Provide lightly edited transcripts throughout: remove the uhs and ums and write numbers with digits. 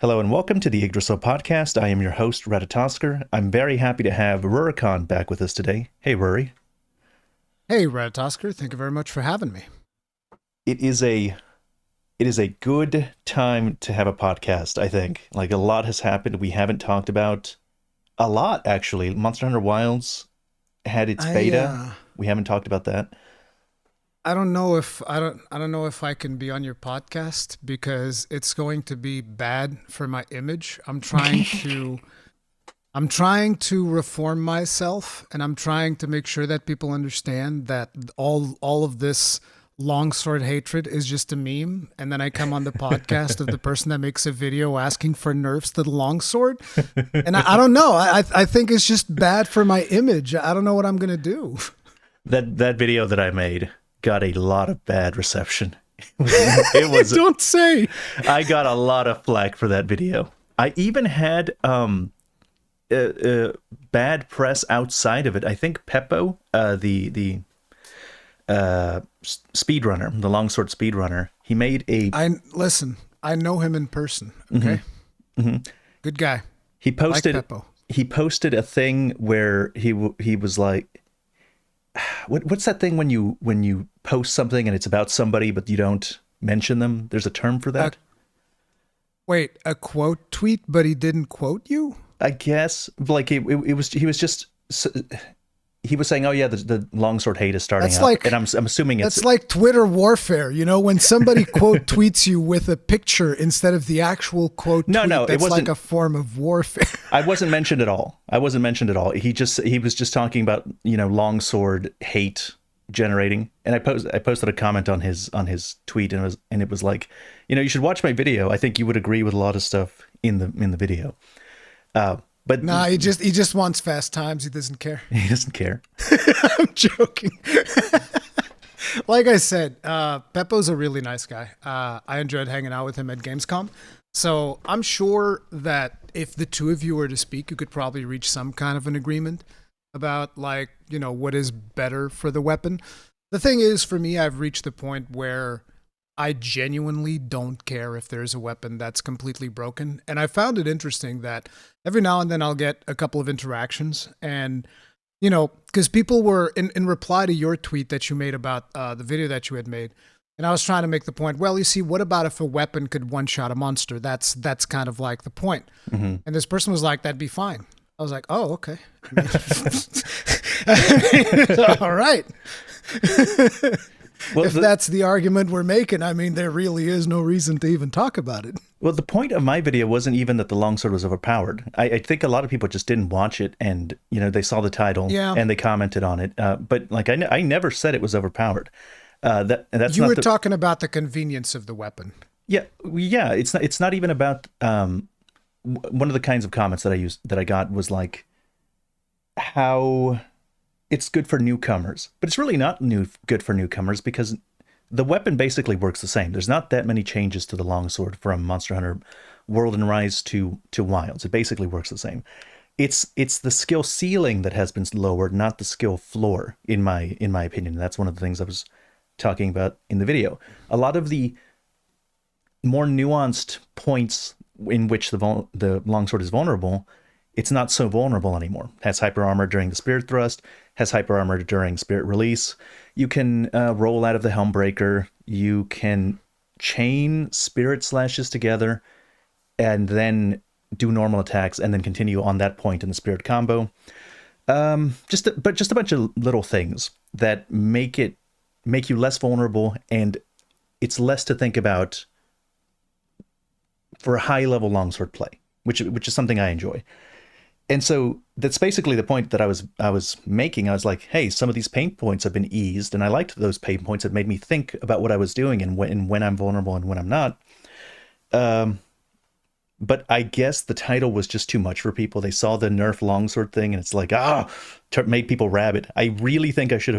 Hello and welcome to the Yggdrasil podcast. I am your host, Ratatosker. I'm very happy to have Rurikhan back with us today. Hey, Ruri. Hey, Ratatosker. Thank you very much for having me. It is a good time to have a podcast, I think. Like a lot has happened. We haven't talked about a lot actually. Monster Hunter Wilds had its I beta. uh We haven't talked about that. I don't know if I can be on your podcast because it's going to be bad for my image. I'm trying to reform myself, and I'm trying to make sure that people understand that all of this longsword hatred is just a meme, and then I come on the podcast of the person that makes a video asking for nerfs to the longsword, and I don't know. I think it's just bad for my image. I don't know what I'm gonna do. That video that I made got a lot of bad reception. It was Don't say. I got a lot of flack for that video. I even had bad press outside of it. I think Peppo, speedrunner, the longsword speedrunner, he made a. I listen. I know him in person. Okay, good guy. He Like posted Peppo. he posted a thing where he was like, what's that thing when you post something and it's about somebody but you don't mention them? There's a term for that. Wait, a quote tweet, but he didn't quote you. I guess like it was he was just he was saying, oh yeah, the longsword hate is starting That's up, like and I'm assuming it's that's like Twitter warfare. You know, when somebody quote tweets you with a picture instead of the actual quote. No, tweet, no, it that's wasn't. like a form of warfare. I wasn't mentioned at all. I wasn't mentioned at all. He was just talking about, longsword hate generating, and I posted a comment on his tweet, and it was like, you should watch my video. I think you would agree with a lot of stuff in the video. But Nah, he just wants fast times. He doesn't care. he doesn't care. I'm joking. Like I said, Beppo's a really nice guy. I enjoyed hanging out with him at Gamescom. So I'm sure that if the two of you were to speak, you could probably reach some kind of an agreement about, like, what is better for the weapon. The thing is, for me, I've reached the point where I genuinely don't care if there's a weapon that's completely broken. And I found it interesting that every now and then I'll get a couple of interactions, and because people were in reply to your tweet that you made about the video that you had made, and I was trying to make the point. Well, you see, what about if a weapon could one shot a monster? That's kind of like the point. Mm-hmm. And this person was like, "That'd be fine." I was like, "Oh, okay." All right. Well, If that's the argument we're making, I mean, there really is no reason to even talk about it. well, the point of my video wasn't even that the longsword was overpowered. I think a lot of people just didn't watch it, and they saw the title, Yeah. and they commented on it. But like I never said it was overpowered. That's You not were the talking about the convenience of the weapon. yeah. It's not even about one of the kinds of comments that I got was like how it's good for newcomers, but it's really not good for newcomers because the weapon basically works the same. There's not that many changes to the longsword from Monster Hunter World and Rise to Wilds. It basically works the same. It's the skill ceiling that has been lowered, not the skill floor, in my opinion. That's one of the things I was talking about in the video. A lot of the more nuanced points in which the longsword is vulnerable, it's not so vulnerable anymore. Has hyper armor during the spirit thrust, has hyper armor during spirit release. You can roll out of the Helmbreaker. You can chain spirit slashes together and then do normal attacks and then continue on that point in the spirit combo. Just a bunch of little things that make you less vulnerable, and it's less to think about for a high level longsword play, which is something I enjoy. And so that's basically the point that I was making. I was like, hey, some of these pain points have been eased, and I liked those pain points. It made me think about what I was doing and when I'm vulnerable and when I'm not. But I guess the title was just too much for people. They saw the nerf longsword thing, and it's like, made people rabid. I really think I should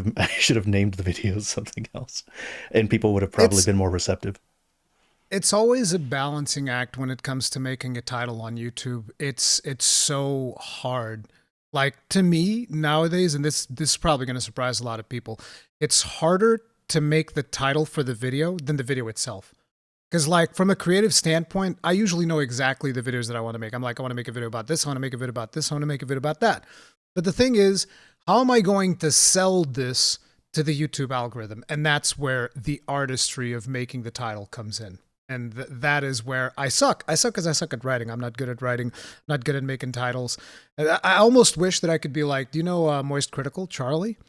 have named the video something else, and people would have probably been more receptive. It's always a balancing act when it comes to making a title on YouTube. It's so hard. Like, to me nowadays, and this is probably going to surprise a lot of people, it's harder to make the title for the video than the video itself. Because, like, from a creative standpoint, I usually know exactly the videos that I want to make. I'm like, I want to make a video about this, I want to make a video about this, I want to make a video about that. But the thing is, how am I going to sell this to the YouTube algorithm? And that's where the artistry of making the title comes in. And that is where I suck. I suck because I suck at writing. I'm not good at writing, not good at making titles. I almost wish that I could be like, do you know Moist Critical, Charlie?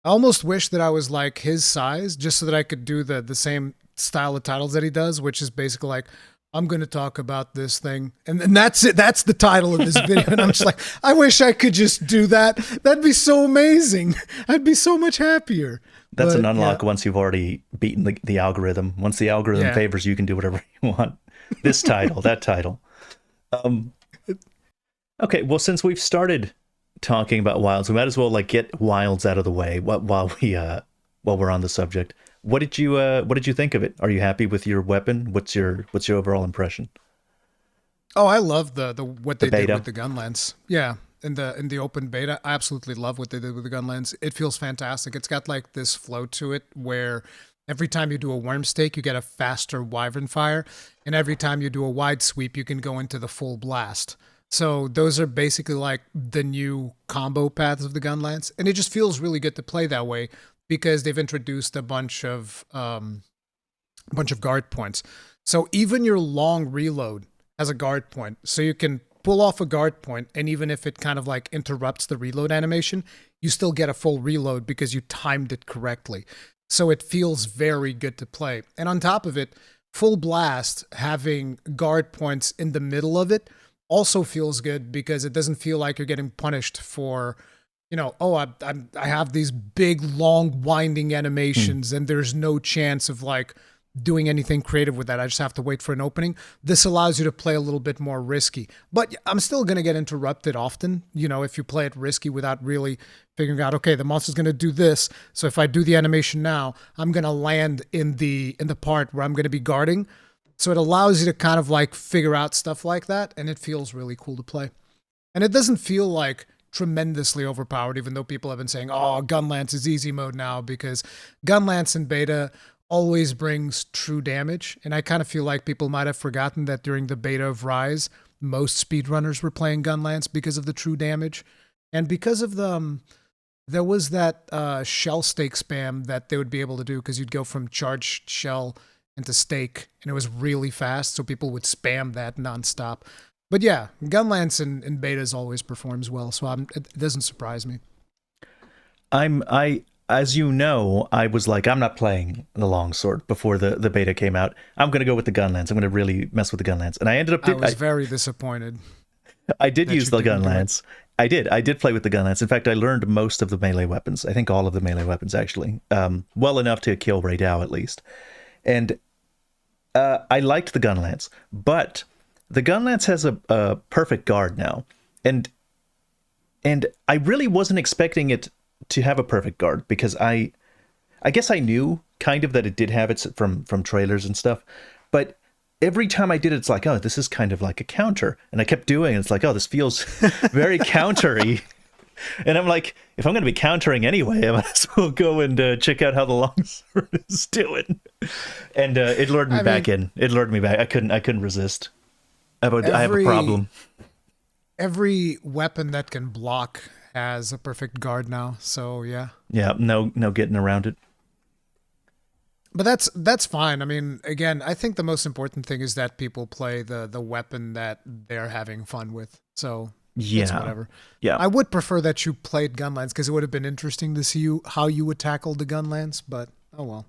I almost wish that I was like his size just so that I could do the same style of titles that he does, which is basically like, I'm going to talk about this thing. And that's it. That's the title of this video. And I'm just like, I wish I could just do that. That'd be so amazing. I'd be so much happier. That's But, an unlock yeah. once you've already beaten the algorithm. Once the algorithm favors you, you can do whatever you want. This title, that title. Um, okay, well, since we've started talking about wilds, we might as well like get wilds out of the way while we're on the subject. What did you think of it? Are you happy with your weapon? What's your overall impression? Oh, I love the what The they did beta. with the gun lens. Yeah, in the open beta, I absolutely love what they did with the gun lens. It feels fantastic. It's got like this flow to it where every time you do a worm stake, you get a faster wyvern fire, and every time you do a wide sweep, you can go into the full blast. So those are basically like the new combo paths of the gun lance, and it just feels really good to play that way because they've introduced a bunch of guard points. So even your long reload has a guard point. So you can pull off a guard point, and even if it kind of like interrupts the reload animation, you still get a full reload because you timed it correctly. So it feels very good to play. And on top of it, full blast having guard points in the middle of it also feels good because it doesn't feel like you're getting punished for, oh, I have these big, long, winding Hmm. animations, and there's no chance of like doing anything creative with that. I just have to wait for an opening. This allows you to play a little bit more risky, but I'm still going to get interrupted often. If you play it risky without really figuring out, okay, the monster's going to do this. So if I do the animation now, I'm going to land in the part where I'm going to be guarding. So it allows you to kind of like figure out stuff like that, and it feels really cool to play. And it doesn't feel like tremendously overpowered, even though people have been saying, oh, Gunlance is easy mode now, because Gunlance in beta always brings true damage. And I kind of feel like people might have forgotten that during the beta of Rise, most speedrunners were playing Gunlance because of the true damage. And because of there was that shell stake spam that they would be able to do because you'd go from charged shell into stake, and it was really fast, so people would spam that nonstop. But yeah, Gunlance in betas always performs well, so it doesn't surprise me. I as you know, I was like, I'm not playing the longsword before the beta came out. I'm gonna go with the gun lance. I'm gonna really mess with the gun lance. And I ended up I was very disappointed I did that use you the didn't gun do it. lance. I did play with the gun lance. In fact, I learned most of the melee weapons. I think all of the melee weapons actually, well enough to kill Ray Dow at least. And I liked the gun lance, but the gun lance has a perfect guard now, and I really wasn't expecting it to have a perfect guard because I guess I knew kind of that it did have it from trailers and stuff, but every time I did it, it's like, oh, this is kind of like a counter, and I kept doing it. It's like, oh, this feels very countery, and I'm like, if I'm going to be countering anyway, I might as well go and check out how the longsword is doing, and it lured me I back mean, in. It lured me back. I couldn't resist. I have a every problem. every weapon that can block has a perfect guard now, so yeah. Yeah, no getting around it. But that's fine. I mean, again, I think the most important thing is that people play the weapon that they're having fun with. So it's Yeah, whatever. yeah. I would prefer that you played Gunlance because it would have been interesting to see how you would tackle the Gunlance. But oh well.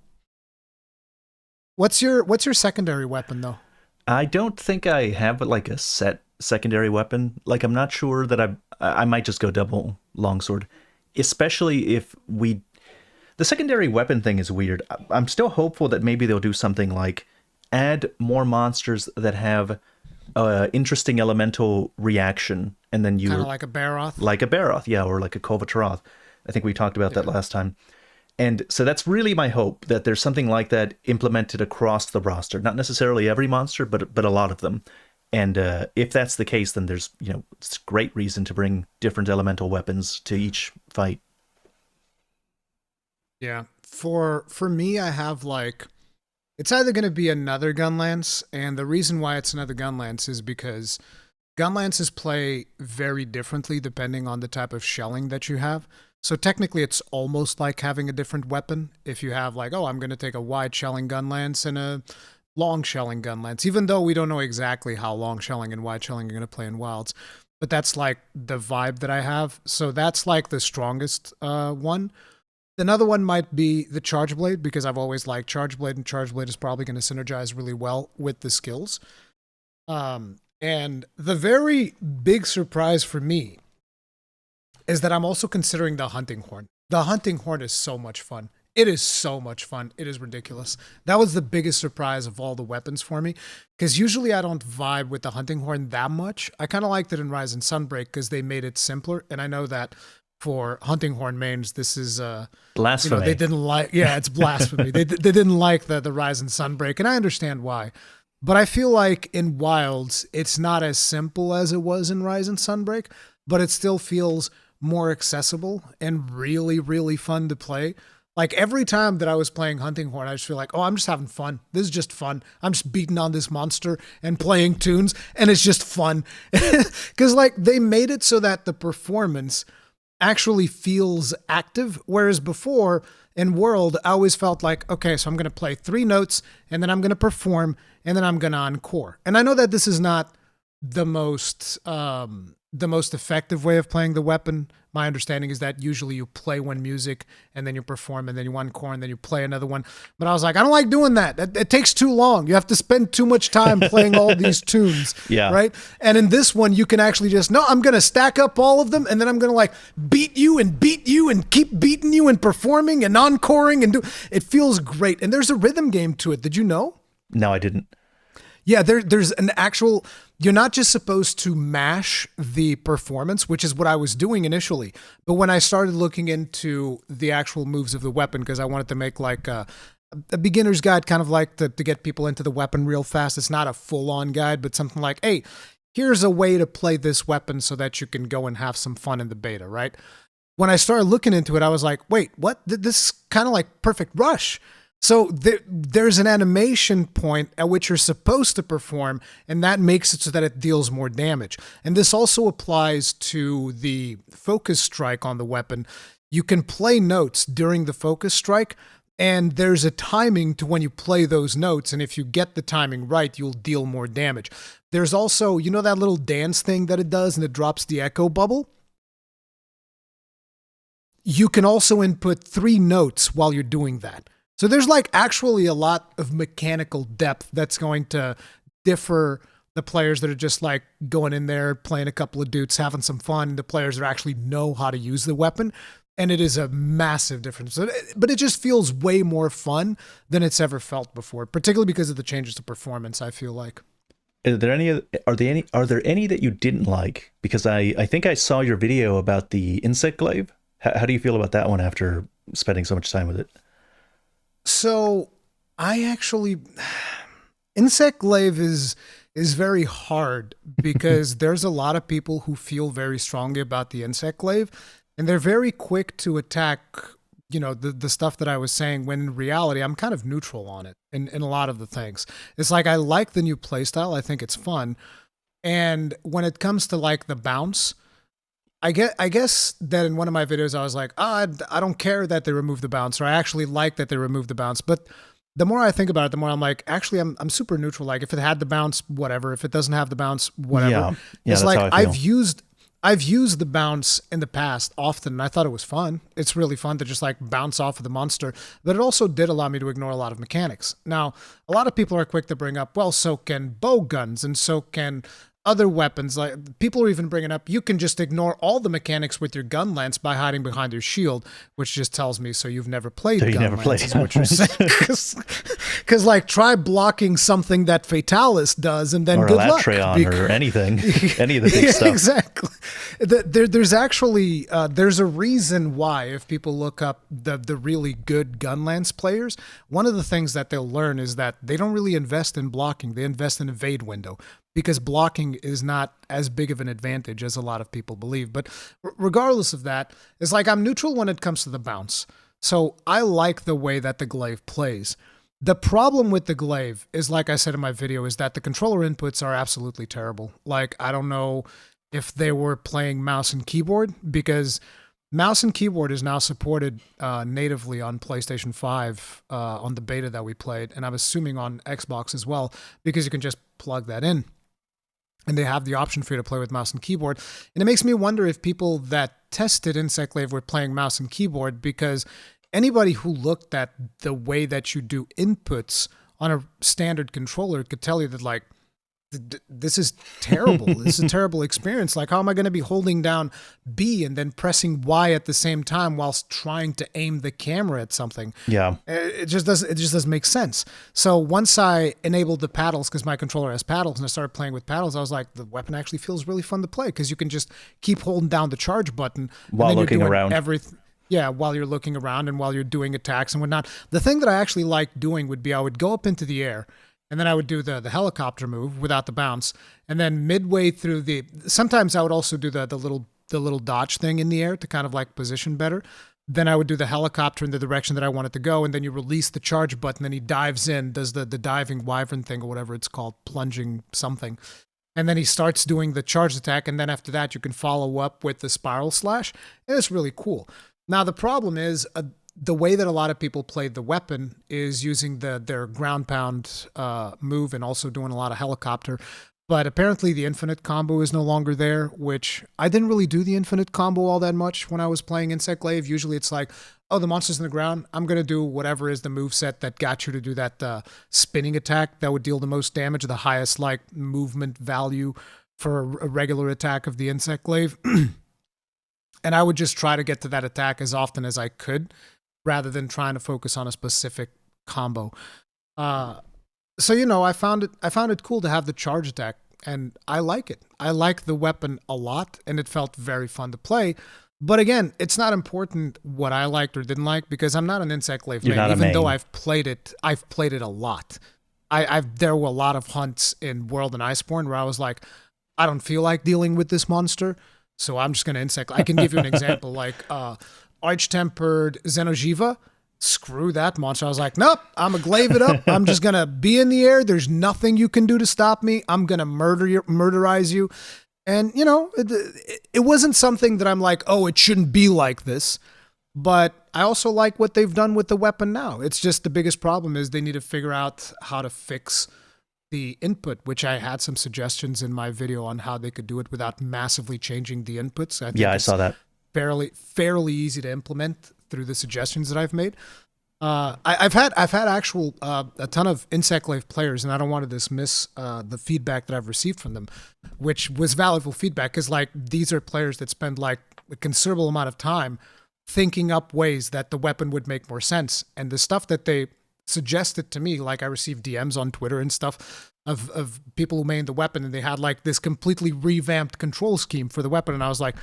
What's your secondary weapon though? I don't think I have like a set secondary weapon. Like I'm not sure that I might just go double longsword, especially if we the secondary weapon thing is weird. I'm still hopeful that maybe they'll do something like add more monsters that have interesting elemental reaction, and then Kind of you're like a Baroth. like a Baroth, yeah, or like a Kolvatroth. I think we talked about that Yeah. last time. And so that's really my hope that there's something like that implemented across the roster. Not necessarily every monster, but a lot of them. And if that's the case, then there's it's great reason to bring different elemental weapons to each fight. Yeah. For me, I have like It's either going to be another Gunlance, and the reason why it's another Gunlance is because Gunlances play very differently depending on the type of shelling that you have. So technically, it's almost like having a different weapon. If you have like, oh, I'm going to take a wide shelling Gunlance and a long shelling Gunlance, even though we don't know exactly how long shelling and wide shelling are going to play in Wilds. But that's like the vibe that I have. So that's like the strongest one. Another one might be the Charge Blade, because I've always liked Charge Blade, and Charge Blade is probably going to synergize really well with the skills. And the very big surprise for me is that I'm also considering the Hunting Horn. The Hunting Horn is so much fun. It is so much fun. It is ridiculous. That was the biggest surprise of all the weapons for me, because usually I don't vibe with the Hunting Horn that much. I kind of liked it in Rise and Sunbreak because they made it simpler, and I know that for Hunting Horn mains, this is blasphemy. They didn't like, yeah, it's blasphemy. they didn't like the Rise and Sunbreak, and I understand why. But I feel like in Wilds, it's not as simple as it was in Rise and Sunbreak, but it still feels more accessible and really, really fun to play. Like every time that I was playing Hunting Horn, I just feel like, oh, I'm just having fun. This is just fun. I'm just beating on this monster and playing tunes, and it's just fun. Because like they made it so that the performance actually feels active, whereas before in World, I always felt like, okay, so I'm going to play 3 notes, and then I'm going to perform, and then I'm going to encore. And I know that this is not the most effective way of playing the weapon. My understanding is that usually you play one music and then you perform and then you encore and then you play another one. But I was like, I don't like doing that. It takes too long. You have to spend too much time playing all these tunes. Yeah. Right. And in this one, you can actually just, no, I'm going to stack up all of them and then I'm going to like beat you and keep beating you and performing and encoring and it feels great. And there's a rhythm game to it. Did you know? No, I didn't. Yeah, there's an actual, you're not just supposed to mash the performance, which is what I was doing initially. But when I started looking into the actual moves of the weapon, because I wanted to make like a beginner's guide, kind of like to get people into the weapon real fast. It's not a full-on guide, but something like, hey, here's a way to play this weapon so that you can go and have some fun in the beta, right? When I started looking into it, I was like, wait, what? This is kind of like Perfect Rush. So there's an animation point at which you're supposed to perform, and that makes it so that it deals more damage. And this also applies to the focus strike on the weapon. You can play notes during the focus strike, and there's a timing to when you play those notes, and if you get the timing right, you'll deal more damage. There's also, you know that little dance thing that it does, and it drops the echo bubble? You can also input 3 notes while you're doing that. So there's like actually a lot of mechanical depth that's going to differ the players that are just like going in there, playing a couple of dudes, having some fun, and the players that actually know how to use the weapon. And it is a massive difference. But it just feels way more fun than it's ever felt before, particularly because of the changes to performance, I feel like. Are there any that you didn't like? Because I think I saw your video about the insect glaive. How do you feel about that one after spending so much time with it? So I actually, insect glaive is very hard because there's a lot of people who feel very strongly about the insect glaive, and they're very quick to attack, you know, the stuff that I was saying, when in reality, I'm kind of neutral on it in a lot of the things. It's like, I like the new playstyle. I think it's fun. And when it comes to like the bounce, I guess that in one of my videos, I was like, I don't care that they removed the bounce, or I actually like that they removed the bounce. But the more I think about it, the more I'm like, actually, I'm super neutral. Like, if it had the bounce, whatever. If it doesn't have the bounce, whatever. Yeah, it's that's like, how I feel. I've used the bounce in the past often, and I thought it was fun. It's really fun to just like bounce off of the monster, but it also did allow me to ignore a lot of mechanics. Now, a lot of people are quick to bring up, well, so can bow guns, and so can other weapons. Like, people are even bringing up, you can just ignore all the mechanics with your gun lance by hiding behind your shield, which just tells me, so you've never played gun lance, is what you're saying. Because like, try blocking something that Fatalis does, and then or good luck. Latreon or anything, any of the big stuff. Exactly. There's actually there's a reason why, if people look up the really good gun lance players, one of the things that they'll learn is that they don't really invest in blocking. They invest in evade window, because blocking is not as big of an advantage as a lot of people believe. But regardless of that, it's like, I'm neutral when it comes to the bounce. So I like the way that the glaive plays. The problem with the glaive is, like I said in my video, is that the controller inputs are absolutely terrible. Like, I don't know if they were playing mouse and keyboard, because mouse and keyboard is now supported natively on PlayStation 5 on the beta that we played, and I'm assuming on Xbox as well, because you can just plug that in. And they have the option for you to play with mouse and keyboard. And it makes me wonder if people that tested Insect Glaive were playing mouse and keyboard, because anybody who looked at the way that you do inputs on a standard controller could tell you that, like, this is terrible. This is a terrible experience. Like, how am I going to be holding down B and then pressing Y at the same time whilst trying to aim the camera at something? Yeah. It just doesn't make sense. So once I enabled the paddles, because my controller has paddles, and I started playing with paddles, I was like, the weapon actually feels really fun to play, because you can just keep holding down the charge button while looking around. Yeah, while you're looking around and while you're doing attacks and whatnot. The thing that I actually liked doing would be I would go up into the air, and then I would do the helicopter move without the bounce. And then midway through sometimes I would also do the little dodge thing in the air to kind of like position better. Then I would do the helicopter in the direction that I wanted to go, and then you release the charge button, then he dives in, does the diving wyvern thing or whatever it's called, plunging something. And then he starts doing the charge attack, and then after that you can follow up with the spiral slash, and it's really cool. Now the problem is, the way that a lot of people played the weapon is using their ground pound move and also doing a lot of helicopter. But apparently the infinite combo is no longer there, which I didn't really do the infinite combo all that much when I was playing Insect Glaive. Usually it's like, oh, the monster's in the ground, I'm going to do whatever is the moveset that got you to do that spinning attack that would deal the most damage, the highest like movement value for a regular attack of the Insect Glaive. And I would just try to get to that attack as often as I could, rather than trying to focus on a specific combo. So, you know, I found it cool to have the charge attack, and I like it. I like the weapon a lot, and it felt very fun to play. But again, it's not important what I liked or didn't like, because I'm not an Insect Glaive main, even though I've played it a lot. There were a lot of hunts in World and Iceborne where I was like, I don't feel like dealing with this monster, so I'm just going to Insect. I can give you an example, like Arch-Tempered Xenojiva. Screw that monster. I was like, nope, I'm going to glaive it up. I'm just going to be in the air. There's nothing you can do to stop me. I'm going to murderize you. And, you know, it wasn't something that I'm like, oh, it shouldn't be like this. But I also like what they've done with the weapon now. It's just the biggest problem is they need to figure out how to fix the input, which I had some suggestions in my video on how they could do it without massively changing the inputs. I saw that. Fairly easy to implement through the suggestions that I've made. I've had actual a ton of Insect Glaive players, and I don't want to dismiss the feedback that I've received from them, which was valuable feedback, because like these are players that spend like a considerable amount of time thinking up ways that the weapon would make more sense. And the stuff that they suggested to me, like I received DMs on Twitter and stuff of people who made the weapon, and they had like this completely revamped control scheme for the weapon, and I was like,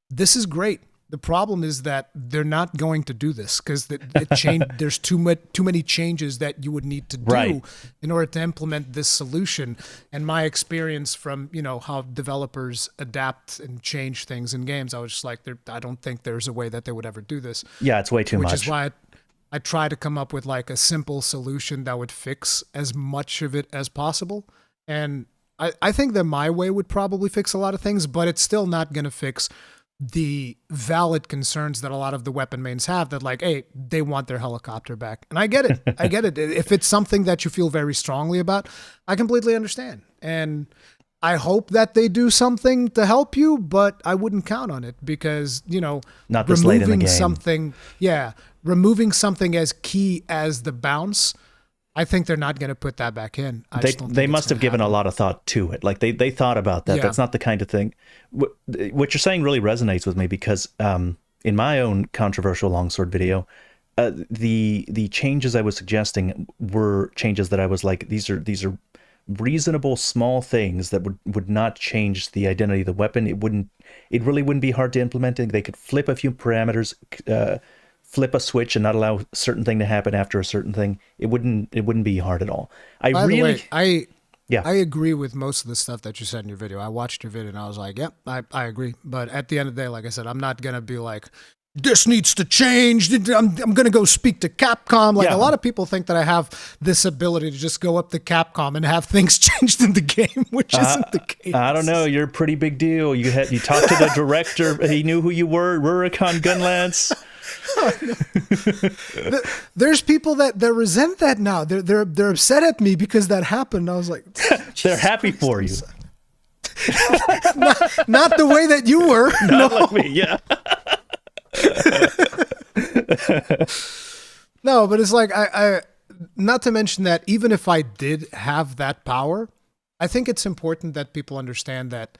this is great. The problem is that they're not going to do this, because there's too many changes that you would need to do in order to implement this solution. And my experience from, you know, how developers adapt and change things in games, I was just like, I don't think there's a way that they would ever do this. Yeah, it's way too much. Which is why I try to come up with like a simple solution that would fix as much of it as possible. And I think that my way would probably fix a lot of things, but it's still not going to fix the valid concerns that a lot of the weapon mains have, that like, hey, they want their helicopter back. And I get it. I get it. If it's something that you feel very strongly about, I completely understand. And I hope that they do something to help you, but I wouldn't count on it, because, you know, not this late in the game. Removing something as key as the bounce, I think they're not going to put that back in. They must have given a lot of thought to it. Like they thought about that. Yeah. That's not the kind of thing. What you're saying really resonates with me, because in my own controversial longsword video, the changes I was suggesting were changes that I was like, these are reasonable small things that would not change the identity of the weapon. It really wouldn't be hard to implement. They could flip a few parameters, flip a switch and not allow a certain thing to happen after a certain thing. It wouldn't be hard at all. By the way, I agree with most of the stuff that you said in your video. I watched your video and I was like, yep, I agree. But at the end of the day, like I said, I'm not going to be like, this needs to change. I'm going to go speak to Capcom. Like, Yeah. a lot of people think that I have this ability to just go up to Capcom and have things changed in the game, which isn't the case. I don't know. You're a pretty big deal. You talked to the director. He knew who you were. Rurikhan Gunlance. There's people that resent that now. They're upset at me because that happened. I was like, They're happy for you. not the way that you were. Not like me. Yeah. No, but it's like I not to mention that even if I did have that power, I think it's important that people understand that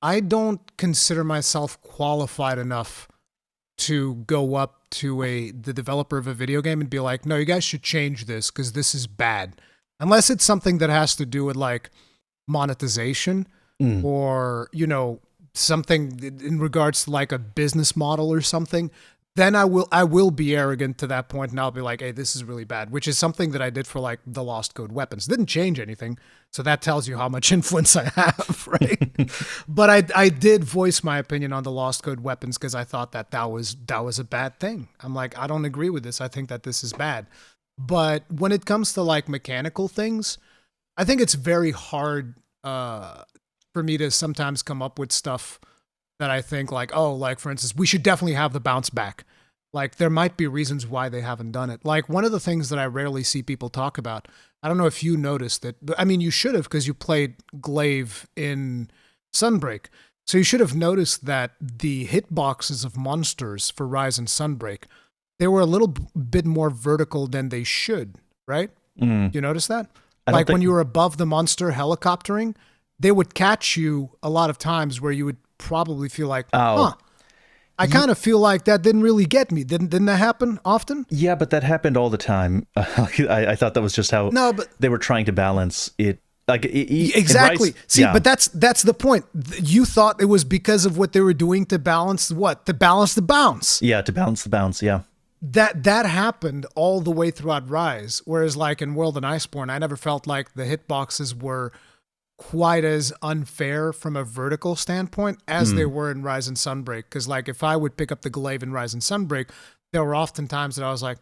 I don't consider myself qualified enough to go up to the developer of a video game and be like, no, you guys should change this because this is bad. Unless it's something that has to do with like monetization or, something in regards to like a business model or something, then I will be arrogant to that point and I'll be like, hey, this is really bad, which is something that I did for like the Lost Code weapons. It didn't change anything. So that tells you how much influence I have, right? But I did voice my opinion on the Lost Code weapons because I thought that was a bad thing. I'm like, I don't agree with this. I think that this is bad. But when it comes to like mechanical things, I think it's very hard for me to sometimes come up with stuff that I think like, oh, like for instance, we should definitely have the bounce back. Like there might be reasons why they haven't done it. Like one of the things that I rarely see people talk about, I don't know if you noticed that, but I mean, you should have because you played glaive in Sunbreak. So you should have noticed that the hitboxes of monsters for Rise and Sunbreak, they were a little bit more vertical than they should, right? Do you notice that? Like when you were above the monster helicoptering, they would catch you a lot of times where you would probably feel like, I kind of feel like that didn't really get me. Didn't that happen often? Yeah, but that happened all the time. I thought that was just how they were trying to balance it. Like exactly. But that's the point. You thought it was because of what they were doing to balance what? To balance the bounce. Yeah, to balance the bounce. Yeah. That happened all the way throughout Rise. Whereas like in World and Iceborne, I never felt like the hitboxes were quite as unfair from a vertical standpoint as they were in Rise and Sunbreak. Because like if I would pick up the glaive in Rise and Sunbreak, there were often times that I was like,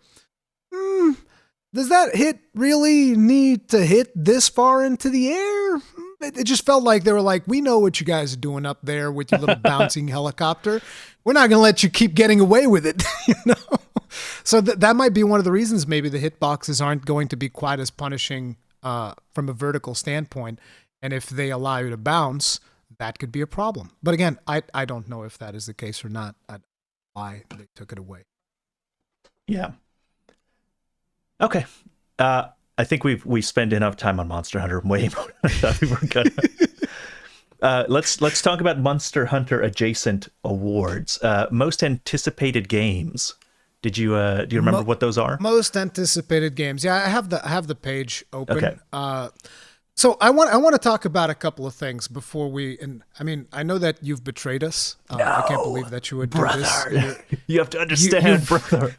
does that hit really need to hit this far into the air? It just felt like they were like, we know what you guys are doing up there with your little bouncing helicopter. We're not going to let you keep getting away with it, So that might be one of the reasons maybe the hitboxes aren't going to be quite as punishing from a vertical standpoint. And if they allow you to bounce, that could be a problem. But again, I don't know if that is the case or not. Why they took it away. Yeah. Okay. I think we've spent enough time on Monster Hunter, way more than I thought we were gonna. Let's talk about Monster Hunter adjacent awards. Most anticipated games. Do you remember what those are? Most anticipated games. Yeah, I have the page open. Okay. So I want to talk about a couple of things before we. And I mean, I know that you've betrayed us. No, I can't believe that you would do this. You have to understand, brother.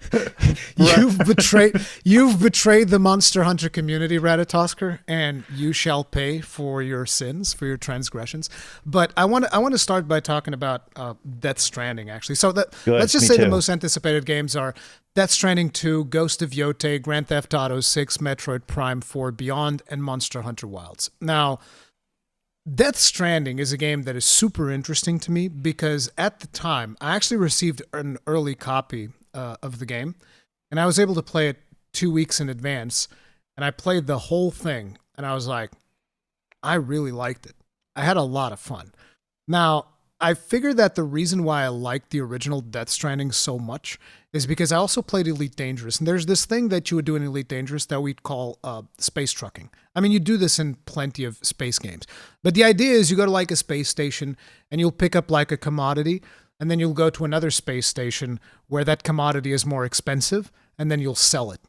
You've betrayed the Monster Hunter community, Ratatosker, and you shall pay for your sins, for your transgressions. But I want to start by talking about Death Stranding, actually. So let's just say the most anticipated games are Death Stranding 2, Ghost of Yote, Grand Theft Auto 6, Metroid Prime 4 Beyond, and Monster Hunter Wilds. Now, Death Stranding is a game that is super interesting to me because at the time, I actually received an early copy of the game, and I was able to play it 2 weeks in advance, and I played the whole thing, and I was like, I really liked it. I had a lot of fun. Now, I figured that the reason why I liked the original Death Stranding so much is because I also played Elite Dangerous. And there's this thing that you would do in Elite Dangerous that we'd call space trucking. I mean, you do this in plenty of space games. But the idea is you go to like a space station and you'll pick up like a commodity, and then you'll go to another space station where that commodity is more expensive, and then you'll sell it.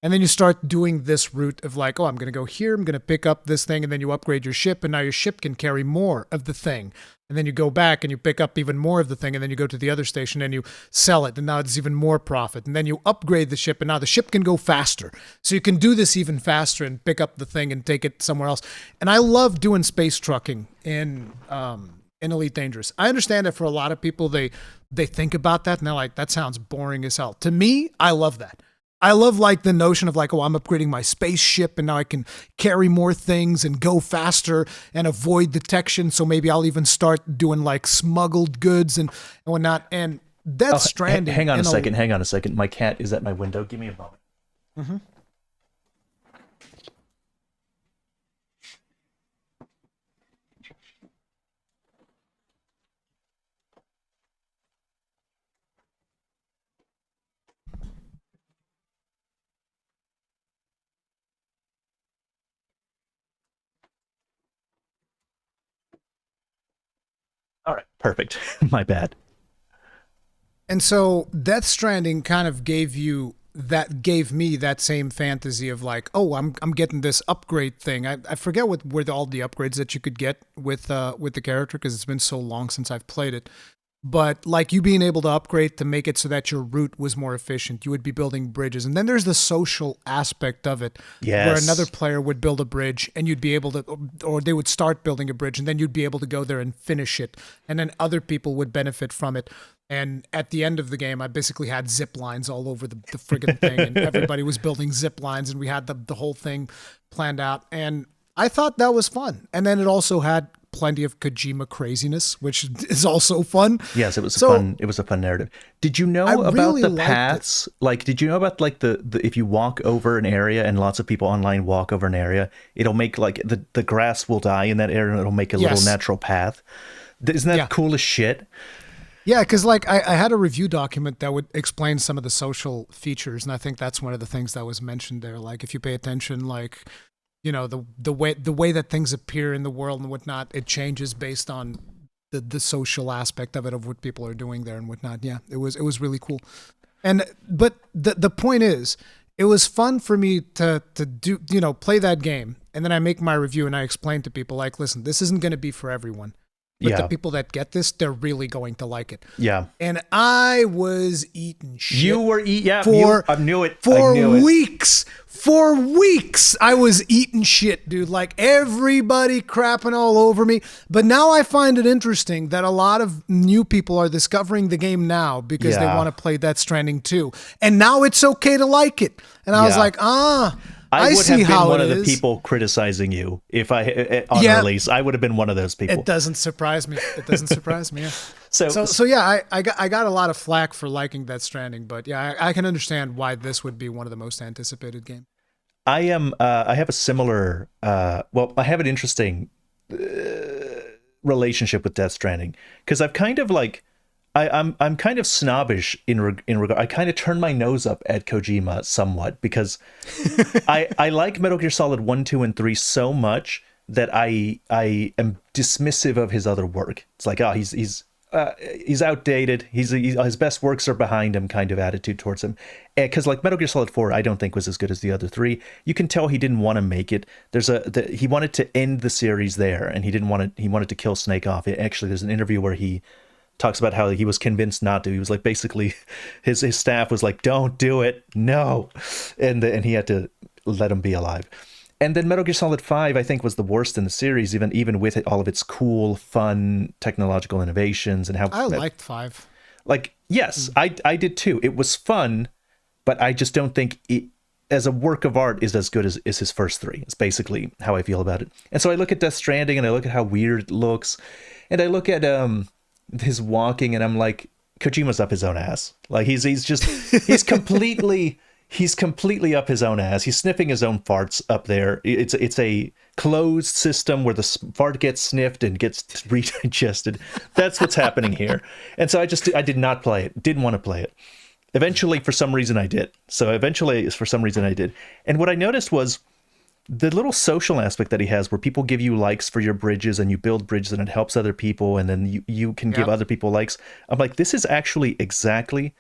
And then you start doing this route of like, oh, I'm going to go here, I'm going to pick up this thing, and then you upgrade your ship, and now your ship can carry more of the thing. And then you go back and you pick up even more of the thing, and then you go to the other station and you sell it, and now it's even more profit. And then you upgrade the ship, and now the ship can go faster. So you can do this even faster and pick up the thing and take it somewhere else. And I love doing space trucking in in Elite Dangerous. I understand that for a lot of people, they think about that and they're like, that sounds boring as hell. To me, I love that. I love like the notion of like, oh, I'm upgrading my spaceship and now I can carry more things and go faster and avoid detection. So maybe I'll even start doing like smuggled goods and whatnot. And Death Stranding. Hang on a second. Hang on a second. My cat is at my window. Give me a moment. Mm-hmm. All right. Perfect. My bad. And so Death Stranding kind of gave me that same fantasy of like, oh, I'm getting this upgrade thing. I forget what were all the upgrades that you could get with the character because it's been so long since I've played it. But like you being able to upgrade to make it so that your route was more efficient, you would be building bridges. And then there's the social aspect of it, Yes. where another player would build a bridge and you'd be able to, or they would start building a bridge and then you'd be able to go there and finish it. And then other people would benefit from it. And at the end of the game, I basically had zip lines all over the friggin' thing, and everybody was building zip lines, and we had the whole thing planned out. And I thought that was fun. And then it also had plenty of Kojima craziness, which is also fun. Yes, it was a fun narrative. Did you know about really the liked paths? Like, did you know about like the if you walk over an area and lots of people online walk over an area, it'll make like the grass will die in that area and it'll make a little Yes. natural path. Isn't that Yeah. cool as shit? Yeah, because like I had a review document that would explain some of the social features, and I think that's one of the things that was mentioned there. Like if you pay attention, like the way that things appear in the world and whatnot, it changes based on the social aspect of it, of what people are doing there and whatnot. Yeah, it was really cool. And but the point is, it was fun for me to do play that game, and then I make my review and I explain to people like, listen, this isn't going to be for everyone. But the Yeah. people that get this, they're really going to like it. Yeah. And I was eating shit. You were yeah. I knew it. For I knew it. weeks. For weeks, I was eating shit, dude. Like everybody crapping all over me. But now I find it interesting that a lot of new people are discovering the game now because they Yeah. want to play Death Stranding 2. And now it's okay to like it. And I was Yeah. like, I would see have been how one it of the is. people criticizing you if I on Yeah. release. I would have been one of those people. It doesn't surprise me. It doesn't surprise me. Yeah. So So yeah, I got a lot of flack for liking Death Stranding, but yeah, I can understand why this would be one of the most anticipated games. I am. I have a similar. Well, I have an interesting relationship with Death Stranding because I've kind of like. I'm kind of snobbish in regard. I kind of turn my nose up at Kojima somewhat because I like Metal Gear Solid 1, 2, and 3 so much that I am dismissive of his other work. It's like, he's outdated. His best works are behind him kind of attitude towards him. Because like Metal Gear Solid 4, I don't think was as good as the other three. You can tell he didn't want to make it. He wanted to end the series there, and he wanted to kill Snake off. Actually, there's an interview where he talks about how he was convinced not to. He was like, basically, his staff was like, "Don't do it, no," and he had to let him be alive. And then Metal Gear Solid 5, I think, was the worst in the series, even with all of its cool, fun technological innovations and how I liked 5. like, yes, I did too. It was fun, but I just don't think it, as a work of art, is as good as his first three. It's basically how I feel about it. And so I look at Death Stranding and I look at how weird it looks, and I look at his walking, and I'm like, Kojima's up his own ass. Like he's completely up his own ass. He's sniffing his own farts up there. It's a closed system where the fart gets sniffed and gets redigested. That's what's happening here. And so I did not play it. Didn't want to play it. Eventually, for some reason, I did. And what I noticed was the little social aspect that he has, where people give you likes for your bridges and you build bridges and it helps other people, and then you can give other people likes. I'm like, this is actually exactly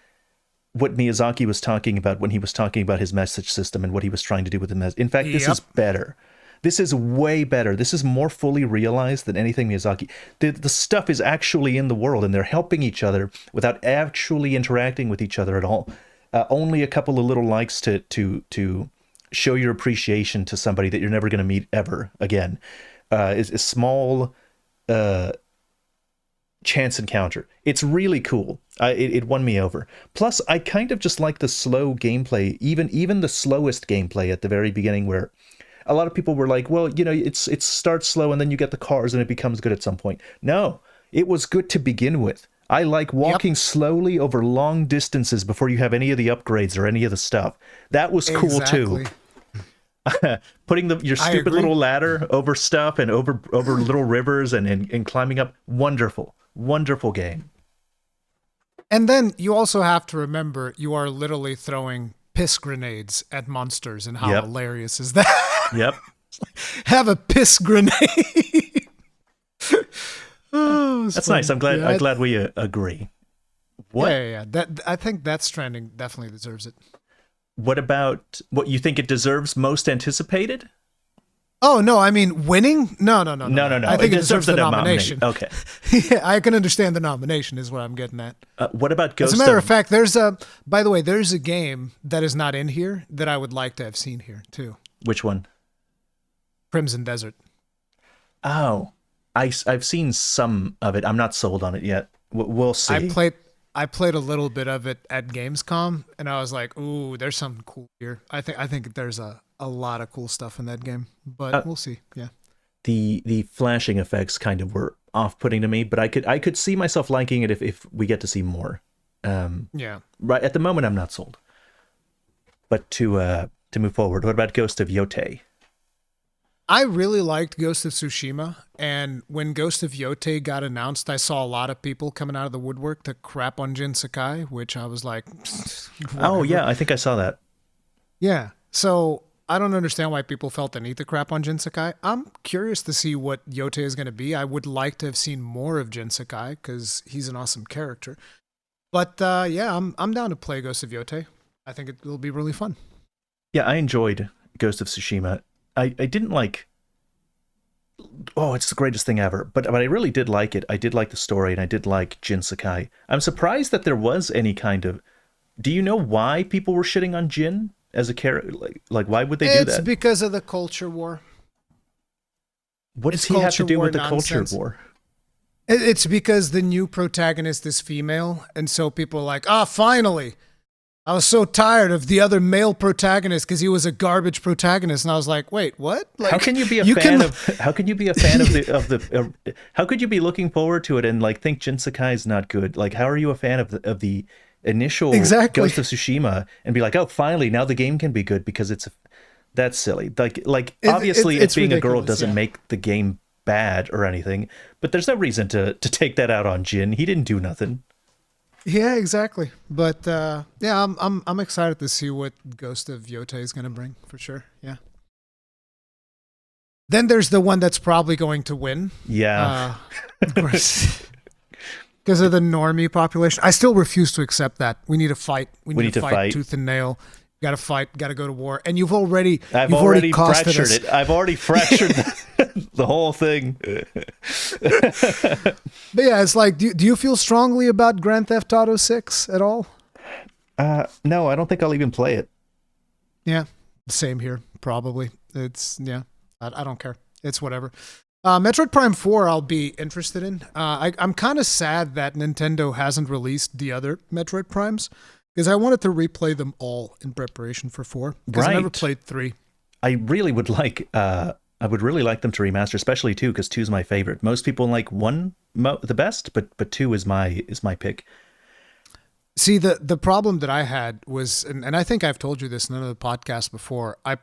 what Miyazaki was talking about when he was talking about his message system and what he was trying to do with the message. In fact, this is better. This is way better. This is more fully realized than anything Miyazaki. The stuff is actually in the world, and they're helping each other without actually interacting with each other at all. Only a couple of little likes to show your appreciation to somebody that you're never going to meet ever again. Is small chance encounter. It's really cool. It won me over. Plus, I kind of just like the slow gameplay, even the slowest gameplay at the very beginning, where a lot of people were like, well, it starts slow and then you get the cars and it becomes good at some point. No, it was good to begin with. I like walking slowly over long distances before you have any of the upgrades or any of the stuff. That was cool too. Putting your stupid little ladder over stuff and over little rivers and climbing up. Wonderful game. And then you also have to remember you are literally throwing piss grenades at monsters, and how hilarious is that? Yep. Have a piss grenade. That's nice. I'm glad we agree. What? Yeah. I think Death Stranding definitely deserves it. What about what you think it deserves most anticipated? Oh, no, I mean winning? No. I think it deserves the nomination. Okay. Yeah, I can understand the nomination is what I'm getting at. What about Ghost? As a matter of fact, by the way, there's a game that is not in here that I would like to have seen here too. Which one? Crimson Desert. Oh, I've seen some of it. I'm not sold on it yet. We'll see. I played a little bit of it at Gamescom, and I was like, "Ooh, there's something cool here." I think there's a lot of cool stuff in that game, but we'll see. Yeah, the flashing effects kind of were off-putting to me, but I could see myself liking it if we get to see more. Yeah. Right at the moment, I'm not sold. But to move forward, what about Ghost of Yote? I really liked Ghost of Tsushima, and when Ghost of Yote got announced, I saw a lot of people coming out of the woodwork to crap on Jin Sakai, which I was like, oh yeah, I think I saw that. Yeah, so I don't understand why people felt the need to crap on Jin Sakai. I'm curious to see what Yote is going to be. I would like to have seen more of Jin Sakai because he's an awesome character. But yeah, I'm down to play Ghost of Yote. I think it will be really fun. Yeah, I enjoyed Ghost of Tsushima. I didn't like, oh, it's the greatest thing ever, but I really did like it. I did like the story, and I did like Jin Sakai. I'm surprised that there was any kind of, do you know why people were shitting on Jin as a character? Like why would they do that? It's because of the culture war. What does he have to do with the culture war? It's because the new protagonist is female, and so people are like, finally. I was so tired of the other male protagonist because he was a garbage protagonist, and I was like, "Wait, what? Like, how can you be a fan of? How can you be a fan of the? How could you be looking forward to it and like think Jin Sakai is not good? Like, how are you a fan of the initial Ghost of Tsushima and be like, oh, finally now the game can be good because that's silly. Like obviously, it's being a girl doesn't make the game bad or anything, but there's no reason to take that out on Jin. He didn't do nothing. Yeah, exactly. But yeah, I'm excited to see what Ghost of Yote is going to bring for sure. Yeah. Then there's the one that's probably going to win. Yeah. Of course. Because of the normie population. I still refuse to accept that. We need to fight. We need to fight tooth and nail. Got to fight. Got to go to war. And you've already fractured it. I've already fractured the whole thing. But yeah, it's like, do you feel strongly about Grand Theft Auto 6 at all? No, I don't think I'll even play it. Yeah, same here. Probably. It's I don't care. It's whatever. Metroid Prime 4 I'll be interested in. I'm kind of sad that Nintendo hasn't released the other Metroid Primes because I wanted to replay them all in preparation for 4 because I never played 3. I really would like I would really like them to remaster, especially 2 because 2 is my favorite. Most people like 1 the best, but 2 is my pick. See, the problem that I had was, and I think I've told you this in another podcast before. I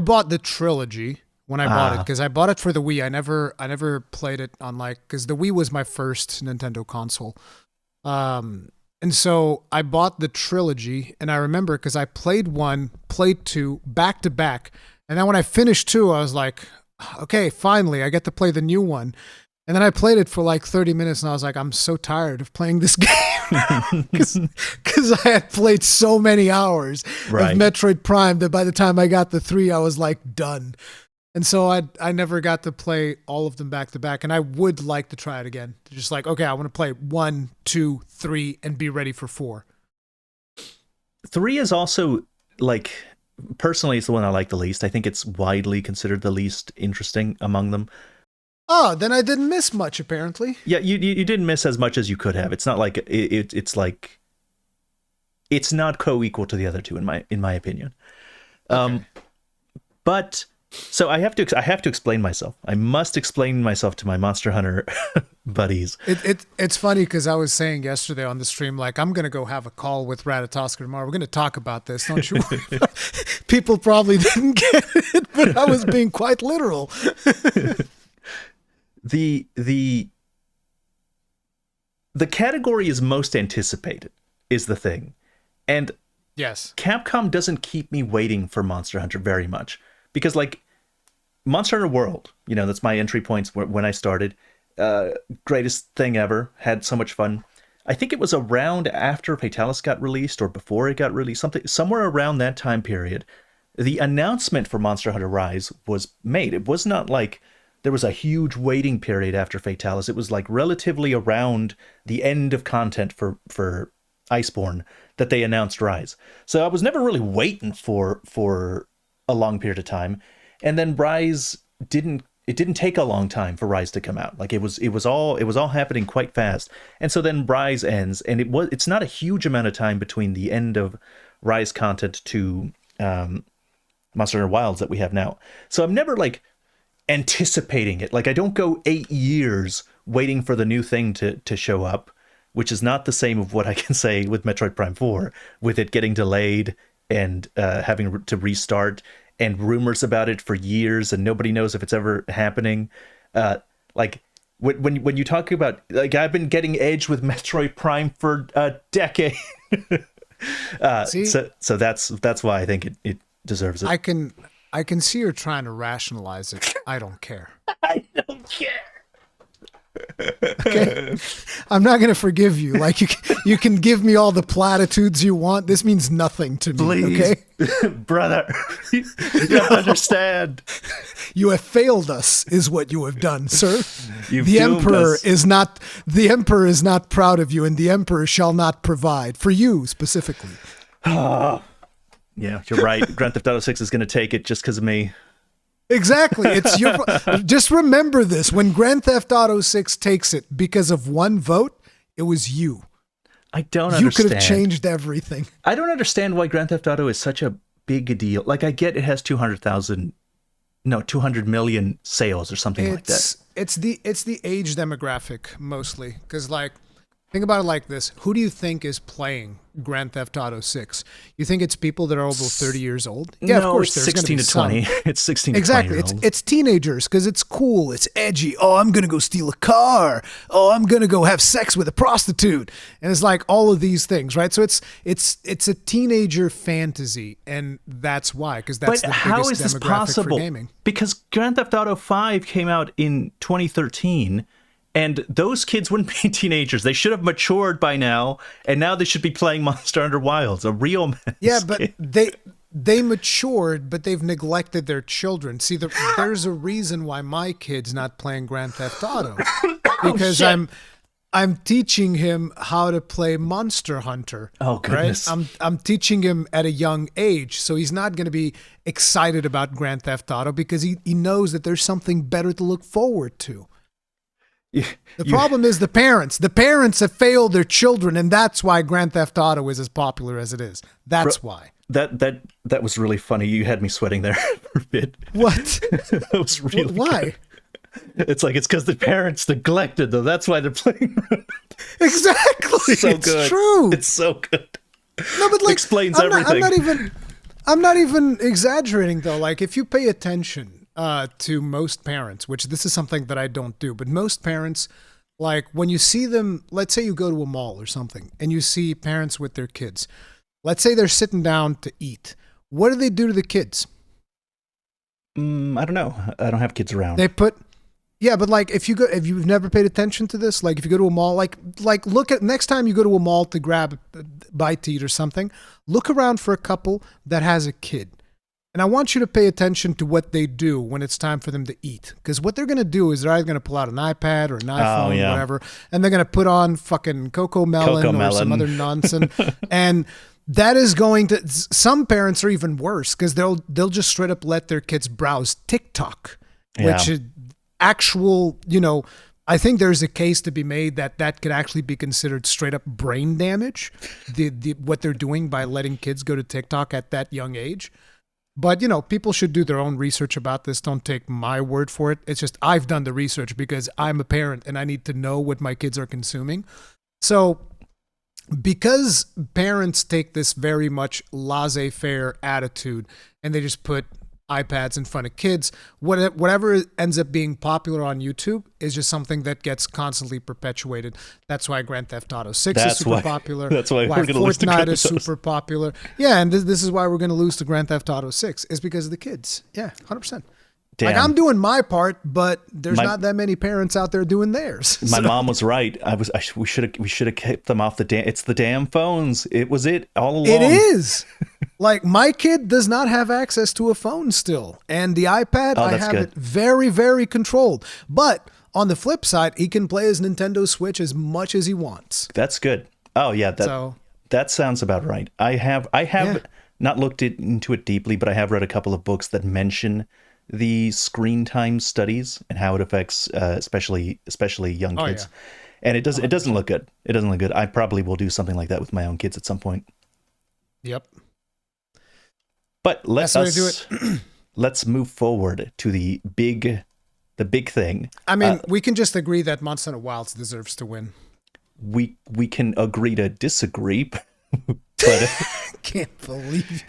bought the trilogy when I bought it because I bought it for the Wii. I never played it on because the Wii was my first Nintendo console. And so I bought the trilogy, and I remember because I played 1, played 2 back to back, and then when I finished 2, I was like, okay, finally I get to play the new one. And then I played it for like 30 minutes, and I was like, I'm so tired of playing this game because I had played so many hours of Metroid Prime that by the time I got the 3, I was like done. And so I never got to play all of them back to back, and I would like to try it again. Just like, okay, I want to play 1, 2, 3, and be ready for 4. 3 is also like, personally, it's the one I like the least. I think it's widely considered the least interesting among them. Oh, then I didn't miss much, apparently. Yeah, you didn't miss as much as you could have. It's not like it's like it's not co-equal to the other two in my opinion. Okay. But so I have to explain myself. I must explain myself to my Monster Hunter buddies. It's funny because I was saying yesterday on the stream, like, I'm going to go have a call with Ratatoskr tomorrow. We're going to talk about this. Don't you worry. People probably didn't get it, but I was being quite literal. The category is most anticipated is the thing. And Yes. Capcom doesn't keep me waiting for Monster Hunter very much. Because, like, Monster Hunter World, that's my entry points when I started. Greatest thing ever. Had so much fun. I think it was around after Fatalis got released or before it got released, somewhere around that time period. The announcement for Monster Hunter Rise was made. It was not like there was a huge waiting period after Fatalis. It was like relatively around the end of content for Iceborne that they announced Rise. So I was never really waiting for a long period of time. And then Rise didn't take a long time for Rise to come out. Like it was all happening quite fast. And so then Rise ends, and it's not a huge amount of time between the end of Rise content to Monster Hunter Wilds that we have now. So I'm never like anticipating it. Like I don't go 8 years waiting for the new thing to show up, which is not the same of what I can say with Metroid Prime 4, with it getting delayed and having to restart and rumors about it for years and nobody knows if it's ever happening. Like when you talk about, like, I've been getting edge with Metroid Prime for a decade. So that's why I think it deserves it. I can see you're trying to rationalize it. I don't care. I don't care. Okay, I'm not gonna forgive you. Like you can give me all the platitudes you want. This means nothing to me. Please, okay, brother, you don't understand. You have failed us, is what you have done, sir. You've the doomed emperor us. is not. The emperor is not proud of you, and the emperor shall not provide for you specifically. Yeah, you're right. Grand Theft Auto 6 is going to take it just because of me. Exactly. It's your. Just remember this: when Grand Theft Auto 6 takes it because of one vote, it was you. I don't You understand. could have changed everything. I don't understand why Grand Theft Auto is such a big deal. Like, I get it has 200 million sales or something like that. It's the age demographic mostly, because like, think about it like this: who do you think is playing Grand Theft Auto 6? You think it's people that are over 30 years old? Yeah, No, of course. it's There's 16 to 20. It's 16 to 20 Exactly. year olds. It's teenagers because it's cool. It's edgy. Oh, I'm gonna go steal a car. Oh, I'm gonna go have sex with a prostitute. And it's like all of these things, right? So it's a teenager fantasy, and that's why, because that's But the how biggest is this demographic possible? for gaming. Because Grand Theft Auto 5 came out in 2013, and those kids wouldn't be teenagers. They should have matured by now, and now they should be playing Monster Hunter Wilds, a real mess. Yeah, but they matured, but they've neglected their children. See, there's a reason why my kid's not playing Grand Theft Auto, because I'm teaching him how to play Monster Hunter. Oh, goodness. Right? I'm teaching him at a young age, so he's not going to be excited about Grand Theft Auto because he knows that there's something better to look forward to. The problem is the parents. The parents have failed their children, and that's why Grand Theft Auto is as popular as it is. That's why. That was really funny. You had me sweating there for a bit. What? That was really Why? good. It's because the parents neglected them. That's why they're playing. Exactly. So it's good. true. It's so good. No, but like, Explains I'm everything. I'm not even exaggerating though. Like, if you pay attention to most parents, which this is something that I don't do, but most parents, like when you see them, let's say you go to a mall or something and you see parents with their kids, let's say they're sitting down to eat. What do they do to the kids? I don't know. I don't have kids around. Yeah, but like if you've never paid attention to this, like if you go to a mall, like look at next time you go to a mall to grab a bite to eat or something, look around for a couple that has a kid. And I want you to pay attention to what they do when it's time for them to eat. Because what they're going to do is they're either going to pull out an iPad or an iPhone or whatever, and they're going to put on fucking Coco Melon or some other nonsense. And that is going to, some parents are even worse because they'll just straight up let their kids browse TikTok, which actual, I think there's a case to be made that could actually be considered straight up brain damage, what they're doing by letting kids go to TikTok at that young age. But, people should do their own research about this. Don't take my word for it. It's just I've done the research because I'm a parent and I need to know what my kids are consuming. So because parents take this very much laissez-faire attitude and they just put iPads in front of kids, whatever ends up being popular on YouTube is just something that gets constantly perpetuated. That's why Grand Theft Auto 6 is super popular. That's why we're going to lose to Fortnite is super popular. Yeah, and this is why we're going to lose to Grand Theft Auto 6 is because of the kids. Yeah, 100%. Damn. Like, I'm doing my part, but there's not that many parents out there doing theirs. My mom was right. We should have kept them off the damn. It's the damn phones. It was it all along. It is. Like, my kid does not have access to a phone still, and the iPad I have it very, very controlled. But on the flip side, he can play his Nintendo Switch as much as he wants. That's good. Oh yeah, that sounds about right. I have not looked into it deeply, but I have read a couple of books that mention the screen time studies and how it affects especially young kids. Yeah. And it doesn't look good. It doesn't look good. I probably will do something like that with my own kids at some point. Yep. But let's move forward to the big thing. I mean, we can just agree that Monster Hunter Wilds deserves to win. We can agree to disagree. But can't believe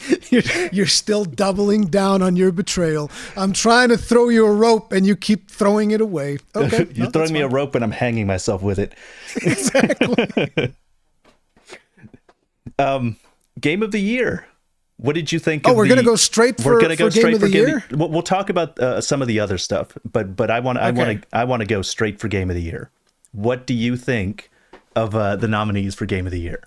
you're still doubling down on your betrayal. I'm trying to throw you a rope and you keep throwing it away. Okay, you're throwing me a rope and I'm hanging myself with it. Exactly. Game of the year. What did you think? We're going to go straight for Game of the Year. We'll talk about some of the other stuff, but I want to go straight for Game of the Year. What do you think of the nominees for Game of the Year?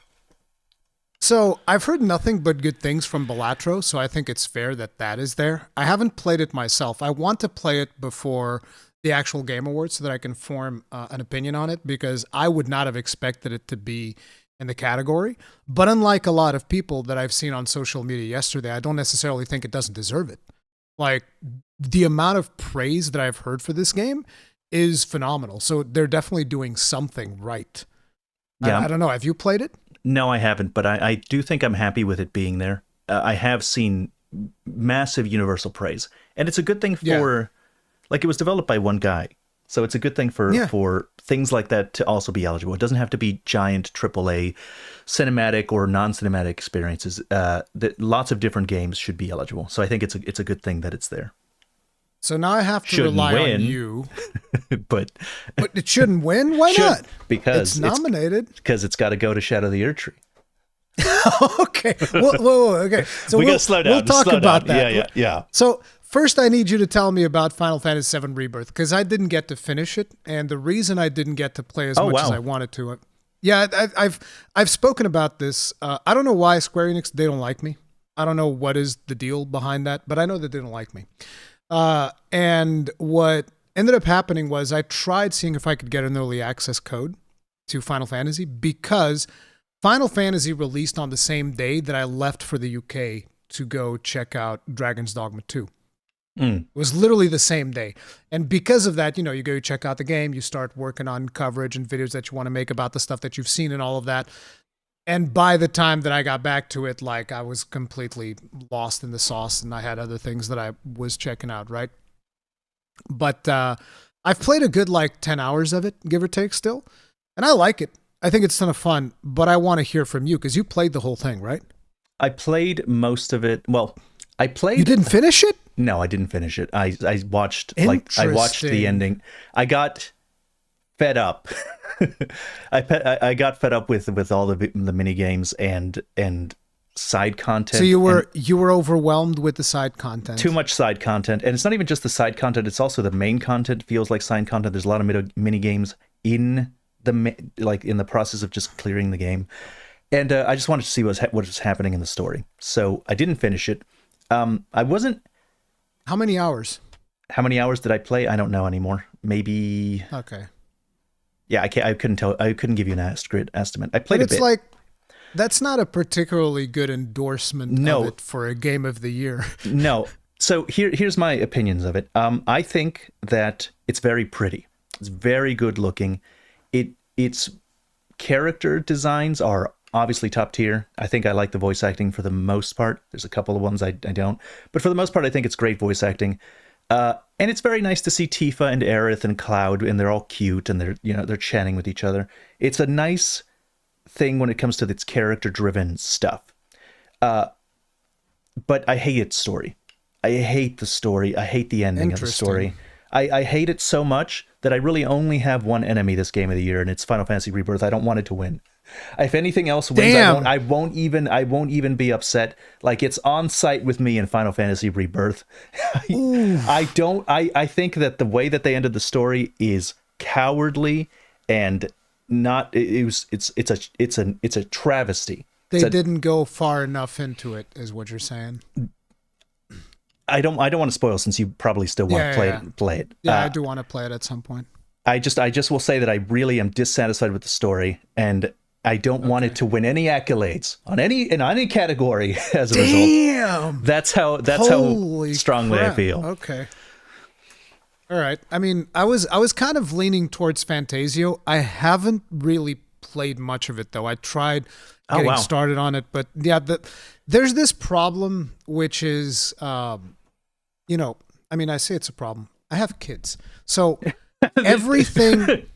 So I've heard nothing but good things from Balatro, so I think it's fair that is there. I haven't played it myself. I want to play it before the actual Game Awards so that I can form an opinion on it, because I would not have expected it to be in the category. But unlike a lot of people that I've seen on social media yesterday, I don't necessarily think it doesn't deserve it. Like, the amount of praise that I've heard for this game is phenomenal. So they're definitely doing something right. Yeah. I don't know. Have you played it? No, I haven't, but I do think I'm happy with it being there. I have seen massive universal praise, and it's a good thing for, like, it was developed by one guy, so it's a good thing for things like that to also be eligible. It doesn't have to be giant AAA cinematic or non-cinematic experiences. That lots of different games should be eligible, so I think it's a good thing that it's there. So now I have to rely on you. but it shouldn't win? Why not? Because it's nominated. Because it's got to go to Shadow of the Erdtree. Okay. Whoa, okay. So we got to slow down. We'll talk about that. Yeah. So first I need you to tell me about Final Fantasy VII Rebirth, because I didn't get to finish it. And the reason I didn't get to play as much as I wanted to. I've spoken about this. I don't know why Square Enix, they don't like me. I don't know what is the deal behind that, but I know that they don't like me. And what ended up happening was I tried seeing if I could get an early access code to Final Fantasy, because Final Fantasy released on the same day that I left for the UK to go check out Dragon's Dogma 2. It was literally the same day. And because of that, you go check out the game, you start working on coverage and videos that you want to make about the stuff that you've seen and all of that. And by the time that I got back to it, like, I was completely lost in the sauce and I had other things that I was checking out, right? But I've played a good, 10 hours of it, give or take still. And I like it. I think it's a ton of fun, but I want to hear from you, because you played the whole thing, right? I played most of it. Well, I played... You didn't finish it? No, I didn't finish it. I watched the ending. I got fed up. I got fed up with all the mini games and side content. So you were overwhelmed with the side content. Too much side content, and it's not even just the side content. It's also the main content feels like side content. There's a lot of mini games in the process of just clearing the game, and I just wanted to see what was happening in the story. So I didn't finish it. I wasn't. How many hours? How many hours did I play? I don't know anymore. Maybe. Okay. Yeah, I couldn't tell. I couldn't give you an accurate estimate. I played a bit. Like, that's not a particularly good endorsement of it for a Game of the Year. No. So here's my opinions of it. I think that It's very pretty. It's very good looking. Its character designs are obviously top tier. I think I like the voice acting for the most part. There's a couple of ones I don't, but for the most part, I think it's great voice acting. And it's very nice to see Tifa and Aerith and Cloud, and they're all cute, and they're chatting with each other. It's a nice thing when it comes to its character-driven stuff. But I hate its story. I hate the story. I hate the ending of the story. I hate it so much that I really only have one enemy this game of the year, and it's Final Fantasy Rebirth. I don't want it to win. If anything else wins, I won't even be upset. Like, it's on site with me in Final Fantasy Rebirth. I think that the way that they ended the story is cowardly and not. It's a travesty. They didn't go far enough into it, is what you're saying. I don't want to spoil, since you probably still want to play it. Yeah, I do want to play it at some point. I just will say that I really am dissatisfied with the story, and I don't want it to win any accolades in any category as a result. That's how strongly I feel. Okay. All right. I mean, I was kind of leaning towards Fantasio. I haven't really played much of it, though. I tried getting started on it, but yeah, there's this problem, which is, I mean, I say it's a problem. I have kids, so everything.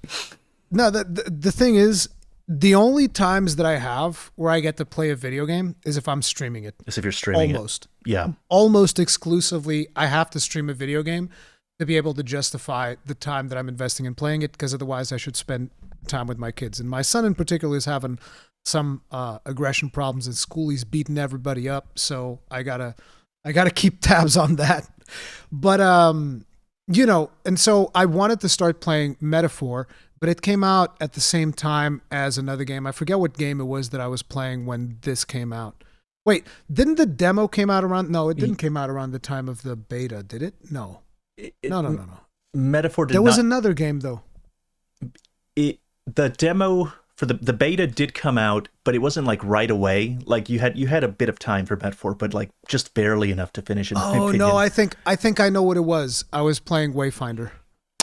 No, the thing is, the only times that I have where I get to play a video game is if I'm streaming it. As if you're streaming almost. It. Yeah. Almost exclusively, I have to stream a video game to be able to justify the time that I'm investing in playing it, because otherwise I should spend time with my kids. And my son in particular is having some aggression problems in school. He's beating everybody up, so I gotta keep tabs on that. But and so I wanted to start playing Metaphor, but it came out at the same time as another game. I forget what game it was that I was playing when this came out. Wait, didn't the demo came out around? No, it didn't came out around the time of the beta, did it? No. No. Metaphor did There was another game, though. The demo for the beta did come out, but it wasn't like right away. Like you had a bit of time for Metaphor, but like just barely enough to finish it. Oh no, I think I know what it was. I was playing Wayfinder.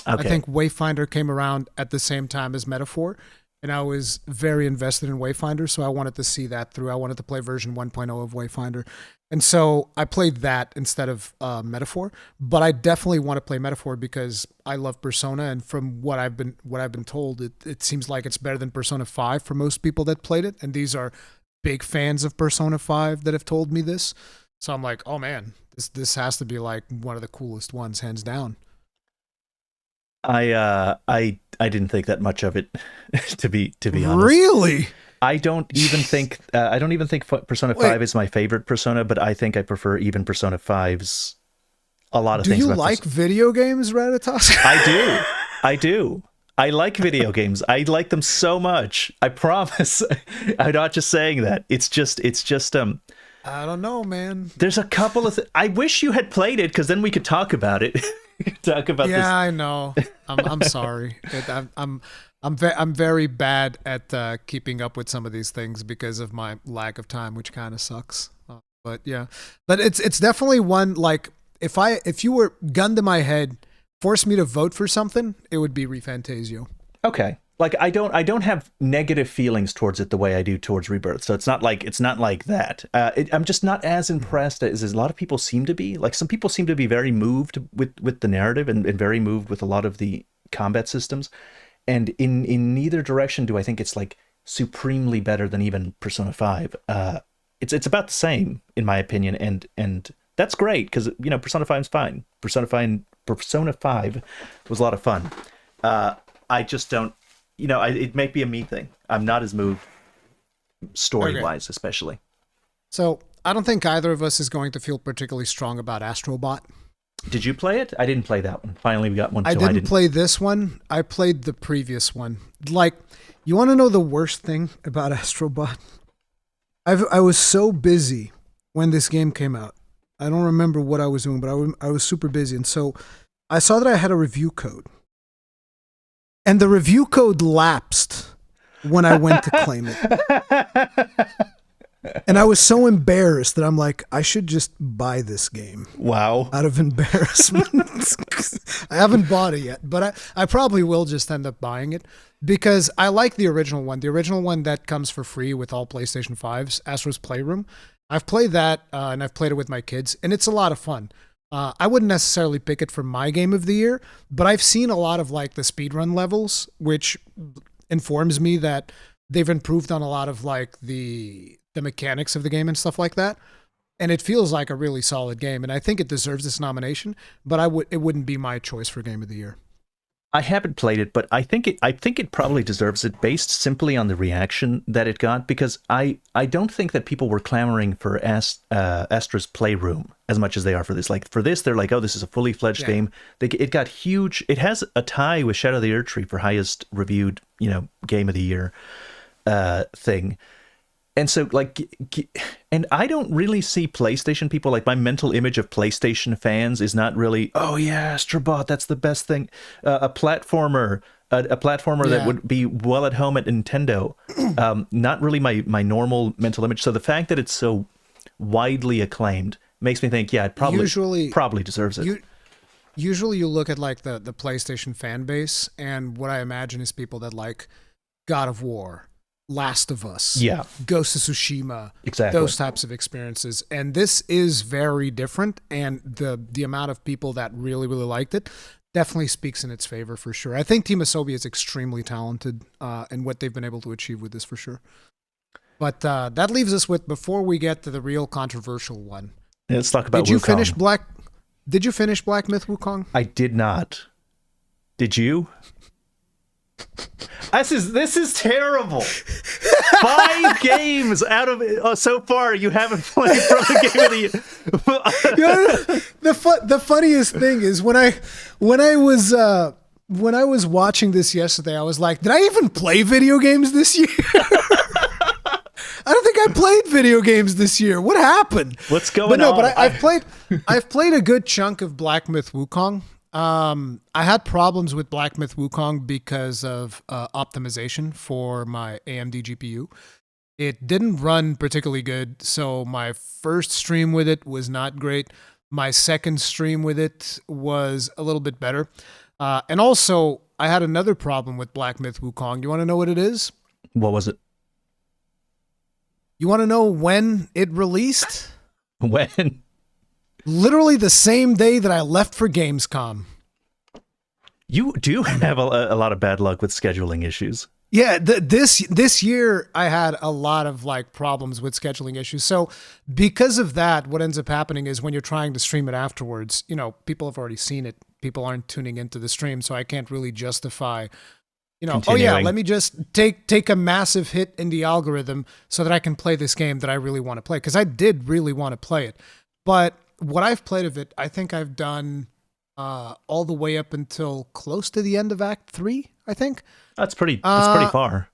Okay. I think Wayfinder came around at the same time as Metaphor, and I was very invested in Wayfinder, so I wanted to see that through. I wanted to play version 1.0 of Wayfinder. And so I played that instead of Metaphor, but I definitely want to play Metaphor because I love Persona, and from what I've been told, it seems like it's better than Persona 5 for most people that played it, and these are big fans of Persona 5 that have told me this. So I'm like, oh man, this has to be like one of the coolest ones, hands down. I didn't think that much of it, to be honest. Really? I don't even think Persona 5 is my favorite Persona, but I think I prefer even Persona 5's a lot of things. Do you like video games, Ratatosk? I do. I like video games. I like them so much. I promise. I'm not just saying that. It's just I don't know, man. There's a couple of I wish you had played it, because then we could talk about it. Talk about this. Yeah, I know. I'm sorry. I'm very bad at keeping up with some of these things because of my lack of time, which kind of sucks. But yeah, but it's definitely one, like, if you were gun to my head, force me to vote for something, it would be ReFantasio. Okay. Like, I don't have negative feelings towards it the way I do towards Rebirth. So it's not like that. I'm just not as impressed as a lot of people seem to be. Like, some people seem to be very moved with the narrative and very moved with a lot of the combat systems. And in neither direction do I think it's like supremely better than even Persona 5. It's about the same in my opinion, and that's great, because Persona 5 is fine. Persona 5 was a lot of fun. I just don't. It may be a me thing. I'm not as moved story-wise, especially. So I don't think either of us is going to feel particularly strong about Astrobot. Did you play it? I didn't play that one. Finally, we got one. I didn't play this one. I played the previous one. Like, you want to know the worst thing about Astrobot? I was so busy when this game came out. I don't remember what I was doing, but I was super busy. And so I saw that I had a review code. And the review code lapsed when I went to claim it. And I was so embarrassed that I'm like, I should just buy this game Wow. out of embarrassment. I haven't bought it yet, but I probably will just end up buying it because I like the original one. The original one that comes for free with all PlayStation 5s, Astro's Playroom. I've played that and I've played it with my kids, and it's a lot of fun. I wouldn't necessarily pick it for my game of the year, but I've seen a lot of like the speedrun levels, which informs me that they've improved on a lot of like the mechanics of the game and stuff like that. And it feels like a really solid game, and I think it deserves this nomination, but it wouldn't be my choice for game of the year. I haven't played it, but I think it probably deserves it based simply on the reaction that it got, because I don't think that people were clamoring for Astra's Playroom as much as they are for this. Like for this, they're like, oh, this is a fully fledged game. It got huge. It has a tie with Shadow of the Erdtree for highest reviewed, game of the year thing. And so, like, and I don't really see PlayStation people, like, my mental image of PlayStation fans is not really, oh yeah, Astrobot, that's the best thing. A platformer that would be well at home at Nintendo. Not really my normal mental image. So the fact that it's so widely acclaimed makes me think, yeah, it probably deserves it. Usually you look at, like, the PlayStation fan base, and what I imagine is people that like God of War, Last of Us, Ghost of Tsushima, exactly, those types of experiences. And this is very different, and the amount of people that really, really liked it definitely speaks in its favor for sure. I think Team Asobi is extremely talented in what they've been able to achieve with this for sure. But that leaves us with, before we get to the real controversial one. Let's talk about Did you finish Black Myth Wukong? I did not. Did you? This is terrible. 5 games out of so far you haven't played from the game of the year. The funniest thing is when I was watching this yesterday, I was like, did I even play video games this year? I don't think I played video games this year. What happened? What's going on? But I've played a good chunk of Black Myth Wukong. I had problems with Black Myth Wukong because of optimization for my AMD GPU. It didn't run particularly good, so my first stream with it was not great. My second stream with it was a little bit better. And also, I had another problem with Black Myth Wukong. You want to know what it is? What was it? You want to know when it released? When? Literally the same day that I left for Gamescom. You do have a lot of bad luck with scheduling issues. Yeah, this year I had a lot of like problems with scheduling issues. So because of that, what ends up happening is when you're trying to stream it afterwards, people have already seen it. People aren't tuning into the stream, so I can't really justify, Continuing. Oh yeah, let me just take a massive hit in the algorithm so that I can play this game that I really want to play, because I did really want to play it. But what I've played of it, I think I've done all the way up until close to the end of Act 3, I think. That's pretty far.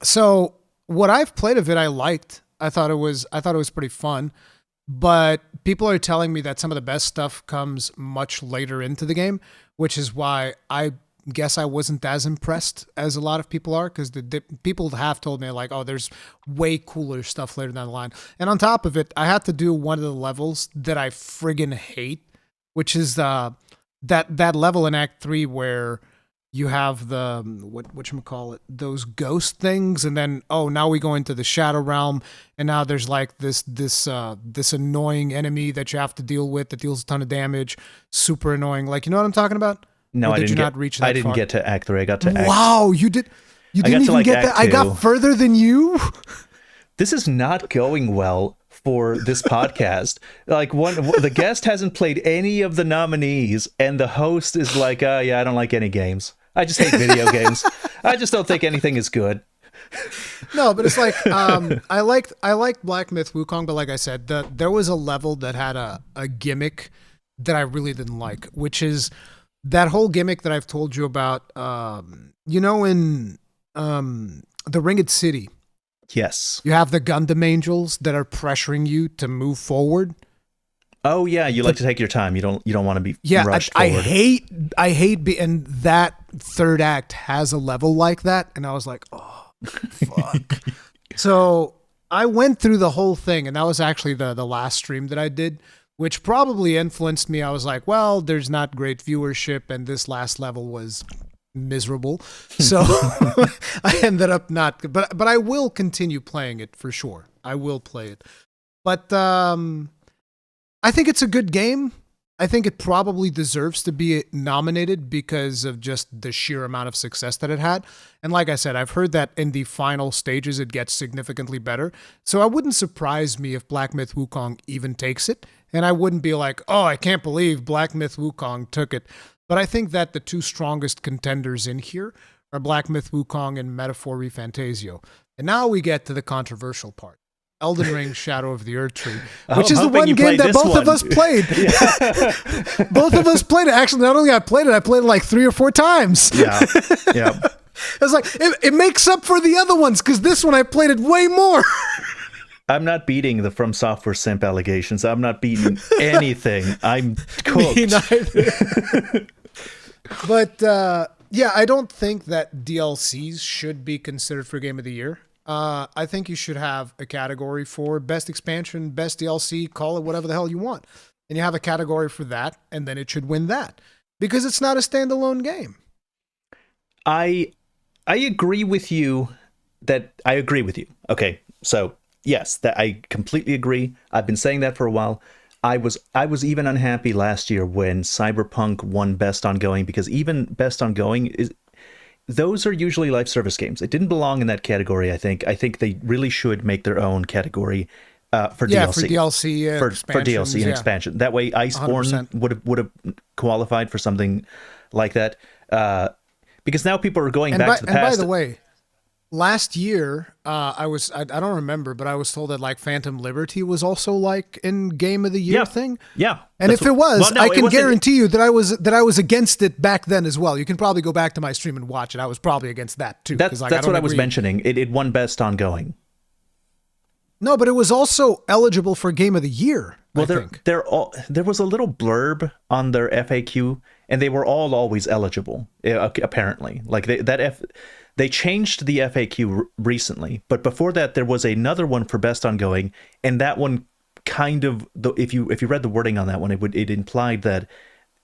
So what I've played of it, I liked. I thought it was pretty fun. But people are telling me that some of the best stuff comes much later into the game, which is why I guess I wasn't as impressed as a lot of people are, because the people have told me like, oh, there's way cooler stuff later down the line. And on top of it, I had to do one of the levels that I friggin' hate, which is that level in Act 3 where you have the whatchamacallit, those ghost things, and then now we go into the Shadow Realm, and now there's like this annoying enemy that you have to deal with that deals a ton of damage, super annoying. Like, you know what I'm talking about? No, I didn't reach that far? I didn't get to Act 3. I got to Act... Wow, you did. You didn't even get that. I got further than you. This is not going well for this podcast. Like, the guest hasn't played any of the nominees, and the host is like, yeah, I don't like any games. I just hate video games. I just don't think anything is good. No, but it's like, I liked Black Myth Wukong, but like I said, there was a level that had a gimmick that I really didn't like, which is that whole gimmick that I've told you about, in the Ringed City. Yes. You have the Gundam angels that are pressuring you to move forward. Oh yeah, you like to take your time. You don't want to be rushed forward. I hate and that third act has a level like that, and I was like, oh fuck. So I went through the whole thing, and that was actually the last stream that I did, which probably influenced me. I was like, well, there's not great viewership, and this last level was miserable. So I ended up not, but I will continue playing it for sure. I will play it. But I think it's a good game. I think it probably deserves to be nominated because of just the sheer amount of success that it had. And like I said, I've heard that in the final stages, it gets significantly better. So I wouldn't surprise me if Black Myth Wukong even takes it. And I wouldn't be like, oh, I can't believe Black Myth Wukong took it. But I think that the two strongest contenders in here are Black Myth Wukong and Metaphor Refantasio. And now we get to the controversial part. Elden Ring Shadow of the Earth Tree, which is the one game that both of us played. Both of us played it. Actually, not only I played it like 3 or 4 times. Yeah. It's like, it makes up for the other ones, because this one I played it way more. I'm not beating the From Software simp allegations. I'm not beating anything. I'm cooked. Me neither. But, yeah, I don't think that DLCs should be considered for Game of the Year. I think you should have a category for best expansion, best DLC, call it whatever the hell you want. And you have a category for that, and then it should win that. Because it's not a standalone game. I agree with you I agree with you. Okay, so yes, that I completely agree. I've been saying that for a while. I was even unhappy last year when Cyberpunk won Best Ongoing, because even Best Ongoing those are usually live service games. It didn't belong in that category, I think. I think they really should make their own category for DLC. For DLC, for DLC and expansion. That way Iceborne would have qualified for something like that. Because now people are going back to the past. And by the way, last year, I don't remember, but I was told that like Phantom Liberty was also like in Game of the Year thing. Yeah. And if it was, I can guarantee you that I was against it back then as well. You can probably go back to my stream and watch it. I was probably against that too. That's what I was mentioning. It won Best Ongoing. No, but it was also eligible for Game of the Year. Well, there was a little blurb on their FAQ, and they were all always eligible. Apparently, like they changed the FAQ recently, but before that, there was another one for Best Ongoing, and that one kind of, if you read the wording on that one, it implied that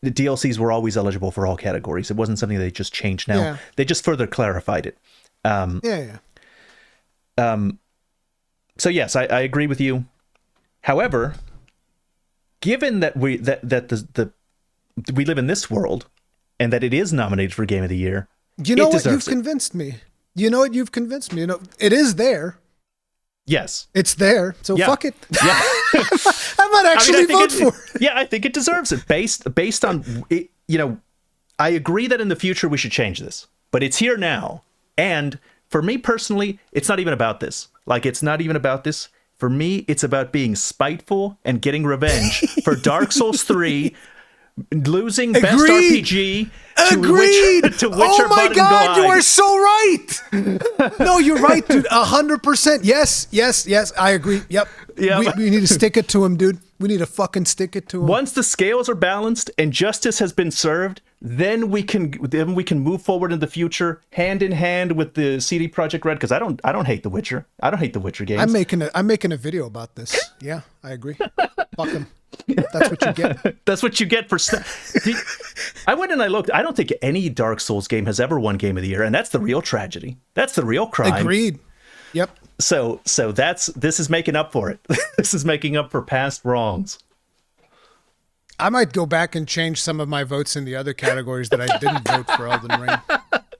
the DLCs were always eligible for all categories. It wasn't something they just changed now. Yeah. They just further clarified it. So yes, I agree with you. However, given that we live in this world and that it is nominated for Game of the Year, you've convinced me. You know what? You've convinced me. It is there. Yes, it's there. So fuck it. Yeah, I might actually vote for it. Yeah, I think it deserves it based on it. I agree that in the future we should change this, but it's here now. And for me personally, it's not even about this. Like, it's not even about this. For me, it's about being spiteful and getting revenge for Dark Souls 3 losing Best RPG to Witcher. Oh my God, you are so right. No, you're right, dude. 100%. Yes. I agree. Yep. Yeah. We need to stick it to him, dude. We need to fucking stick it to him. Once the scales are balanced and justice has been served, then we can move forward in the future hand in hand with the CD Projekt Red, because I don't hate The Witcher. I don't hate the Witcher games. I'm making a video about this. Yeah, I agree. Fuck him. That's what you get. That's what you get for. I went and I looked. I don't think any Dark Souls game has ever won Game of the Year, and that's the real tragedy. That's the real crime. Agreed. Yep. So this is making up for it. This is making up for past wrongs. I might go back and change some of my votes in the other categories that I didn't vote for Elden Ring.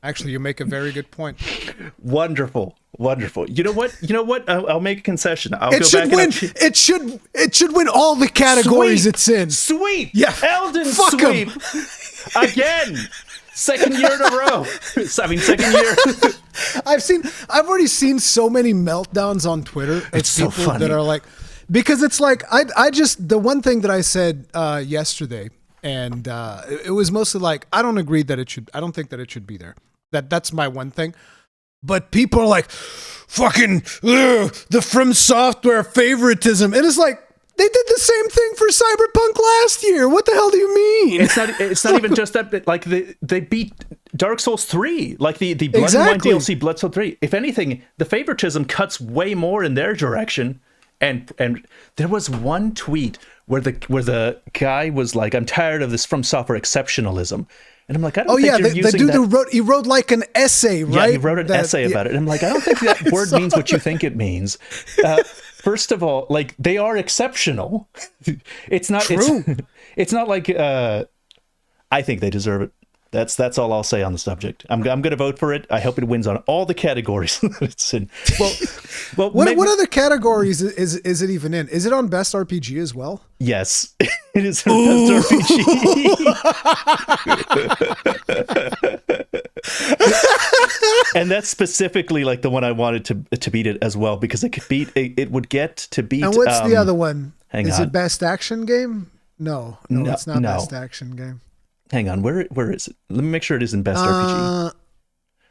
Actually, you make a very good point. Wonderful. You know what? I'll make a concession. It should win all the categories it's in. Sweep. Yeah. Elden sweep. Again. Second year in a row. Second year. I've already seen so many meltdowns on Twitter of it's so people funny. that are like, because it's like, I just, the one thing that I said yesterday, and it was mostly like, I don't think that it should be there. That's my one thing. But people are like, fucking, the From Software favoritism. And it's like, They did the same thing for Cyberpunk last year. What the hell do you mean? It's not even just that. Like they beat Dark Souls 3, like the Blood and Wine DLC, Blood Soul 3. If anything, the favoritism cuts way more in their direction. And there was one tweet where the guy was like, "I'm tired of this From Software exceptionalism," and I'm like, "I don't think you're using that." The dude he wrote like an essay, right? Yeah, he wrote an essay about it. And I'm like, I don't think that word means what you think it means. First of all, like, they are exceptional. It's not true. It's not like I think they deserve it. That's all I'll say on the subject. I'm going to vote for it. I hope it wins on all the categories that it's in. Well, what other categories is it even in? Is it on Best RPG as well? Yes, it is on Best RPG. And that's specifically like the one I wanted to beat it as well, because it could beat it would get to beat. And what's the other one? Is it Best Action Game? No, it's not Best Action Game. Hang on, where is it? Let me make sure it is in Best RPG.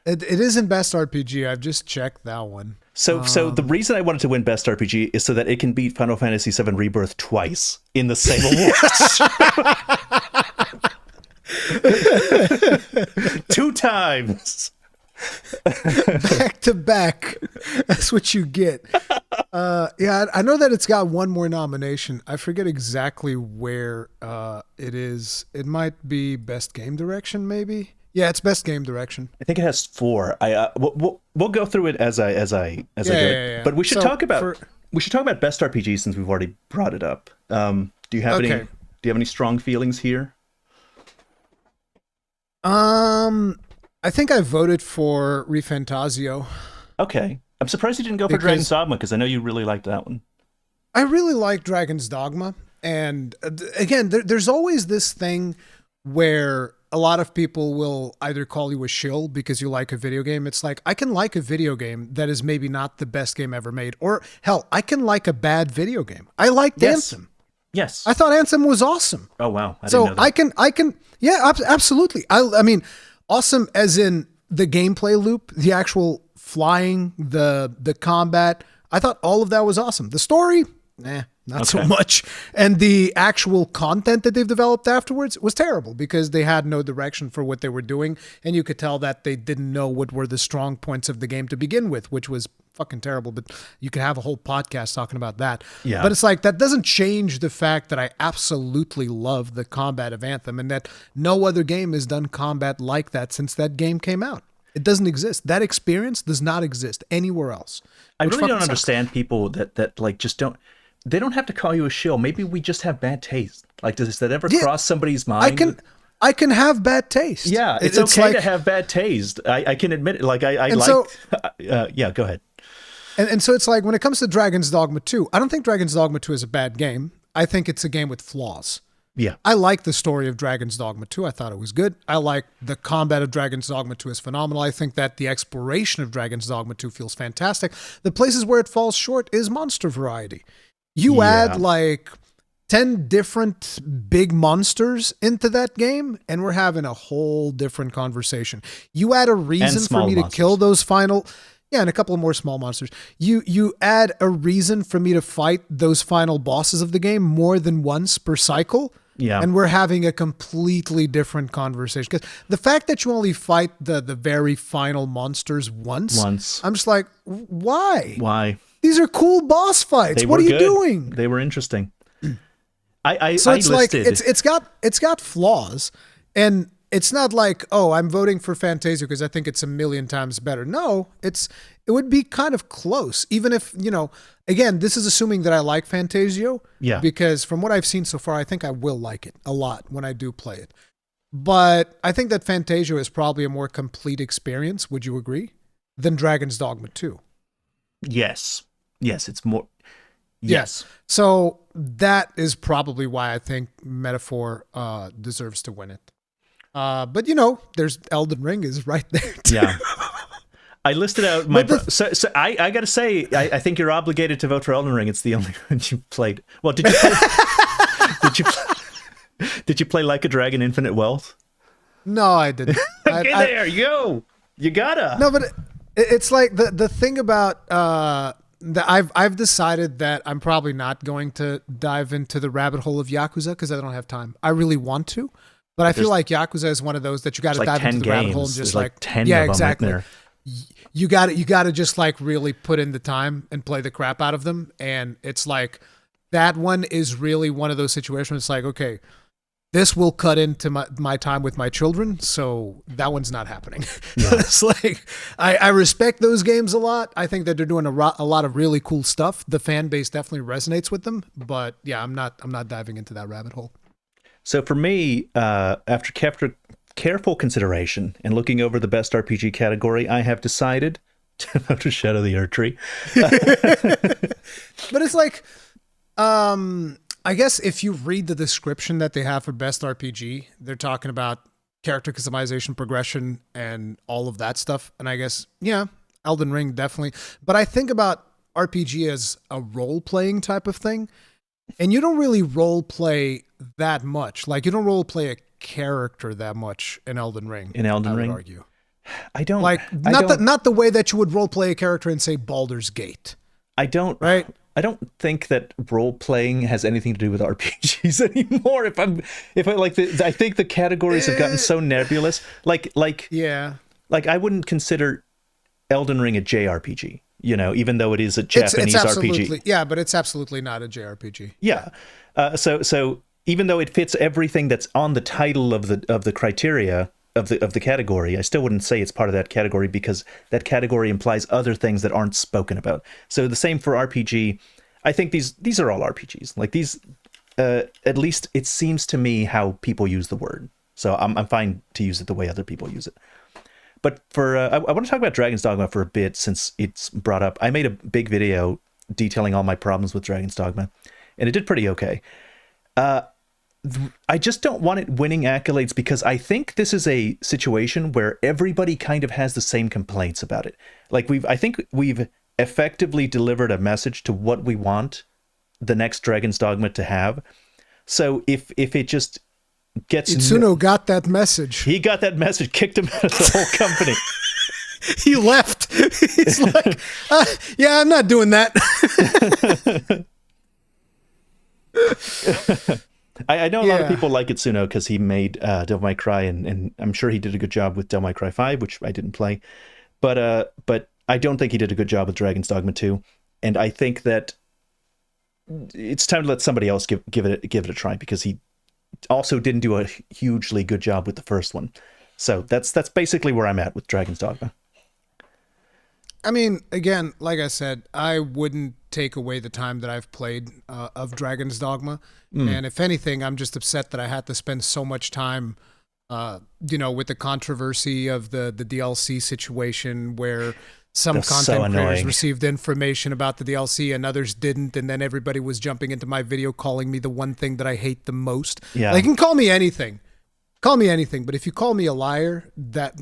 It is in Best RPG. I've just checked that one. So the reason I wanted to win Best RPG is so that it can beat Final Fantasy VII Rebirth twice in the same awards. 2 times. Back to back. That's what you get. Yeah, I know that it's got one more nomination. I forget exactly where it is. It might be Best Game Direction, maybe. Yeah, it's Best Game Direction. I think it has 4. We'll go through it as I go. Yeah. But we should talk about Best RPG since we've already brought it up. Do you have any strong feelings here? I think I voted for Refantasio. Okay. I'm surprised you didn't go for Dragon's Dogma, because I know you really liked that one. I really like Dragon's Dogma. And again, there's always this thing where a lot of people will either call you a shill because you like a video game. It's like, I can like a video game that is maybe not the best game ever made. Or hell, I can like a bad video game. I liked Anthem. Yes. I thought Anthem was awesome. Oh, wow. I didn't know that. I can, yeah, absolutely. I mean, awesome as in the gameplay loop, the actual flying, the combat. I thought all of that was awesome. The story, not so much. And the actual content that they've developed afterwards was terrible because they had no direction for what they were doing. And you could tell that they didn't know what were the strong points of the game to begin with, which was fucking terrible. But you could have a whole podcast talking about that. Yeah. But it's like, that doesn't change the fact that I absolutely love the combat of Anthem and that no other game has done combat like that since that game came out. It doesn't exist. That experience does not exist anywhere else. I really don't understand people that like just don't. They don't have to call you a shill. Maybe we just have bad taste. Like, does that ever cross somebody's mind? I can have bad taste. Yeah, it's okay to have bad taste. I can admit it. Like I like. So, yeah, go ahead. And so it's like when it comes to Dragon's Dogma 2, I don't think Dragon's Dogma 2 is a bad game. I think it's a game with flaws. Yeah. I like the story of Dragon's Dogma 2. I thought it was good. I like the combat of Dragon's Dogma 2 is phenomenal. I think that the exploration of Dragon's Dogma 2 feels fantastic. The places where it falls short is monster variety. You add like 10 different big monsters into that game, and we're having a whole different conversation. You add a reason for me to kill those final... Yeah, and a couple of more small monsters. You add a reason for me to fight those final bosses of the game more than once per cycle. Yeah. And we're having a completely different conversation. Because the fact that you only fight the very final monsters once, I'm just like, why? Why? These are cool boss fights. What are you doing? They were interesting. So it's like it's got flaws, and it's not like, oh, I'm voting for Fantasia because I think it's a million times better. No, it would be kind of close, even if, again, this is assuming that I like Fantasio. Yeah. Because from what I've seen so far, I think I will like it a lot when I do play it. But I think that Fantasio is probably a more complete experience, would you agree, than Dragon's Dogma 2? Yes. Yes, it's more... Yes. So that is probably why I think Metaphor deserves to win it. But there's Elden Ring is right there too. Yeah. I listed out my... So I got to say, I think you're obligated to vote for Elden Ring. It's the only one you played. Well, did you did you play Like a Dragon Infinite Wealth? No, I didn't. There you go. You gotta. No, but it's like the thing about I've decided that I'm probably not going to dive into the rabbit hole of Yakuza because I don't have time. I really want to, but I feel like Yakuza is one of those that you got to dive into the rabbit hole and just like 10 yeah, of them exactly. there. You got to just like really put in the time and play the crap out of them. And it's like that one is really one of those situations. Where it's like, okay, this will cut into my time with my children, so that one's not happening. Yeah. It's like I respect those games a lot. I think that they're doing a lot of really cool stuff. The fan base definitely resonates with them, but yeah, I'm not diving into that rabbit hole. So for me, after careful consideration and looking over the best RPG category, I have decided to Shadow the Earth Tree. But it's like, I guess if you read the description that they have for best RPG, they're talking about character customization, progression, and all of that stuff. And I guess, yeah, Elden Ring definitely. But I think about RPG as a role-playing type of thing. And you don't really role-play that much. Like, you don't role-play a character that much in Elden Ring. In Elden Ring? I would argue. I don't... Like, not the way that you would role-play a character in, say, Baldur's Gate. I don't... Right? I don't think that role playing has anything to do with RPGs anymore. I think the categories have gotten so nebulous. Like I wouldn't consider Elden Ring a JRPG. Even though it is a Japanese RPG. Yeah, but it's absolutely not a JRPG. Yeah. So even though it fits everything that's on the title of the criteria of the category, I still wouldn't say it's part of that category because that category implies other things that aren't spoken about. So the same for RPG. I think these are all RPGs. Like these, at least it seems to me how people use the word. So I'm fine to use it the way other people use it. But for I want to talk about Dragon's Dogma for a bit since it's brought up. I made a big video detailing all my problems with Dragon's Dogma, and it did pretty okay. I just don't want it winning accolades because I think this is a situation where everybody kind of has the same complaints about it. Like I think we've effectively delivered a message to what we want the next Dragon's Dogma to have. So if it just gets... Itsuno got that message. He got that message, kicked him out of the whole company. He left. He's like, yeah, I'm not doing that. I know a lot of people like Itsuno because he made Devil May Cry, and I'm sure he did a good job with Devil May Cry 5, which I didn't play. But I don't think he did a good job with Dragon's Dogma 2. And I think that it's time to let somebody else give it a try because he also didn't do a hugely good job with the first one. So that's basically where I'm at with Dragon's Dogma. I mean, again, like I said, I wouldn't take away the time that I've played of Dragon's Dogma. And if anything, I'm just upset that I had to spend so much time, with the controversy of the DLC situation where some content creators received information about the DLC and others didn't. And then everybody was jumping into my video calling me the one thing that I hate the most. Yeah. They can call me anything. Call me anything, but if you call me a liar, that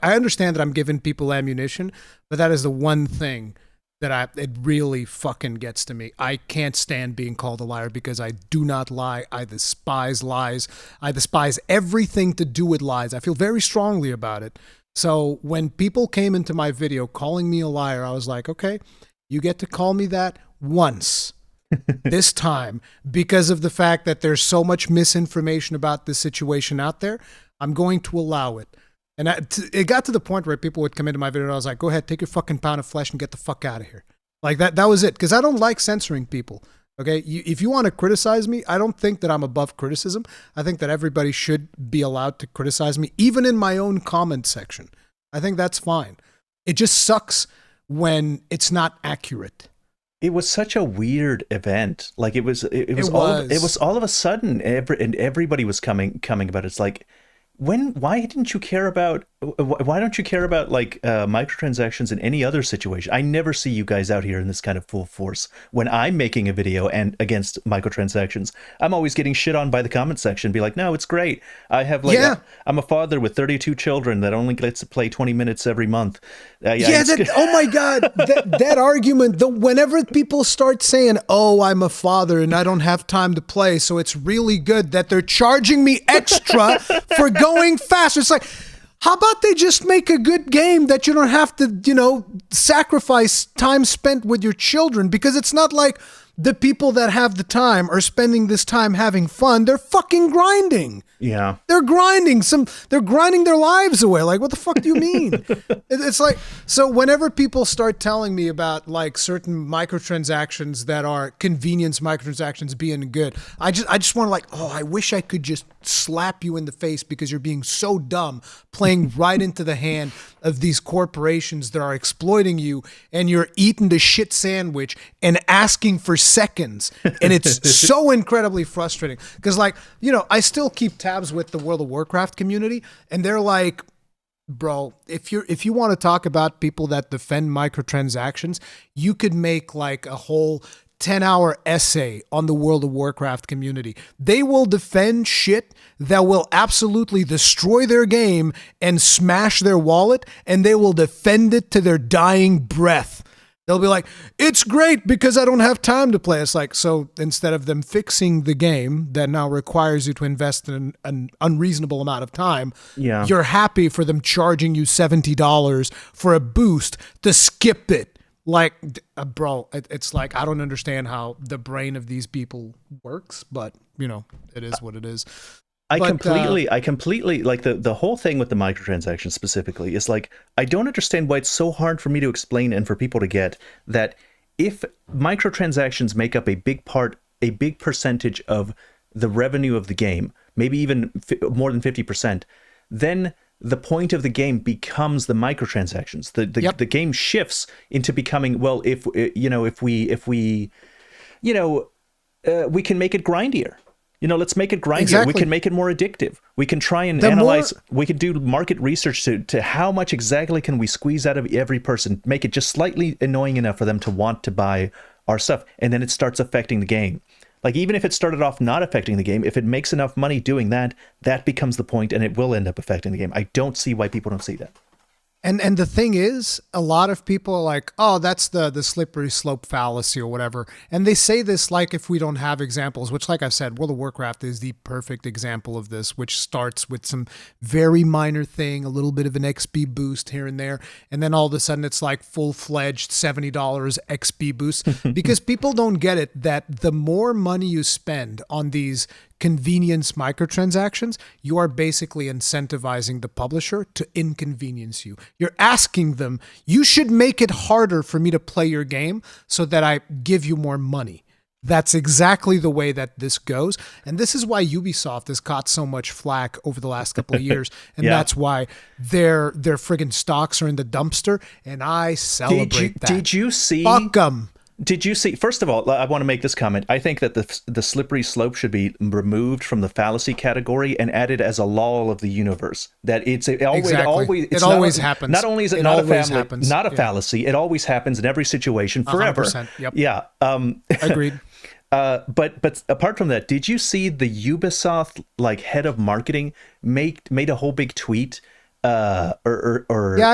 I understand that I'm giving people ammunition, but that is the one thing that it really fucking gets to me. I can't stand being called a liar because I do not lie. I despise lies. I despise everything to do with lies. I feel very strongly about it. So when people came into my video calling me a liar, I was like, okay, you get to call me that once. This time, because of the fact that there's so much misinformation about this situation out there, I'm going to allow it. And it got to the point where people would come into my video and I was like, go ahead, take your fucking pound of flesh and get the fuck out of here. Like that was it. Because I don't like censoring people. Okay? If you want to criticize me, I don't think that I'm above criticism. I think that everybody should be allowed to criticize me, even in my own comment section. I think that's fine. It just sucks when it's not accurate. It was such a weird event. Like it was all of a sudden, everybody was coming about it. It's like, why don't you care about like microtransactions in any other situation? I never see you guys out here in this kind of full force when I'm making a video and against microtransactions. I'm always getting shit on by the comment section. Be like, no, it's great. I have I'm a father with 32 children that only gets to play 20 minutes every month. Oh my God, that argument. Whenever people start saying, "Oh, I'm a father and I don't have time to play," so it's really good that they're charging me extra for going faster. It's like, How about they just make a good game that you don't have to, sacrifice time spent with your children? Because it's not like the people that have the time are spending this time having fun. They're fucking grinding. Yeah. They're grinding their lives away. Like, what the fuck do you mean? It's like, so whenever people start telling me about like certain microtransactions that are convenience microtransactions being good, I just want to like, oh, I wish I could just slap you in the face because you're being so dumb, playing right into the hand of these corporations that are exploiting you, and you're eating the shit sandwich and asking for seconds. And it's so incredibly frustrating because, like, I still keep tabs with the World of Warcraft community, and they're like, bro, if you want to talk about people that defend microtransactions, you could make like a whole 10-hour essay on the World of Warcraft community. They will defend shit that will absolutely destroy their game and smash their wallet, and they will defend it to their dying breath. They'll be like, it's great because I don't have time to play. It's like, so instead of them fixing the game that now requires you to invest in an unreasonable amount of time, you're happy for them charging you $70 for a boost to skip it. Like, bro, it's like, I don't understand how the brain of these people works, but, it is what it is. I completely like the whole thing with the microtransactions specifically is like, I don't understand why it's so hard for me to explain and for people to get that if microtransactions make up a big percentage of the revenue of the game, maybe even more than 50%, then the point of the game becomes the microtransactions. The game shifts into becoming, well, if we can make it grindier. Let's make it grindier. Exactly. We can make it more addictive. We can try and analyze. We can do market research to how much exactly can we squeeze out of every person, make it just slightly annoying enough for them to want to buy our stuff, and then it starts affecting the game. Like, even if it started off not affecting the game, if it makes enough money doing that, that becomes the point, and it will end up affecting the game. I don't see why people don't see that. And the thing is, a lot of people are like, oh, that's the slippery slope fallacy or whatever. And they say this like if we don't have examples, which, like I said, World of Warcraft is the perfect example of this, which starts with some very minor thing, a little bit of an XP boost here and there. And then all of a sudden it's like full-fledged $70 XP boost because people don't get it that the more money you spend on these convenience microtransactions, you are basically incentivizing the publisher to inconvenience you. You're asking them, you should make it harder for me to play your game so that I give you more money. That's exactly the way that this goes. And this is why Ubisoft has caught so much flack over the last couple of years. And that's why their friggin' stocks are in the dumpster. And I celebrate that. Did you see? Fuck them. Did you see? First of all, I want to make this comment. I think that the slippery slope should be removed from the fallacy category and added as a law of the universe. That it always happens. Not only is it not a fallacy, it always happens in every situation forever. 100%, yep. Yeah. Agreed. But apart from that, did you see the Ubisoft head of marketing made a whole big tweet? I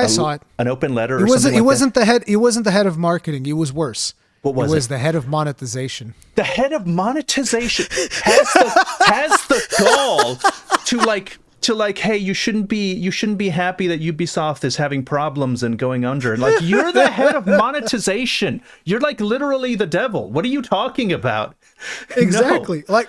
saw it. An open letter. It wasn't the head. It wasn't the head of marketing. It was worse. What was it? It was the head of monetization. The head of monetization has the gall to hey, you shouldn't be happy that Ubisoft is having problems and going under. And you're the head of monetization. You're literally the devil. What are you talking about? Exactly. No.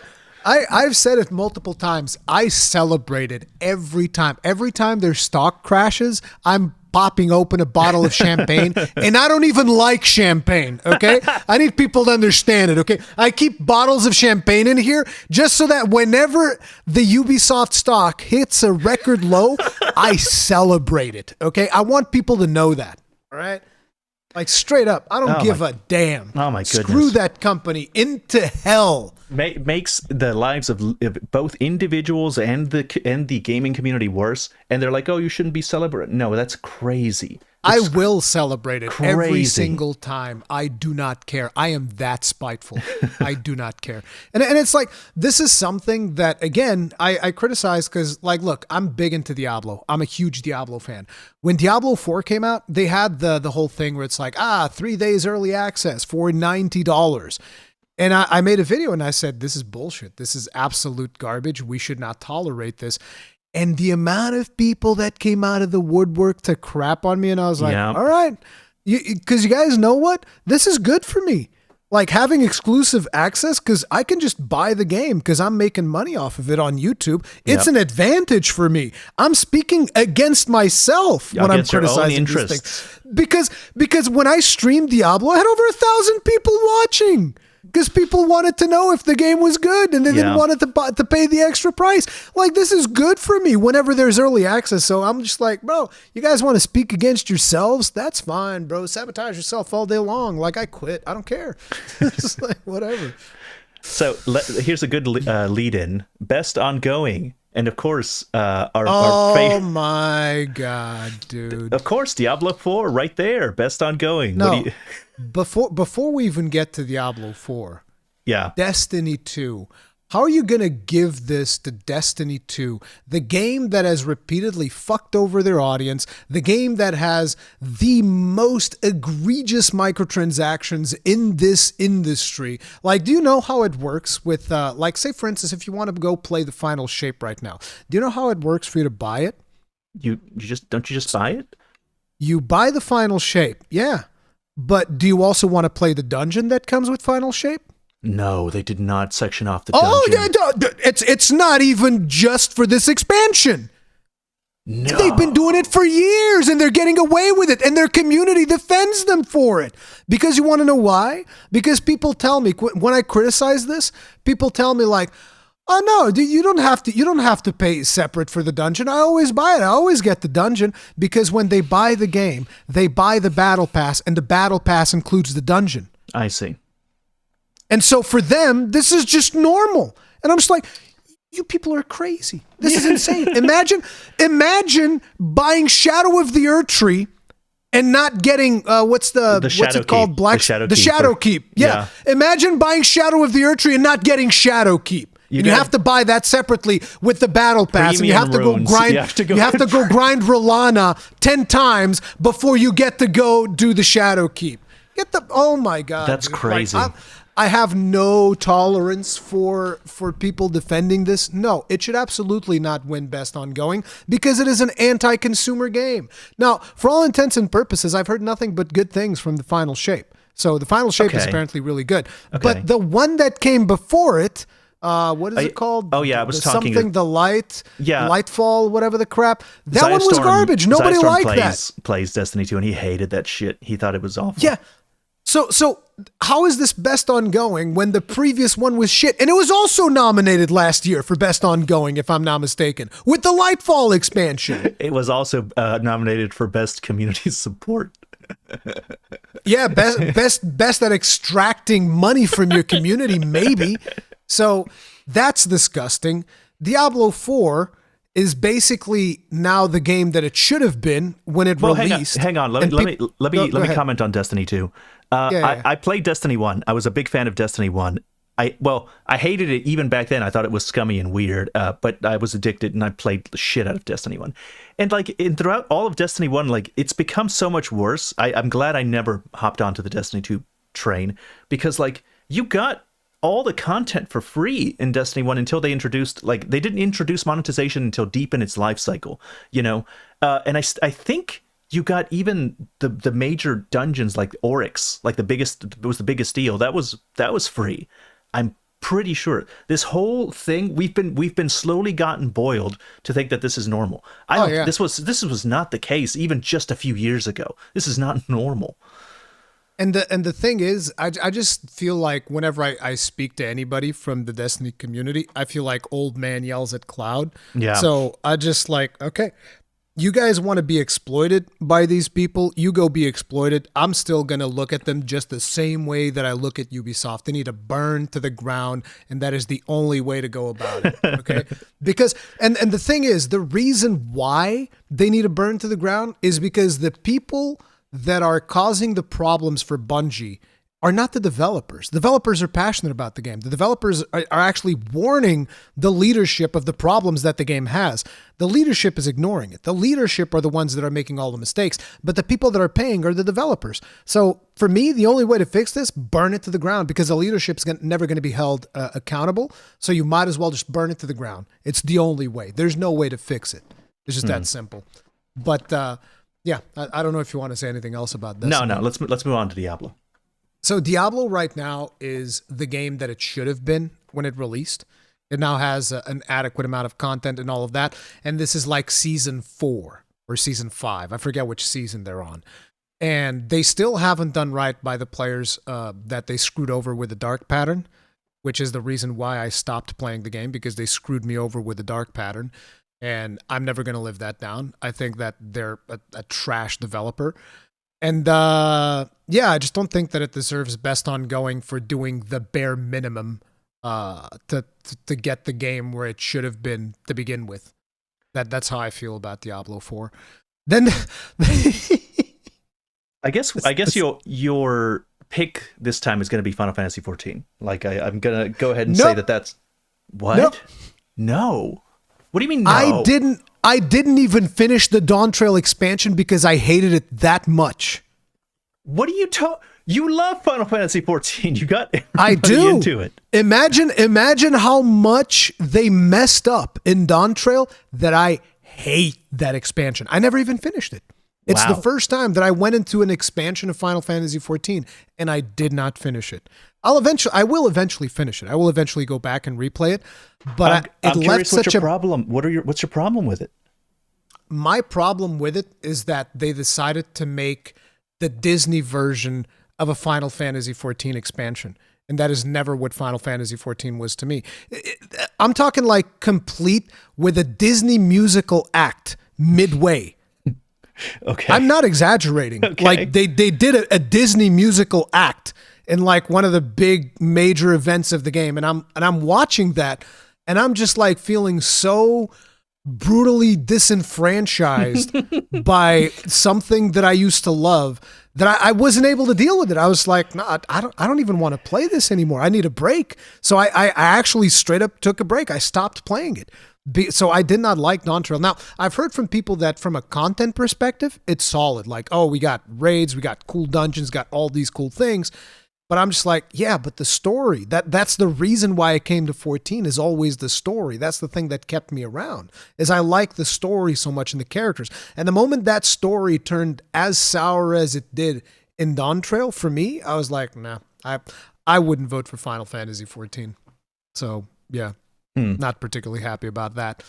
I've said it multiple times. I celebrate it every time. Every time their stock crashes, I'm popping open a bottle of champagne, and I don't even like champagne, okay? I need people to understand it, okay? I keep bottles of champagne in here just so that whenever the Ubisoft stock hits a record low, I celebrate it, okay? I want people to know that, all right? Straight up, I don't give a damn. Oh my goodness. Screw that company into hell. Makes the lives of both individuals and the gaming community worse. And they're like, oh, you shouldn't be celebrating. No, that's crazy. I will celebrate it every single time. I do not care. I am that spiteful. I do not care. And it's this is something that, again, I criticize because, look, I'm big into Diablo. I'm a huge Diablo fan. When Diablo 4 came out, they had the whole thing where it's 3 days early access for $90. And I made a video and I said, this is bullshit. This is absolute garbage. We should not tolerate this. And the amount of people that came out of the woodwork to crap on me, and I was like, Yeah. all right, because you guys know what? This is good for me. Like having exclusive access, because I can just buy the game because I'm making money off of it on YouTube. It's an advantage for me. I'm speaking against myself when I'm criticizing these things. Because when I streamed Diablo, I had over 1,000 people watching. Because people wanted to know if the game was good and they didn't want to pay the extra price. Like, this is good for me whenever there's early access. So I'm just like, bro, you guys want to speak against yourselves? That's fine, bro. Sabotage yourself all day long. Like, I quit. I don't care. It's like, whatever. So here's a good lead in. Best ongoing. And of course, our my God, dude. Of course, Diablo 4 right there. Best ongoing. No. Before we even get to Diablo 4, yeah, Destiny 2. How are you going to give this to Destiny 2, the game that has repeatedly fucked over their audience, the game that has the most egregious microtransactions in this industry? Like, do you know how it works with, like, say, for instance, if you want to go play the Final Shape right now, do you know how it works for you to buy it? You don't you just buy it? You buy the Final Shape, yeah. But do you also want to play the dungeon that comes with Final Shape? No, they did not section off the dungeon. Oh, it's not even just for this expansion. No. They've been doing it for years, and they're getting away with it, and their community defends them for it. Because you want to know why? Because people tell me, when I criticize this, people tell me like, oh no, you don't have to pay separate for the dungeon. I always buy it. I always get the dungeon, because when they buy the game, they buy the battle pass, and the battle pass includes the dungeon. I see. And so for them, this is just normal. And I'm just like, you people are crazy. This is insane. Imagine buying Shadow of the Erdtree and not getting what's it called? The Shadow Keep. Yeah. Imagine buying Shadow of the Erdtree and not getting Shadow Keep. You have to buy that separately with the battle pass, and you have to go grind. You have to go grind Rolana 10 times before you get to go do the Shadow Keep. Oh my God, that's crazy. Like, I have no tolerance for people defending this. No, it should absolutely not win Best Ongoing because it is an anti-consumer game. Now, for all intents and purposes, I've heard nothing but good things from the Final Shape. So the Final Shape is apparently really good. Okay. But the one that came before it, what is it called? Oh yeah, I was talking something. The Lightfall, whatever the crap. That one was garbage. Nobody liked that. Plays Destiny 2, and he hated that shit. He thought it was awful. Yeah. So how is this Best Ongoing when the previous one was shit? And it was also nominated last year for Best Ongoing, if I'm not mistaken, with the Lightfall expansion. It was also nominated for Best Community Support. Yeah, best at extracting money from your community, maybe. So that's disgusting. Diablo 4 is basically now the game that it should have been when it released. Hang on. Let me comment on Destiny 2. I played Destiny 1. I was a big fan of Destiny 1. I hated it even back then. I thought it was scummy and weird, but I was addicted and I played the shit out of Destiny 1. And throughout all of Destiny 1, it's become so much worse. I'm glad I never hopped onto the Destiny 2 train, because you got all the content for free in Destiny 1 until they introduced, they didn't introduce monetization until deep in its life cycle, and I think you got even the major dungeons like Oryx, it was the biggest deal. That was free. I'm pretty sure this whole thing we've been slowly gotten boiled to think that this is normal. This was not the case even just a few years ago. This is not normal. And the thing is, I just feel like whenever I speak to anybody from the Destiny community, I feel like old man yells at cloud. Yeah. So I just okay, you guys want to be exploited by these people, you go be exploited. I'm still going to look at them just the same way that I look at Ubisoft. They need to burn to the ground, and that is the only way to go about it, okay? Because, and the thing is, the reason why they need to burn to the ground is because the people that are causing the problems for Bungie are not the developers. The developers are passionate about the game. The developers are actually warning the leadership of the problems that the game has. The leadership is ignoring it. The leadership are the ones that are making all the mistakes, but the people that are paying are the developers. So for me, the only way to fix this, burn it to the ground, because the leadership's never going to be held accountable. So you might as well just burn it to the ground. It's the only way. There's no way to fix it. It's just that simple. But yeah, I don't know if you want to say anything else about this. No. Let's move on to Diablo. So Diablo right now is the game that it should have been when it released. It now has an adequate amount of content and all of that. And this is like season 4 or season 5. I forget which season they're on. And they still haven't done right by the players that they screwed over with the dark pattern, which is the reason why I stopped playing the game, because they screwed me over with the dark pattern. And I'm never going to live that down. I think that they're a trash developer. And yeah, I just don't think that it deserves best ongoing for doing the bare minimum to get the game where it should have been to begin with. That's how I feel about Diablo 4. Then I guess your pick this time is going to be Final Fantasy 14. Like I'm going to go ahead and say that's what? Nope. No. What do you mean no? I didn't even finish the Dawn Trail expansion because I hated it that much. What are you You love Final Fantasy 14. You got I do. into it. Imagine how much they messed up in Dawn Trail that I hate that expansion. I never even finished it. It's the first time that I went into an expansion of Final Fantasy 14 and I did not finish it. I will eventually finish it. I will eventually go back and replay it. But I'm curious, what's your problem? What's your problem with it? My problem with it is that they decided to make the Disney version of a Final Fantasy 14 expansion. And that is never what Final Fantasy 14 was to me. I'm talking like complete with a Disney musical act midway. Okay. I'm not exaggerating. Okay. Like they did a Disney musical act in like one of the big major events of the game. And I'm watching that and I'm just like feeling so brutally disenfranchised by something that I used to love that I wasn't able to deal with it. I was like, no, I don't even want to play this anymore. I need a break. So I actually straight up took a break. I stopped playing it. So I did not like Dawn Trail. Now, I've heard from people that from a content perspective, it's solid. Like, oh, we got raids, we got cool dungeons, got all these cool things. But I'm just like, yeah, but the story, that's the reason why I came to 14 is always the story. That's the thing that kept me around, is I like the story so much and the characters. And the moment that story turned as sour as it did in Dawn Trail, for me, I was like, nah, I wouldn't vote for Final Fantasy 14. So, yeah, not particularly happy about that.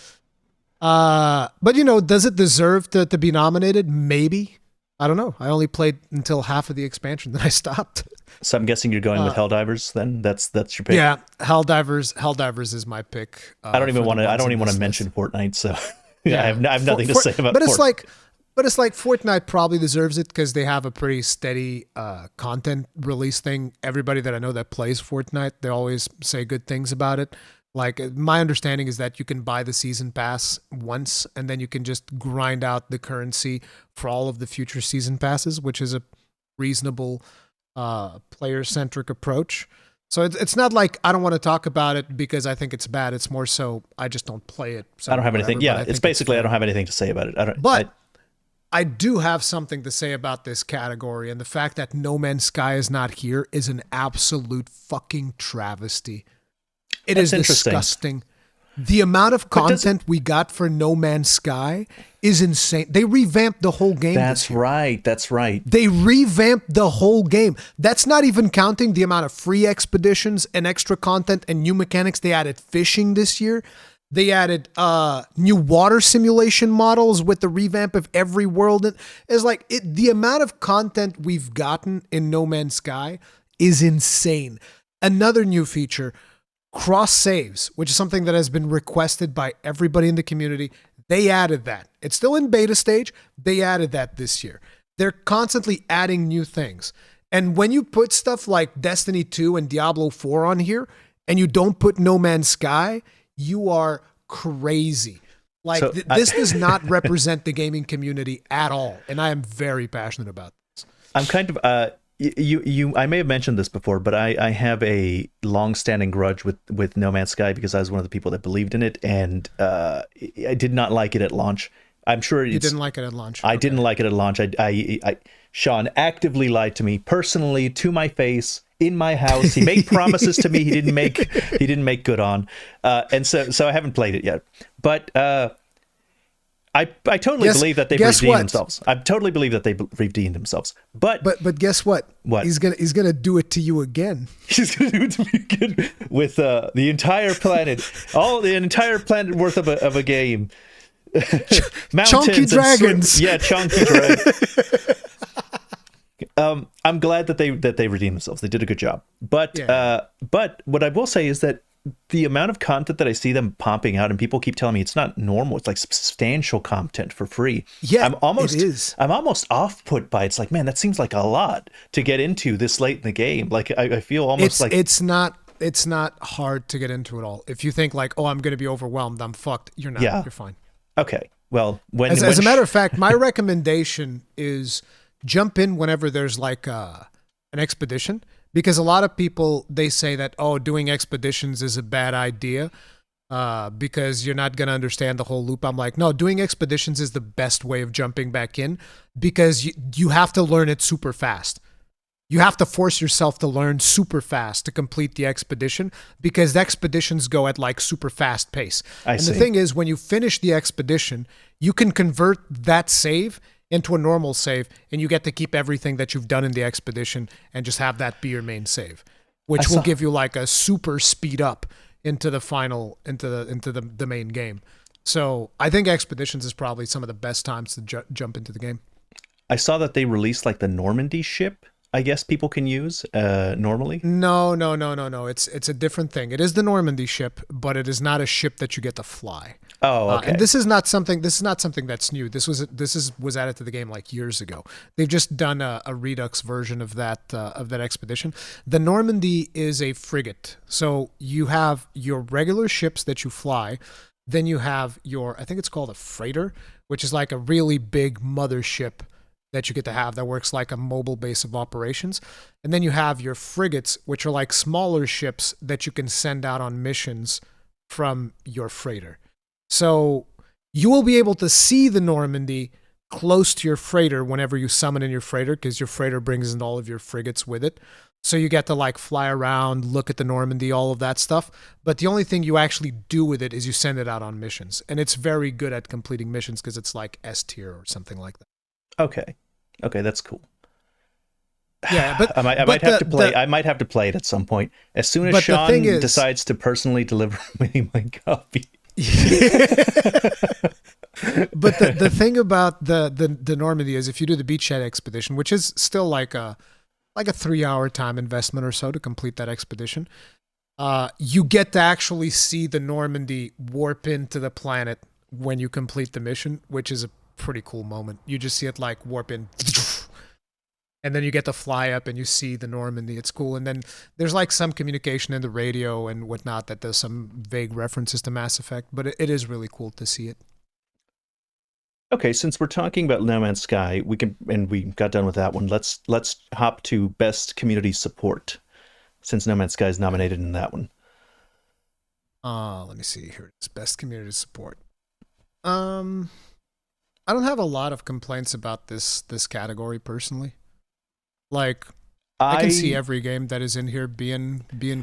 But, you know, does it deserve to be nominated? Maybe. I don't know. I only played until half of the expansion, then I stopped. So I'm guessing you're going with Helldivers then? That's your pick? Yeah, Helldivers is my pick. I don't even want to mention Fortnite, so yeah. I have nothing to say about Fortnite. But it's like Fortnite probably deserves it because they have a pretty steady content release thing. Everybody that I know that plays Fortnite, they always say good things about it. Like, my understanding is that you can buy the season pass once and then you can just grind out the currency for all of the future season passes, which is a reasonable player-centric approach. So it's not like I don't want to talk about it because I think it's bad. It's more so I just don't play it. So I don't have anything. Yeah, it's basically I don't have anything to say about it. I do have something to say about this category, and the fact that No Man's Sky is not here is an absolute fucking travesty. It is disgusting. The amount of content we got for No Man's Sky is insane. They revamped the whole game. That's right. They revamped the whole game. That's not even counting the amount of free expeditions and extra content and new mechanics. They added fishing this year. They added new water simulation models with the revamp of every world. It's like the amount of content we've gotten in No Man's Sky is insane. Another new feature, cross saves, which is something that has been requested by everybody in the community. They added that. It's still in beta stage. They added that this year. They're constantly adding new things. And when you put stuff like Destiny 2 and Diablo 4 on here, and you don't put No Man's Sky, you are crazy. Like, this does not represent the gaming community at all. And I am very passionate about this. I'm kind of, I may have mentioned this before, but I have a long-standing grudge with No Man's Sky because I was one of the people that believed in it, and I did not like it at launch. I'm sure You didn't like it at launch. I Okay. didn't like it at launch. Sean actively lied to me personally, to my face, in my house. He made promises to me he didn't make good on, and so I haven't played it yet. But I totally believe that they've redeemed themselves. I totally believe that they redeemed themselves. But guess what? What? He's gonna do it to you again. He's gonna do it to me again with the entire planet, the entire planet worth of a game. Chunky dragons. Chunky dragons. I'm glad that they redeemed themselves. They did a good job. But what I will say is that the amount of content that I see them popping out, and people keep telling me it's not normal. It's like substantial content for free. Yeah, it is. I'm almost off put by it. It's like, man, that seems like a lot to get into this late in the game. Like I feel almost like it's not hard to get into it all. If you think like, oh, I'm going to be overwhelmed, I'm fucked. You're not. Yeah. You're fine. Okay. Well, as a matter of fact, my recommendation is jump in whenever there's like an expedition, because a lot of people, they say that, oh, doing expeditions is a bad idea because you're not going to understand the whole loop. I'm like, no, doing expeditions is the best way of jumping back in, because you have to learn it super fast. You have to force yourself to learn super fast to complete the expedition, because the expeditions go at like super fast pace. I see. The thing is, when you finish the expedition, you can convert that save into a normal save, and you get to keep everything that you've done in the expedition and just have that be your main save, which will give you like a super speed up into the final, into the main game. So I think expeditions is probably some of the best times to jump into the game. I saw that they released like the Normandy ship. I guess people can use normally. No. It's a different thing. It is the Normandy ship, but it is not a ship that you get to fly. Oh, okay. And this is not something that's new. This was added to the game like years ago. They've just done a Redux version of that expedition. The Normandy is a frigate. So you have your regular ships that you fly. Then you have I think it's called a freighter, which is like a really big mothership that you get to have that works like a mobile base of operations. And then you have your frigates, which are like smaller ships that you can send out on missions from your freighter. So you will be able to see the Normandy close to your freighter whenever you summon in your freighter, because your freighter brings in all of your frigates with it. So you get to like fly around, look at the Normandy, all of that stuff. But the only thing you actually do with it is you send it out on missions. And it's very good at completing missions because it's like S tier or something like that. Okay, that's cool. Yeah, but I might have to play it at some point. As soon as Sean decides to personally deliver me my copy. But the thing about the Normandy is, if you do the beachhead expedition, which is still like a 3-hour time investment or so to complete that expedition, you get to actually see the Normandy warp into the planet when you complete the mission, which is a pretty cool moment. You just see it like warp in, and then you get to fly up and you see the Normandy. It's cool. And then there's like some communication in the radio and whatnot that does some vague references to Mass Effect, but it is really cool to see it. Okay, since we're talking about No Man's Sky, we got done with that one. Let's hop to best community support, since No Man's Sky is nominated in that one. Let me see here. It's best community support. I don't have a lot of complaints about this category personally. Like, I can see every game that is in here being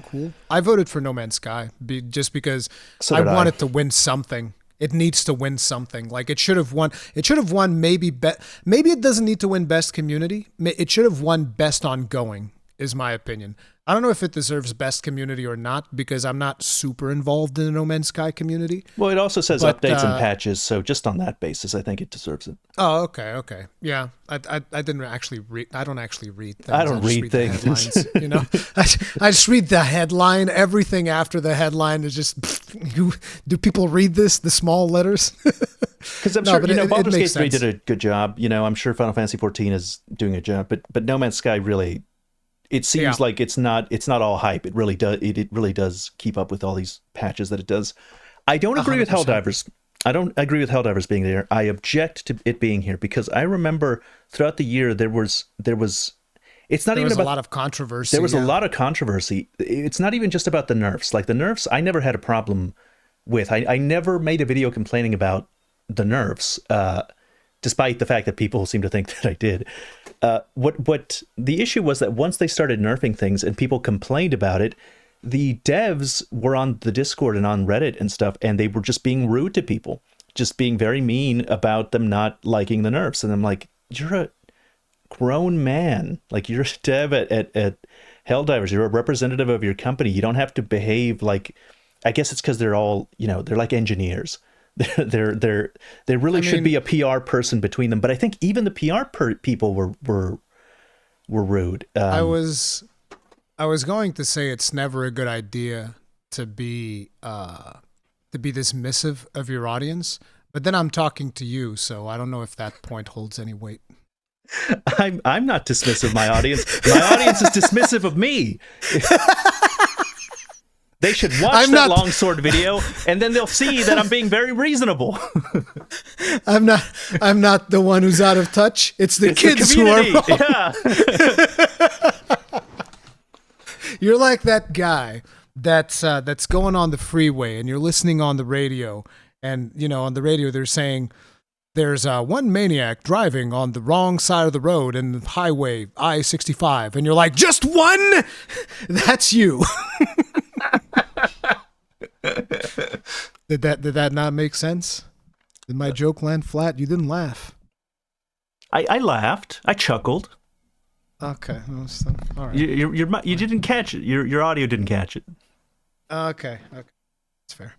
cool. I voted for No Man's Sky just because I want it to win something. It needs to win something. Like, it should have won. It should have won maybe it doesn't need to win best community. It should have won best ongoing, is my opinion. I don't know if it deserves best community or not, because I'm not super involved in the No Man's Sky community. Well, it also says updates and patches, so just on that basis, I think it deserves it. Oh, okay. Yeah, I didn't actually read. I don't actually read things. I don't read things. The headlines, you know, I just read the headline. Everything after the headline is just. Do people read this? The small letters? Because I'm sure Baldur's Gate 3 did a good job. I'm sure Final Fantasy 14 is doing a job, but No Man's Sky really. It seems like it's not all hype. It really does. It really does keep up with all these patches that it does. I don't agree 100%. With Helldivers. I don't agree with Helldivers being there. I object to it being here because I remember throughout the year there was it's not There even was a about lot of controversy. there was a lot of controversy. It's not even just about the nerfs. Like the nerfs, I never had a problem with. I never made a video complaining about the nerfs, despite the fact that people seem to think that I did. What the issue was that once they started nerfing things and people complained about it, the devs were on the Discord and on Reddit and stuff, and they were just being rude to people, just being very mean about them not liking the nerfs. And I'm like, you're a grown man. Like, you're a dev at Helldivers. You're a representative of your company. You don't have to behave like, I guess it's because they're all, they're like engineers. There really should be a PR person between them. But I think even the PR people were rude. I was going to say it's never a good idea to be dismissive of your audience, but then I'm talking to you, so I don't know if that point holds any weight. I'm not dismissive of my audience. My audience is dismissive of me. They should watch that longsword video, and then they'll see that I'm being very reasonable. I'm not the one who's out of touch. It's the kids who are wrong. Yeah. You're like that guy that's going on the freeway, and you're listening on the radio, and on the radio they're saying there's one maniac driving on the wrong side of the road in the highway I-65, and you're like, just one? That's you. Did that not make sense? Did my joke land flat? You didn't laugh. I laughed. I chuckled. Okay. All right. You didn't catch it. Your audio didn't catch it. Okay. That's fair.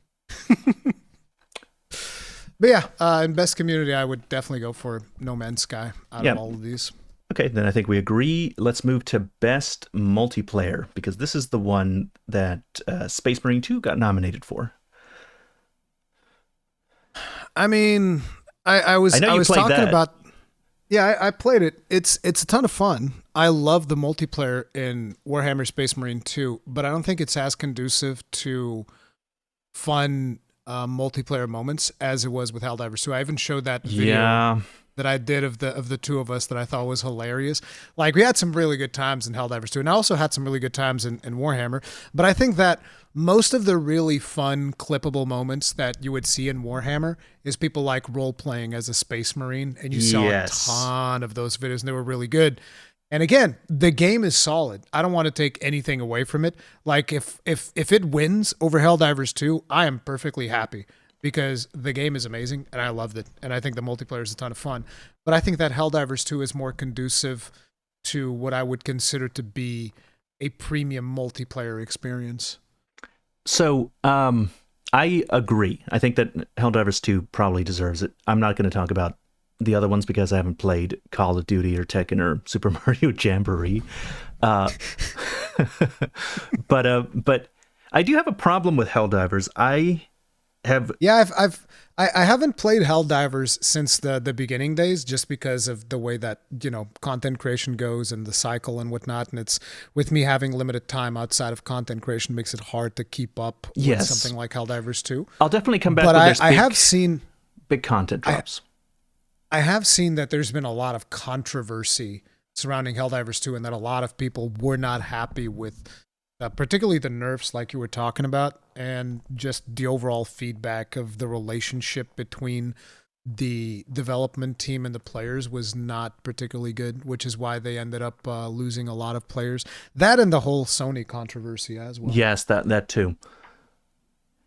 But yeah, in best community, I would definitely go for No Man's Sky out of all of these. Okay, then I think we agree. Let's move to best multiplayer, because this is the one that Space Marine 2 got nominated for. I mean, I was talking that. about. Yeah, I played it. It's a ton of fun. I love the multiplayer in Warhammer Space Marine 2, but I don't think it's as conducive to fun multiplayer moments as it was with Helldivers 2. I even showed that video that I did of the two of us that I thought was hilarious. Like, we had some really good times in Helldivers 2, and I also had some really good times in Warhammer. But I think that most of the really fun, clippable moments that you would see in Warhammer is people like role-playing as a Space Marine, and you saw a ton of those videos, and they were really good. And again, the game is solid. I don't want to take anything away from it. Like, if it wins over Helldivers 2, I am perfectly happy, because the game is amazing and I loved it. And I think the multiplayer is a ton of fun. But I think that Helldivers 2 is more conducive to what I would consider to be a premium multiplayer experience. So, I agree. I think that Helldivers 2 probably deserves it. I'm not going to talk about the other ones because I haven't played Call of Duty or Tekken or Super Mario Jamboree. But I do have a problem with Helldivers. I haven't played Helldivers since the beginning days, just because of the way that content creation goes and the cycle and whatnot. And it's, with me having limited time outside of content creation, makes it hard to keep up with something like Helldivers 2. I'll definitely come back. But with I have seen big content drops. I have seen that there's been a lot of controversy surrounding Helldivers 2, and that a lot of people were not happy with particularly the nerfs like you were talking about, and just the overall feedback of the relationship between the development team and the players was not particularly good, which is why they ended up losing a lot of players. That and the whole Sony controversy as well. Yes, that too.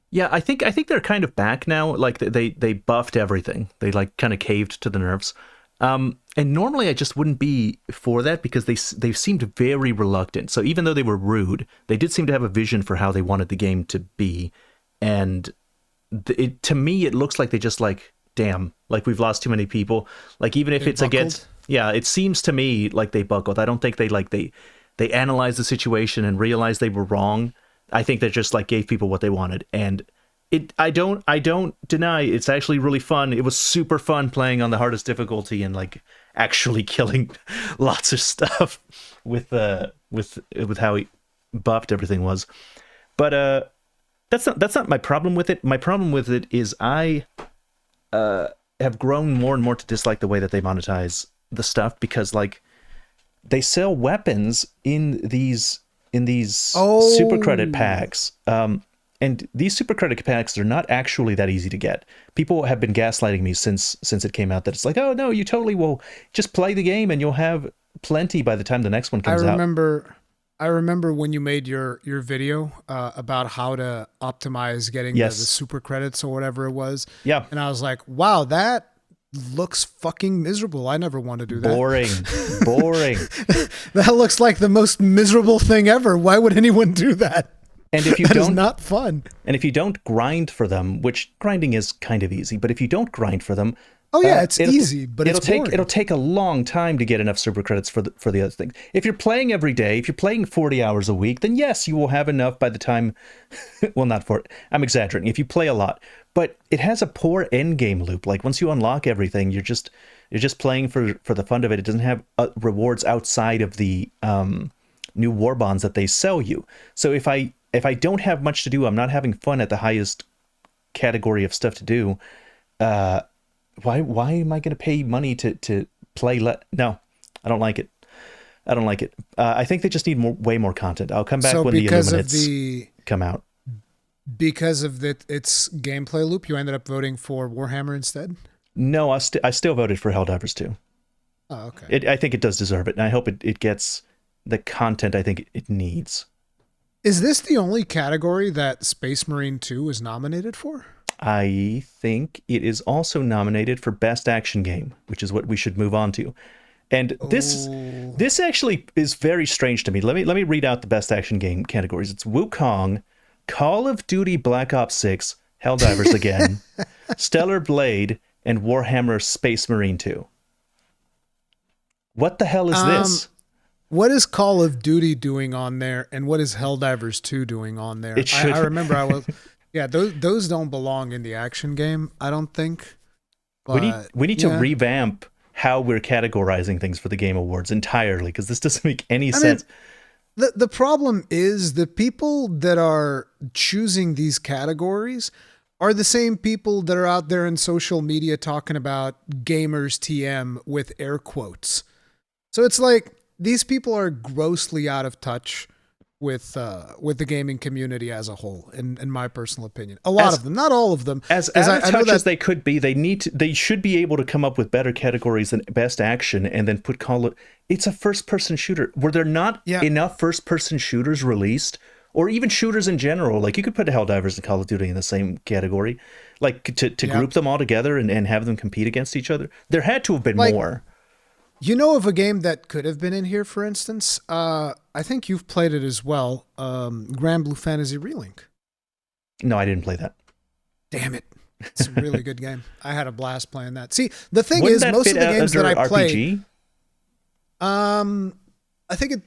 Yeah, I think they're kind of back now. Like, they buffed everything. They kind of caved to the nerfs. And normally I just wouldn't be for that, because they seemed very reluctant. So even though they were rude, they did seem to have a vision for how they wanted the game to be. And to me, it looks like they just damn, we've lost too many people. Like, even if it's buckled against, it seems to me like they buckled. I don't think they analyzed the situation and realized they were wrong. I think they just gave people what they wanted. And I don't deny it's actually really fun. It was super fun playing on the hardest difficulty and actually killing lots of stuff with how he buffed everything was. But that's not my problem with it. My problem with it is I have grown more and more to dislike the way that they monetize the stuff, because they sell weapons in these super credit Oh, packs. And these super credit packs are not actually that easy to get. People have been gaslighting me since it came out that it's like, oh no, you totally will just play the game and you'll have plenty by the time the next one I comes out. remember. I remember when you made your video about how to optimize getting the Yes. super credits or whatever it was, Yeah. and I was like, wow, that looks fucking miserable. I never want to do that. Boring. Boring. That looks like the most miserable thing ever. Why would anyone do that? And if you That is don't not fun. and if you don't grind for them, which grinding is kind of easy, but if you don't grind for them, Oh yeah, it's it'll- easy, but it's boring. it'll take a long time to get enough super credits for the other things. If you're playing every day, if you're playing 40 hours a week, then yes, you will have enough by the time. Well, not for. I'm exaggerating. If you play a lot, but it has a poor end game loop. Like once you unlock everything, you're just playing for the fun of it. It doesn't have rewards outside of the new war bonds that they sell you. So if I don't have much to do, I'm not having fun at the highest category of stuff to do. Why am I going to pay money to play? No, I don't like it. I don't like it. I think they just need way more content. I'll come back So when the because of Illuminates come out. because of its gameplay loop, you ended up voting for Warhammer instead. No, I still voted for Helldivers 2. Oh, okay. I think it does deserve it, and I hope it gets the content I think it needs. Is this the only category that Space Marine 2 is nominated for? I think it is also nominated for Best Action Game, which is what we should move on to. And this actually is very strange to me. Let me read out the Best Action Game categories. It's Wukong, Call of Duty Black Ops 6, Helldivers again, Stellar Blade, and Warhammer Space Marine 2. What the hell is this? What is Call of Duty doing on there, and what is Helldivers 2 doing on there? It should- I remember I was, yeah, those don't belong in the action game, I don't think. We need to yeah. revamp how we're categorizing things for the Game Awards entirely, because this doesn't make any sense. The problem is the people that are choosing these categories are the same people that are out there in social media talking about gamers TM with air quotes. So it's like these people are grossly out of touch with the gaming community as a whole, in my personal opinion. A lot of them, not all of them. As out of touch as they could be, they should be able to come up with better categories than Best Action and then put Call of... It's a first-person shooter. Were there not enough first-person shooters released? Or even shooters in general? Like, you could put Helldivers and Call of Duty in the same category. Like, to group them all together and have them compete against each other? There had to have been more. You know of a game that could have been in here, for instance? I think you've played it as well. Grand Blue Fantasy Relink. No, I didn't play that. Damn it. It's a really good game. I had a blast playing that. See, the thing Wouldn't is, that most of fit the games that under I play... RPG? I think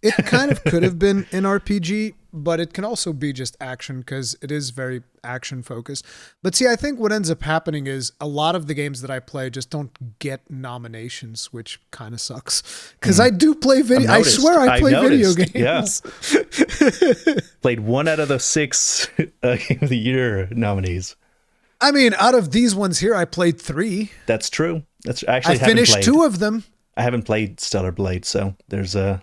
it kind of could have been an RPG, but it can also be just action because it is very action focused. But see, I think what ends up happening is a lot of the games that I play just don't get nominations, which kind of sucks. Because I do play video. I swear I play video games. Yeah. Played 1 out of the 6 Game of the Year nominees. I mean, out of these ones here, I played 3. That's true. That's actually I finished 2 of them. I haven't played Stellar Blade, so there's that.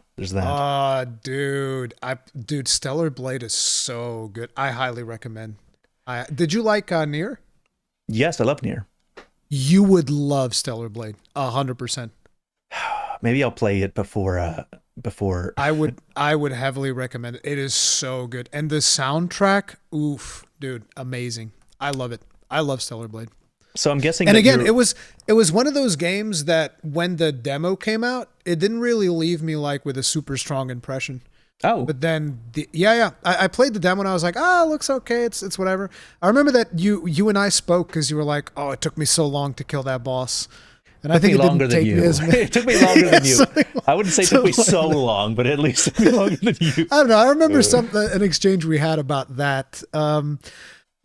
Dude, Stellar Blade is so good. I highly recommend. Did you like Nier? Yes, I love Nier. You would love Stellar Blade, 100%. Maybe I'll play it before. I would heavily recommend it. It is so good, and the soundtrack, oof, dude, amazing. I love it. I love Stellar Blade. So I'm guessing. And again, it was one of those games that when the demo came out, it didn't really leave me like with a super strong impression. Oh, but then I played the demo and I was like, it looks okay. It's whatever. I remember that you and I spoke because you were like, oh, it took me so long to kill that boss. And I think it didn't take me as it took me longer than you. I wouldn't say it took me so long, but at least it took me longer than you. I don't know. I remember an exchange we had about that.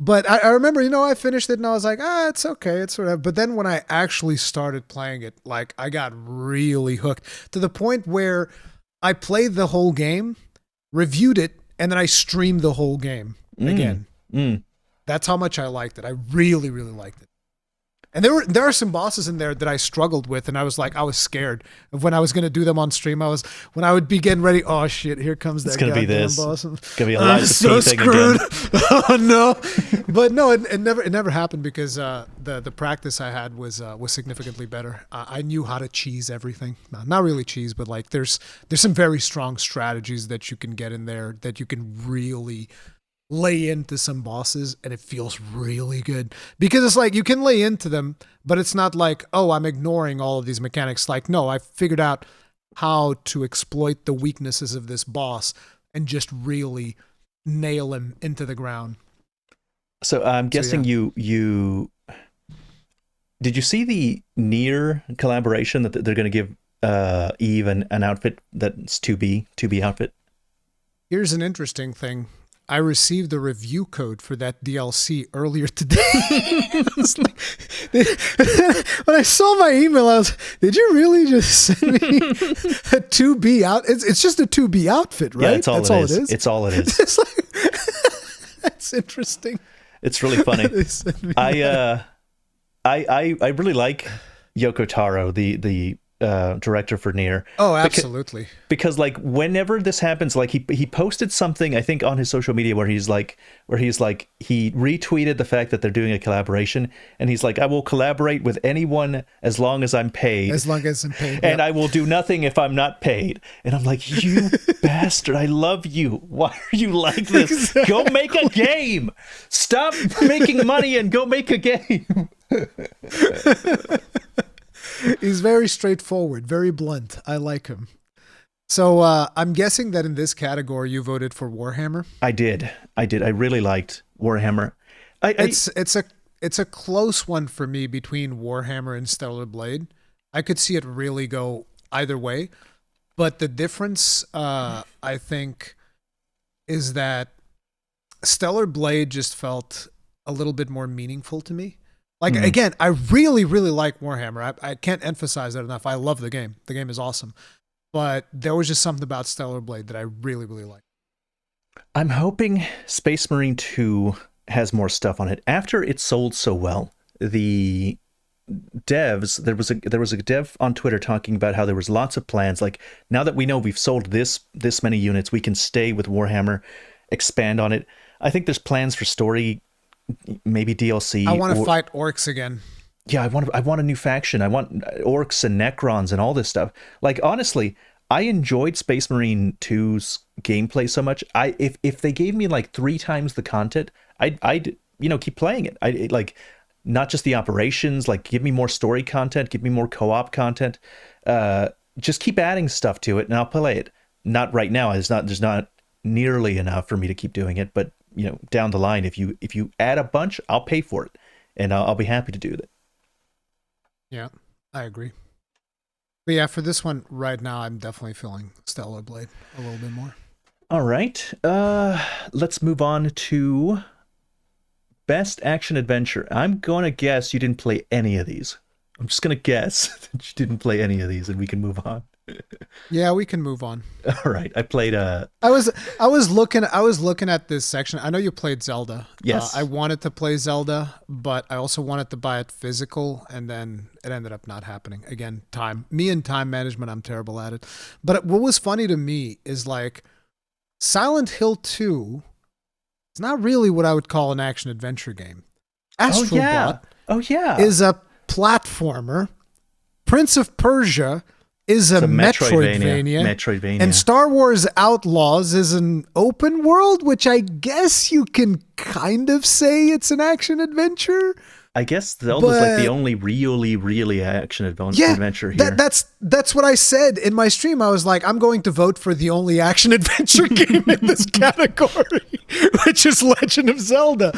But I remember, I finished it and I was like, it's okay, it's whatever. But then when I actually started playing it, like I got really hooked to the point where I played the whole game, reviewed it, and then I streamed the whole game again. That's how much I liked it. I really, really liked it. And there are some bosses in there that I struggled with, and I was scared of when I was going to do them on stream. When I would be getting ready. Oh shit! Here comes that goddamn boss. It's gonna be a lot of so screwed. Again. Oh no! But no, it never happened because the practice I had was significantly better. I knew how to cheese everything. No, not really cheese, but like there's some very strong strategies that you can get in there that you can really lay into some bosses, and it feels really good because it's like you can lay into them, but it's not like, oh, I'm ignoring all of these mechanics. Like, no, I figured out how to exploit the weaknesses of this boss and just really nail him into the ground. So I'm guessing you did you see the Nier collaboration that they're going to give Eve an outfit that's 2B outfit? Here's an interesting thing. I received a review code for that DLC earlier today. When I saw my email, I was, did you really just send me a 2B out? It's just a 2B outfit, right? Yeah, that's all it is. It's all it is. It's like, that's interesting. It's really funny. I really like Yoko Taro, the director for Nier. Oh, absolutely. Because like whenever this happens, like he posted something, I think on his social media where he's like he retweeted the fact that they're doing a collaboration, and he's like, I will collaborate with anyone as long as I'm paid. As long as I'm paid. And I will do nothing if I'm not paid. And I'm like, you bastard, I love you. Why are you like this? Exactly. Go make a game. Stop making money and go make a game. He's very straightforward, very blunt. I like him. So I'm guessing that in this category you voted for Warhammer. I did. I really liked Warhammer. It's a close one for me between Warhammer and Stellar Blade. I could see it really go either way, but the difference I think is that Stellar Blade just felt a little bit more meaningful to me. Like, again, I really, really like Warhammer. I can't emphasize that enough. I love the game. The game is awesome. But there was just something about Stellar Blade that I really, really like. I'm hoping Space Marine 2 has more stuff on it. After it sold so well, the devs, there was a dev on Twitter talking about how there was lots of plans. Like, now that we know we've sold this many units, we can stay with Warhammer, expand on it. I think there's plans for story, maybe DLC. I want to fight orcs again. Yeah, I want a new faction. I want orcs and Necrons and all this stuff. Like, honestly, I enjoyed Space Marine 2's gameplay so much. If they gave me like 3 times the content, I'd keep playing it. I like, not just the operations, like give me more story content, give me more co-op content. Just keep adding stuff to it and I'll play it. Not right now. There's not nearly enough for me to keep doing it, but down the line, if you add a bunch, I'll pay for it, and I'll be happy to do that. Yeah, I agree. But yeah, for this one right now, I'm definitely feeling Stellar Blade a little bit more. All right, let's move on to Best Action Adventure. I'm gonna guess you didn't play any of these. I'm just gonna guess that you didn't play any of these, and we can move on. Yeah, we can move on. All right. I played I was looking at this section. I know you played Zelda. Yes. I wanted to play Zelda, but I also wanted to buy it physical, and then it ended up not happening. Again, time. Me and time management, I'm terrible at it. But what was funny to me is like Silent Hill 2 is not really what I would call an action adventure game. Astrobot is a platformer. Prince of Persia is a Metroidvania. And Star Wars Outlaws is an open world, which I guess you can kind of say it's an action adventure. I guess Zelda's like the only really action adventure here. That's what I said in my stream. I was like, I'm going to vote for the only action adventure game in this category, which is Legend of Zelda.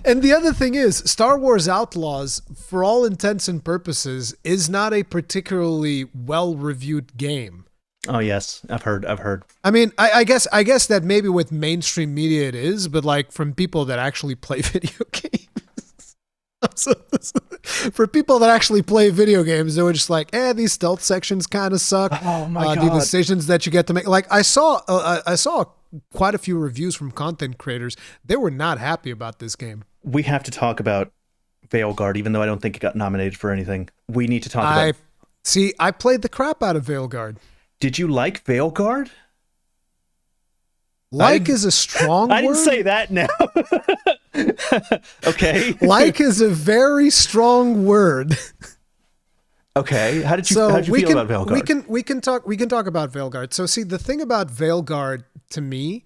And the other thing is, Star Wars Outlaws, for all intents and purposes, is not a particularly well-reviewed game. Oh yes, I've heard. I mean, I guess that maybe with mainstream media it is, but like from people that actually play video games. So, for people that actually play video games, they were just like, these stealth sections kind of suck. Oh my God. The decisions that you get to make. Like I saw quite a few reviews from content creators. They were not happy about this game. We have to talk about Veilguard, even though I don't think it got nominated for anything. We need to talk about. I played the crap out of Veilguard. Did you like Veilguard? Like is a strong word. I didn't say that now. Okay. Like is a very strong word. Okay. How did you feel about Veilguard? We can talk about Veilguard. So see, the thing about Veilguard to me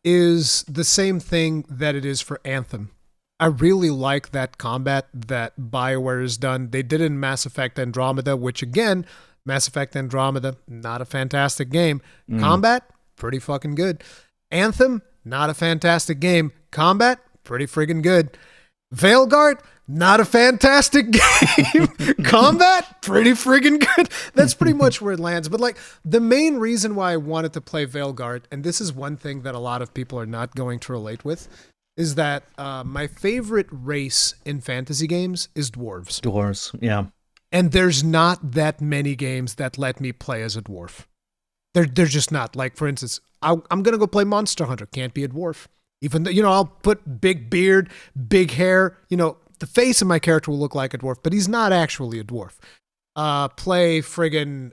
is the same thing that it is for Anthem. I really like that combat that BioWare has done. They did it in Mass Effect Andromeda, which again, Mass Effect Andromeda, not a fantastic game. Combat, pretty fucking good. Anthem, not a fantastic game. Combat, pretty friggin' good. Veilguard, not a fantastic game. Combat, pretty friggin' good. That's pretty much where it lands. But like the main reason why I wanted to play Veilguard, and this is one thing that a lot of people are not going to relate with, is that my favorite race in fantasy games is dwarves. Dwarves, yeah. And there's not that many games that let me play as a dwarf. They're just not. Like, for instance, I'm going to go play Monster Hunter. Can't be a dwarf. Even though, I'll put big beard, big hair. The face of my character will look like a dwarf, but he's not actually a dwarf. Play friggin'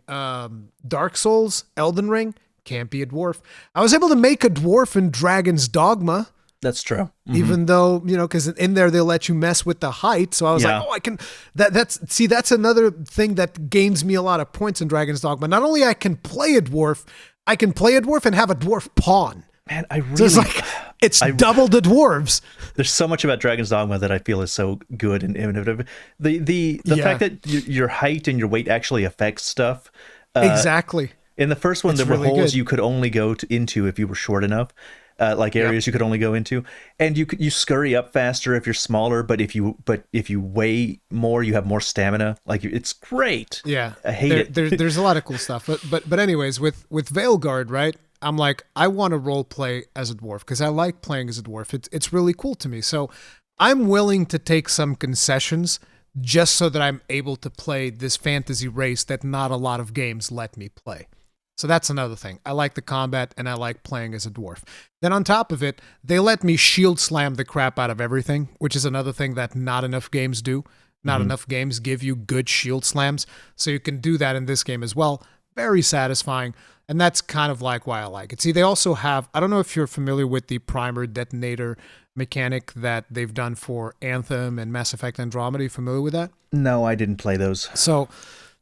Dark Souls, Elden Ring. Can't be a dwarf. I was able to make a dwarf in Dragon's Dogma. That's true. Mm-hmm. Even though, because in there they'll let you mess with the height. So I was like, I can, that's another thing that gains me a lot of points in Dragon's Dogma. Not only I can play a dwarf, I can play a dwarf and have a dwarf pawn. Man, I really, so it's double the dwarves. There's so much about Dragon's Dogma that I feel is so good and innovative. The fact that your height and your weight actually affects stuff. Exactly. In the first one, there were holes you could only go into if you were short enough. Like areas you could only go into, and you scurry up faster if you're smaller. But if you weigh more, you have more stamina. Like, it's great. Yeah, I hate it. There's a lot of cool stuff. But anyways, with Veilguard, right? I'm like, I want to role play as a dwarf because I like playing as a dwarf. It's really cool to me. So I'm willing to take some concessions just so that I'm able to play this fantasy race that not a lot of games let me play. So that's another thing. I like the combat and I like playing as a dwarf. Then on top of it, they let me shield slam the crap out of everything, which is another thing that not enough games do. Not enough games give you good shield slams. So you can do that in this game as well. Very satisfying. And that's kind of like why I like it. See, they also have, I don't know if you're familiar with the primer detonator mechanic that they've done for Anthem and Mass Effect Andromeda. Are you familiar with that? No, I didn't play those. So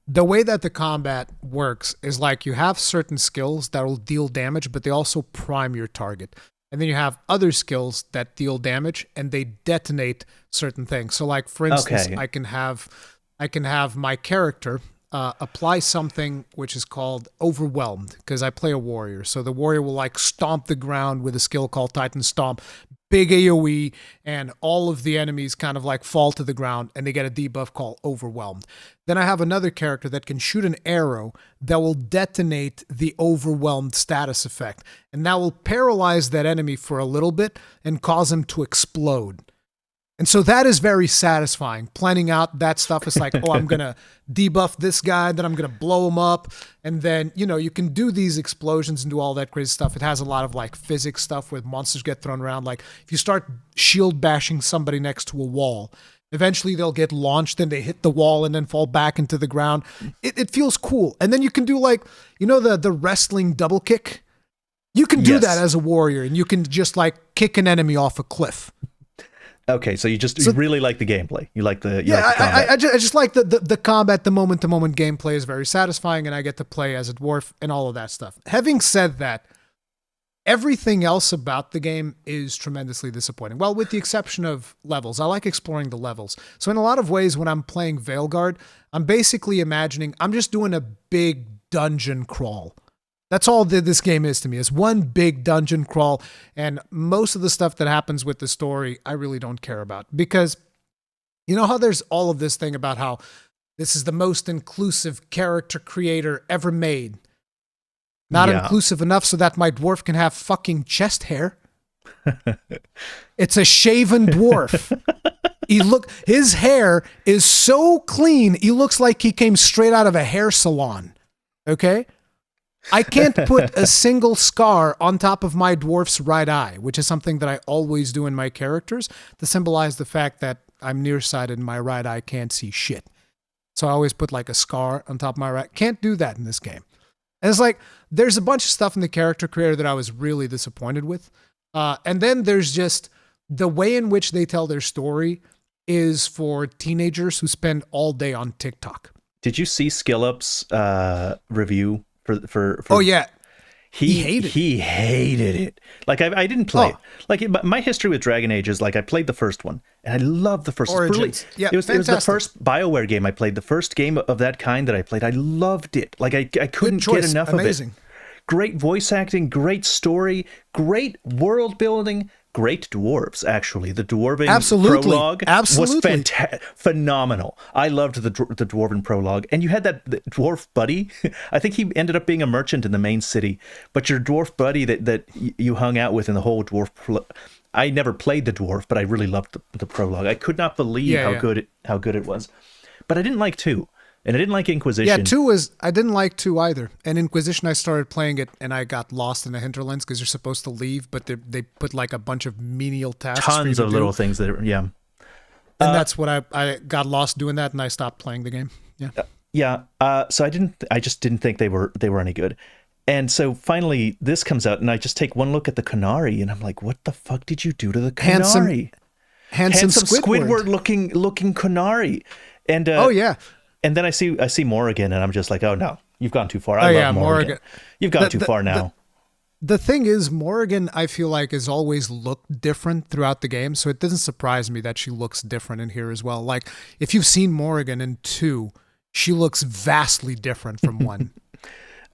the way that the combat works is like you have certain skills that will deal damage, but they also prime your target. And then you have other skills that deal damage and they detonate certain things. So like, for instance, I can have my character apply something which is called Overwhelmed, because I play a warrior. So the warrior will like stomp the ground with a skill called Titan Stomp, big AoE, and all of the enemies kind of like fall to the ground and they get a debuff called Overwhelmed. Then I have another character that can shoot an arrow that will detonate the Overwhelmed status effect, and that will paralyze that enemy for a little bit and cause him to explode. And so that is very satisfying. Planning out that stuff is like, I'm going to debuff this guy, then I'm going to blow him up. And then, you can do these explosions and do all that crazy stuff. It has a lot of like physics stuff where monsters get thrown around. Like if you start shield bashing somebody next to a wall, eventually they'll get launched and they hit the wall and then fall back into the ground. It feels cool. And then you can do like, the wrestling double kick. You can do that as a warrior and you can just like kick an enemy off a cliff. Okay, so you really like the gameplay. You like the combat. I just like the combat. The moment-to-moment gameplay is very satisfying, and I get to play as a dwarf and all of that stuff. Having said that, everything else about the game is tremendously disappointing. Well, with the exception of levels. I like exploring the levels. So in a lot of ways, when I'm playing Veilguard, I'm basically imagining I'm just doing a big dungeon crawl. That's all this game is to me. It's one big dungeon crawl, and most of the stuff that happens with the story, I really don't care about. Because you know how there's all of this thing about how this is the most inclusive character creator ever made. Not inclusive enough so that my dwarf can have fucking chest hair. It's a shaven dwarf. His hair is so clean, he looks like he came straight out of a hair salon. Okay? I can't put a single scar on top of my dwarf's right eye, which is something that I always do in my characters to symbolize the fact that I'm nearsighted and my right eye can't see shit. So I always put like a scar on top of my right. Can't do that in this game. And it's like, there's a bunch of stuff in the character creator that I was really disappointed with. And then there's just the way in which they tell their story is for teenagers who spend all day on TikTok. Did you see SkillUp's review for? Oh yeah, he hated it. Like I didn't play it. Like my history with Dragon Age is like I played the first one and I loved the first. Origins. Yeah, it was the first BioWare game I played. The first game of that kind that I played. I loved it. Like I couldn't get enough of it. Great voice acting, great story, great world building. Great dwarves, actually. The dwarven prologue was phenomenal. I loved the dwarven prologue. And you had that dwarf buddy. I think he ended up being a merchant in the main city. But your dwarf buddy that you hung out with in the whole dwarf... I never played the dwarf, but I really loved the prologue. I could not believe how good it was. But I didn't like 2. And I didn't like Inquisition. Yeah, I didn't like 2 either. And Inquisition, I started playing it and I got lost in the hinterlands because you're supposed to leave, but they put like a bunch of menial tasks. Tons of little things that, And that's what I got lost doing that and I stopped playing the game. Yeah. So I just didn't think they were any good. And so finally this comes out and I just take one look at the Qunari and I'm like, what the fuck did you do to the Qunari? Handsome Squidward looking Qunari. And oh yeah. And then I see Morrigan, and I'm just like, oh no, you've gone too far. I love Morrigan. You've gone too far now. The thing is, Morrigan, I feel like, has always looked different throughout the game, so it doesn't surprise me that she looks different in here as well. Like, if you've seen Morrigan in 2, she looks vastly different from 1.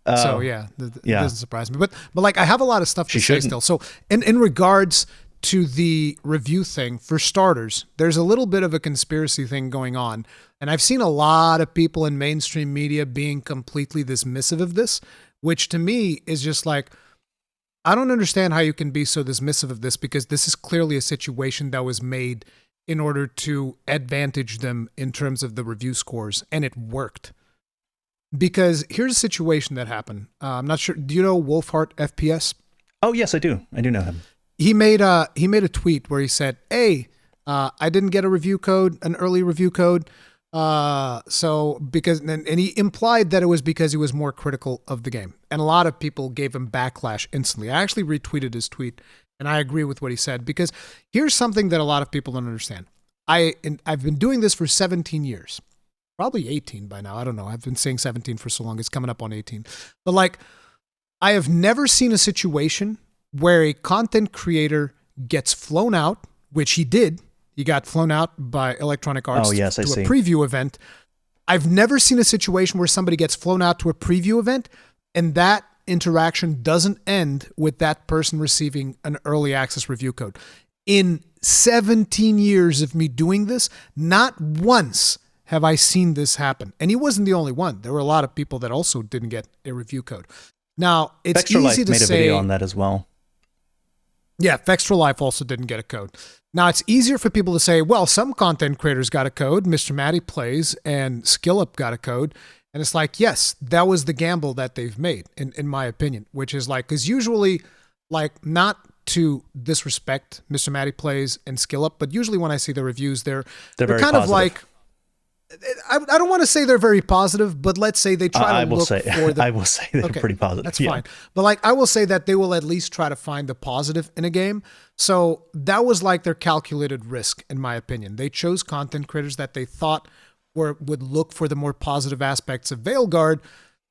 So yeah, it doesn't surprise me. But like, I have a lot of stuff to say still. So in regards to the review thing, for starters, there's a little bit of a conspiracy thing going on. And I've seen a lot of people in mainstream media being completely dismissive of this, which to me is just like, I don't understand how you can be so dismissive of this, because this is clearly a situation that was made in order to advantage them in terms of the review scores, and it worked. Because here's a situation that happened. I'm not sure. Do you know Wolfheart FPS? Oh yes, I do. I do know him. He made a tweet where he said, "Hey, I didn't get an early review code. So because, and he implied that it was because he was more critical of the game, and a lot of people gave him backlash instantly. I actually retweeted his tweet, and I agree with what he said, because here's something that a lot of people don't understand. I've been doing this for 17 years, probably 18 by now. I don't know. I've been saying 17 for so long. It's coming up on 18. But like, I have never seen a situation where a content creator gets flown out, which he did. He got flown out by Electronic Arts to a preview event. I've never seen a situation where somebody gets flown out to a preview event and that interaction doesn't end with that person receiving an early access review code. In 17 years of me doing this, not once have I seen this happen. And he wasn't the only one. There were a lot of people that also didn't get a review code. Now, it's Extra easy Life to made say... a video on that as well. Yeah, Extra Life also didn't get a code. Now, it's easier for people to say, well, some content creators got a code, Mr. Matty Plays and SkillUp got a code. And it's like, yes, that was the gamble that they've made, in my opinion, which is like, because usually, like, not to disrespect Mr. Matty Plays and SkillUp, but usually when I see the reviews, they're very kind positive. of like, I don't want to say they're very positive, but let's say they try to look for the... I will say they're pretty positive. That's fine. But like, I will say that they will at least try to find the positive in a game. So that was like their calculated risk, in my opinion. They chose content creators that they thought would look for the more positive aspects of Veilguard,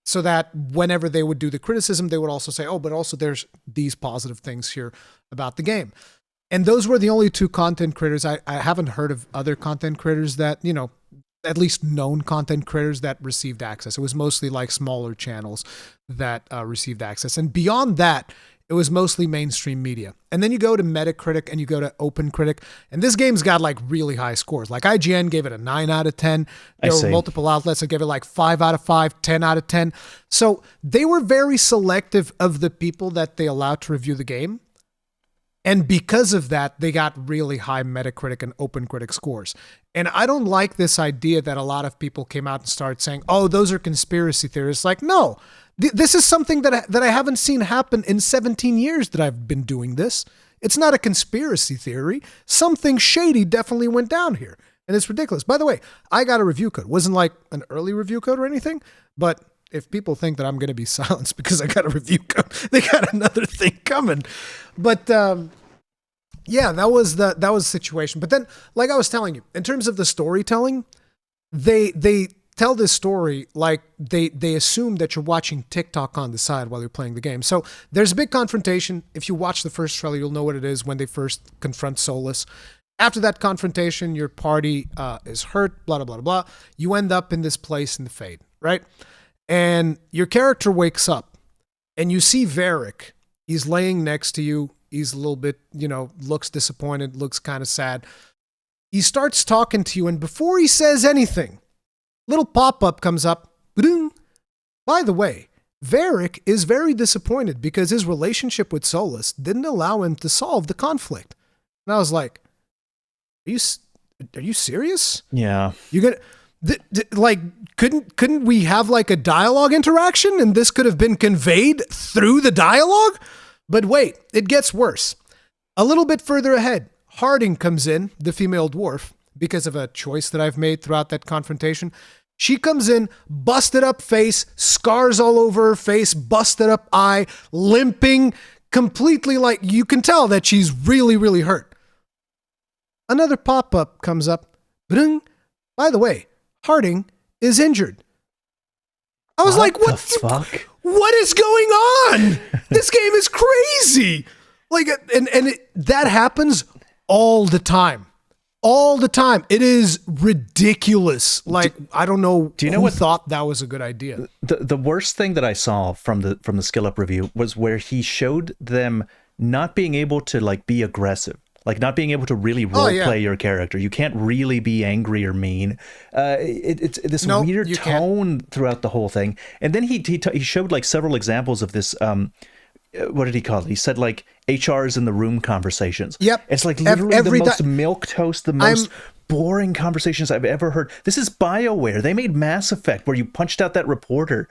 so that whenever they would do the criticism, they would also say, oh, but also there's these positive things here about the game. And those were the only 2 content creators. I haven't heard of other content creators that, you know, at least known content creators that received access. It was mostly like smaller channels that received access. And beyond that, it was mostly mainstream media. And then you go to Metacritic and you go to OpenCritic, and this game's got like really high scores. Like IGN gave it a 9 out of 10. There were multiple outlets that gave it like 5 out of 5, 10 out of 10. So they were very selective of the people that they allowed to review the game. And because of that, they got really high Metacritic and OpenCritic scores. And I don't like this idea that a lot of people came out and started saying, oh, those are conspiracy theories. Like, no, this is something that I haven't seen happen in 17 years that I've been doing this. It's not a conspiracy theory. Something shady definitely went down here. And it's ridiculous. By the way, I got a review code. It wasn't like an early review code or anything, but if people think that I'm going to be silenced because I got a review code, they got another thing coming. But yeah, that was the situation. But then, like I was telling you, in terms of the storytelling, they tell this story like they assume that you're watching TikTok on the side while you're playing the game. So there's a big confrontation. If you watch the first trailer, you'll know what it is when they first confront Solus. After that confrontation, your party is hurt, blah, blah, blah, blah. You end up in this place in the Fade, right? And your character wakes up and you see Varric. He's laying next to you. He's a little bit, looks disappointed, looks kind of sad. He starts talking to you, and before he says anything, little pop-up comes up. Ba-ding. By the way, Varric is very disappointed because his relationship with Solus didn't allow him to solve the conflict. And I was like, are you serious? Yeah. You gonna like couldn't we have like a dialogue interaction and this could have been conveyed through the dialogue? But wait, it gets worse. A little bit further ahead, Harding comes in, the female dwarf, because of a choice that I've made throughout that confrontation. She comes in, busted up face, scars all over her face, busted up eye, limping, completely like you can tell that she's really, really hurt. Another pop-up comes up. Ba-ding. By the way, Harding is injured. I was like, what the fuck? What is going on? This game is crazy. Like, that happens all the time. All the time. It is ridiculous. Like, I don't know. Do you know what thought that was a good idea? The worst thing that I saw from the Skill Up review was where he showed them not being able to like be aggressive. Like not being able to really roleplay your character. You can't really be angry or mean. It's this weird tone throughout the whole thing. And then he showed like several examples of this. What did he call it? He said like HR's in the room conversations. Yep. It's like literally the most milquetoast, the most boring conversations I've ever heard. This is BioWare. They made Mass Effect where you punched out that reporter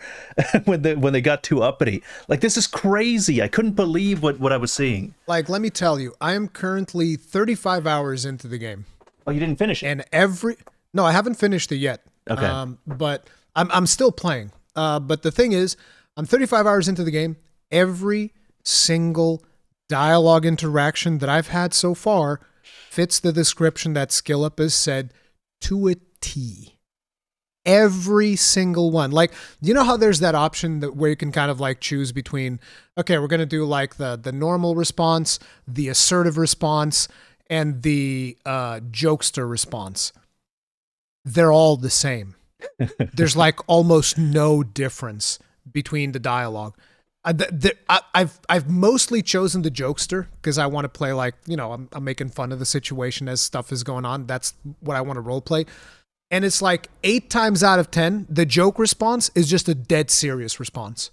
when they got too uppity. Like this is crazy. I couldn't believe what I was seeing. Like, let me tell you, I am currently 35 hours into the game. Oh, you didn't finish it? And no, I haven't finished it yet. Okay. But I'm still playing. But the thing is, I'm 35 hours into the game. Every single dialogue interaction that I've had so far fits the description that SkillUp has said to a T. Every single one. Like, you know how there's that option where you can kind of like choose between, okay, we're going to do like the normal response, the assertive response, and the jokester response. They're all the same. There's like almost no difference between the dialogue. I've mostly chosen the jokester because I want to play like, I'm making fun of the situation as stuff is going on. That's what I want to role play. And it's like 8 times out of 10, the joke response is just a dead serious response.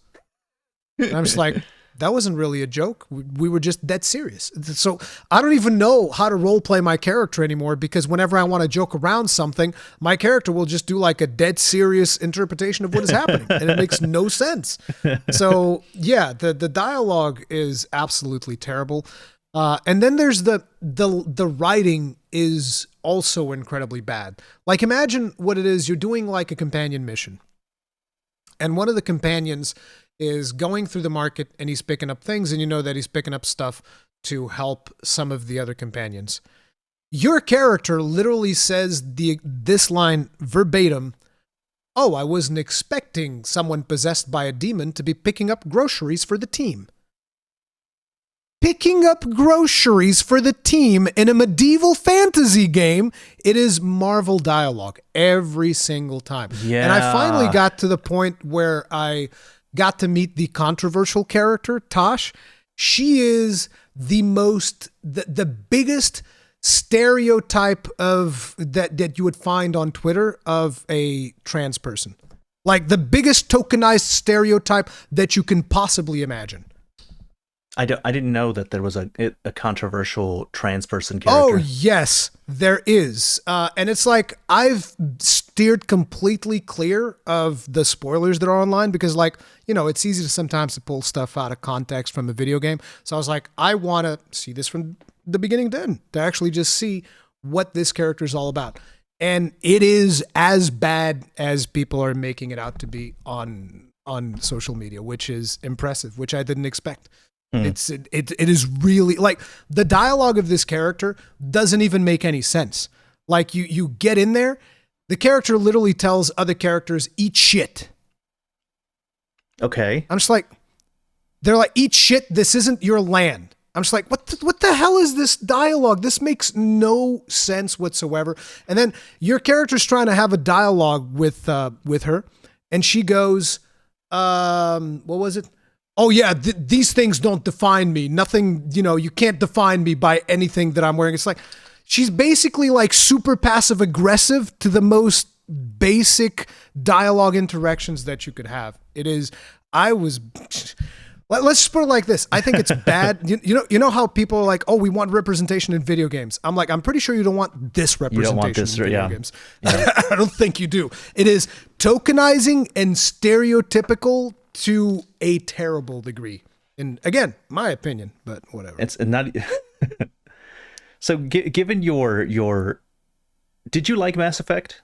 And I'm just like, that wasn't really a joke. We were just dead serious. So I don't even know how to role play my character anymore because whenever I want to joke around something, my character will just do like a dead serious interpretation of what is happening. And it makes no sense. So yeah, the dialogue is absolutely terrible. And then there's the writing is also incredibly bad. Like imagine what it is. You're doing like a companion mission. And one of the companions is going through the market and he's picking up things and you know that he's picking up stuff to help some of the other companions. Your character literally says this line verbatim, "Oh, I wasn't expecting someone possessed by a demon to be picking up groceries for the team." Picking up groceries for the team in a medieval fantasy game, it is Marvel dialogue every single time. Yeah. And I finally got to the point where I got to meet the controversial character, Tosh. She is the biggest stereotype of that you would find on Twitter of a trans person. Like the biggest tokenized stereotype that you can possibly imagine. I didn't know that there was a controversial trans person character. Oh, yes, there is. And it's like I've steered completely clear of the spoilers that are online because like, it's easy to sometimes to pull stuff out of context from a video game. So I was like, I want to see this from the beginning to end to actually just see what this character is all about. and it is as bad as people are making it out to be on social media, which is impressive, which I didn't expect. It is really like the dialogue of this character doesn't even make any sense. Like you get in there, the character literally tells other characters, eat shit. Okay. I'm just like, they're like, eat shit. This isn't your land. I'm just like, what the hell is this dialogue? This makes no sense whatsoever. And then your character's trying to have a dialogue with her, and she goes, what was it? Oh yeah, these things don't define me. Nothing, you can't define me by anything that I'm wearing. It's like, she's basically like super passive aggressive to the most basic dialogue interactions that you could have. Let's just put it like this. I think it's bad. You know how people are like, oh, we want representation in video games. I'm like, I'm pretty sure you don't want this representation in video games. Yeah. I don't think you do. It is tokenizing and stereotypical to a terrible degree. And again, my opinion, but whatever. It's not. So, given your, did you like Mass Effect?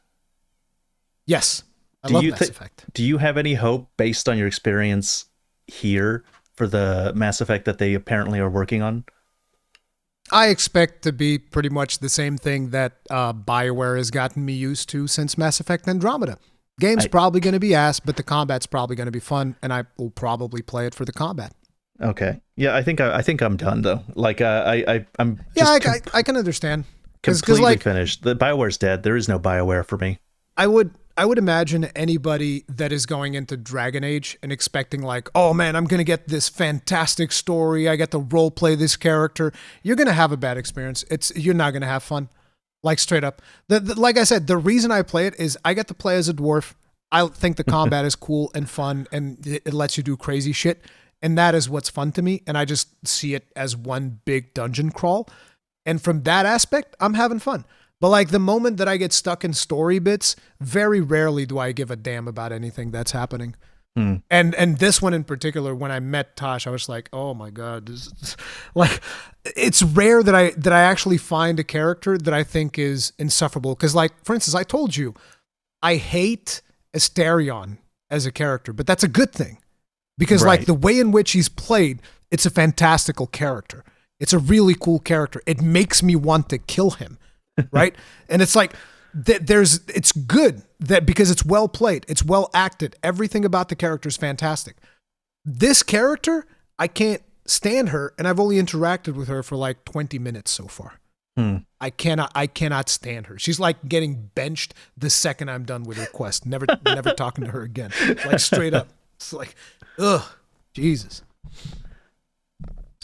Yes, I love Mass Effect. Do you have any hope based on your experience here for the Mass Effect that they apparently are working on? I expect to be pretty much the same thing that BioWare has gotten me used to since Mass Effect Andromeda. Game's probably going to be ass, but the combat's probably going to be fun, and I will probably play it for the combat. Okay. Yeah, I think I'm done though. Like I'm just I can understand. Completely like, finished. The BioWare's dead. There is no BioWare for me. I would imagine anybody that is going into Dragon Age and expecting like, oh man, I'm going to get this fantastic story. I get to role play this character. You're going to have a bad experience. You're not going to have fun. Like straight up. Like I said, the reason I play it is I get to play as a dwarf. I think the combat is cool and fun, and it lets you do crazy shit. And that is what's fun to me. And I just see it as one big dungeon crawl. And from that aspect, I'm having fun. But like the moment that I get stuck in story bits, very rarely do I give a damn about anything that's happening. And this one in particular, when I met Tosh, I was like, oh my God, like it's rare that I actually find a character that I think is insufferable. Because like, for instance, I told you, I hate Asterion as a character, but that's a good thing. Because like the way in which he's played, it's a fantastical character. It's a really cool character. It makes me want to kill him, right? And it's like, it's good that because it's well played, it's well acted. Everything about the character is fantastic. This character, I can't stand her, and I've only interacted with her for like 20 minutes so far. I cannot stand her. She's like getting benched the second I'm done with her quest. Never talking to her again. Like straight up. It's like, ugh, Jesus.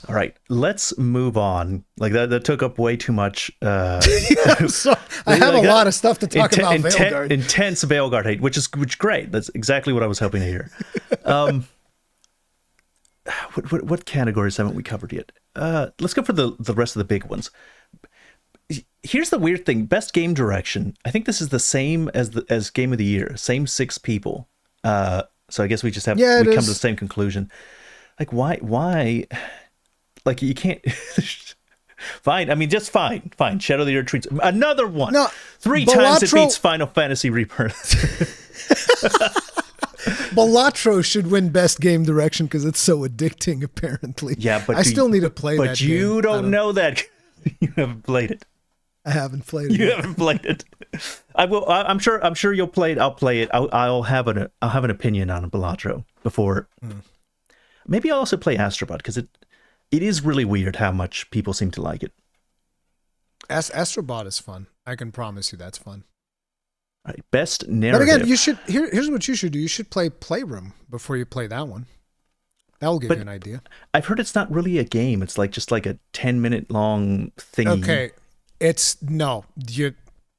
All right, let's move on. Like that took up way too much. So I have a lot of stuff to talk about. Veilguard. Intense Veilguard hate, which is great. That's exactly what I was hoping to hear. What categories haven't we covered yet? Let's go for the rest of the big ones. Here's the weird thing: best game direction. I think this is the same as Game of the Year. Same 6 people. So I guess we just have we come to the same conclusion. Like why? Like you can't. Fine. I mean, just fine. Shadow of the Earth treats another one. No, 3 times it beats Final Fantasy Rebirth. Balatro should win best game direction because it's so addicting. Apparently, yeah. But I still need to play. But that you game. Don't know that. You haven't played it. I haven't played it. You haven't played it. I will. I'm sure you'll play it. I'll play it. I'll have an opinion on Balatro before. Maybe I'll also play Astrobot because it is really weird how much people seem to like it. Astrobot is fun. I can promise you that's fun. All right, best narrative. But again, you should here's what you should do. You should play Playroom before you play that one. That will give you an idea. I've heard it's not really a game. It's like just like a 10-minute long thingy. Okay. You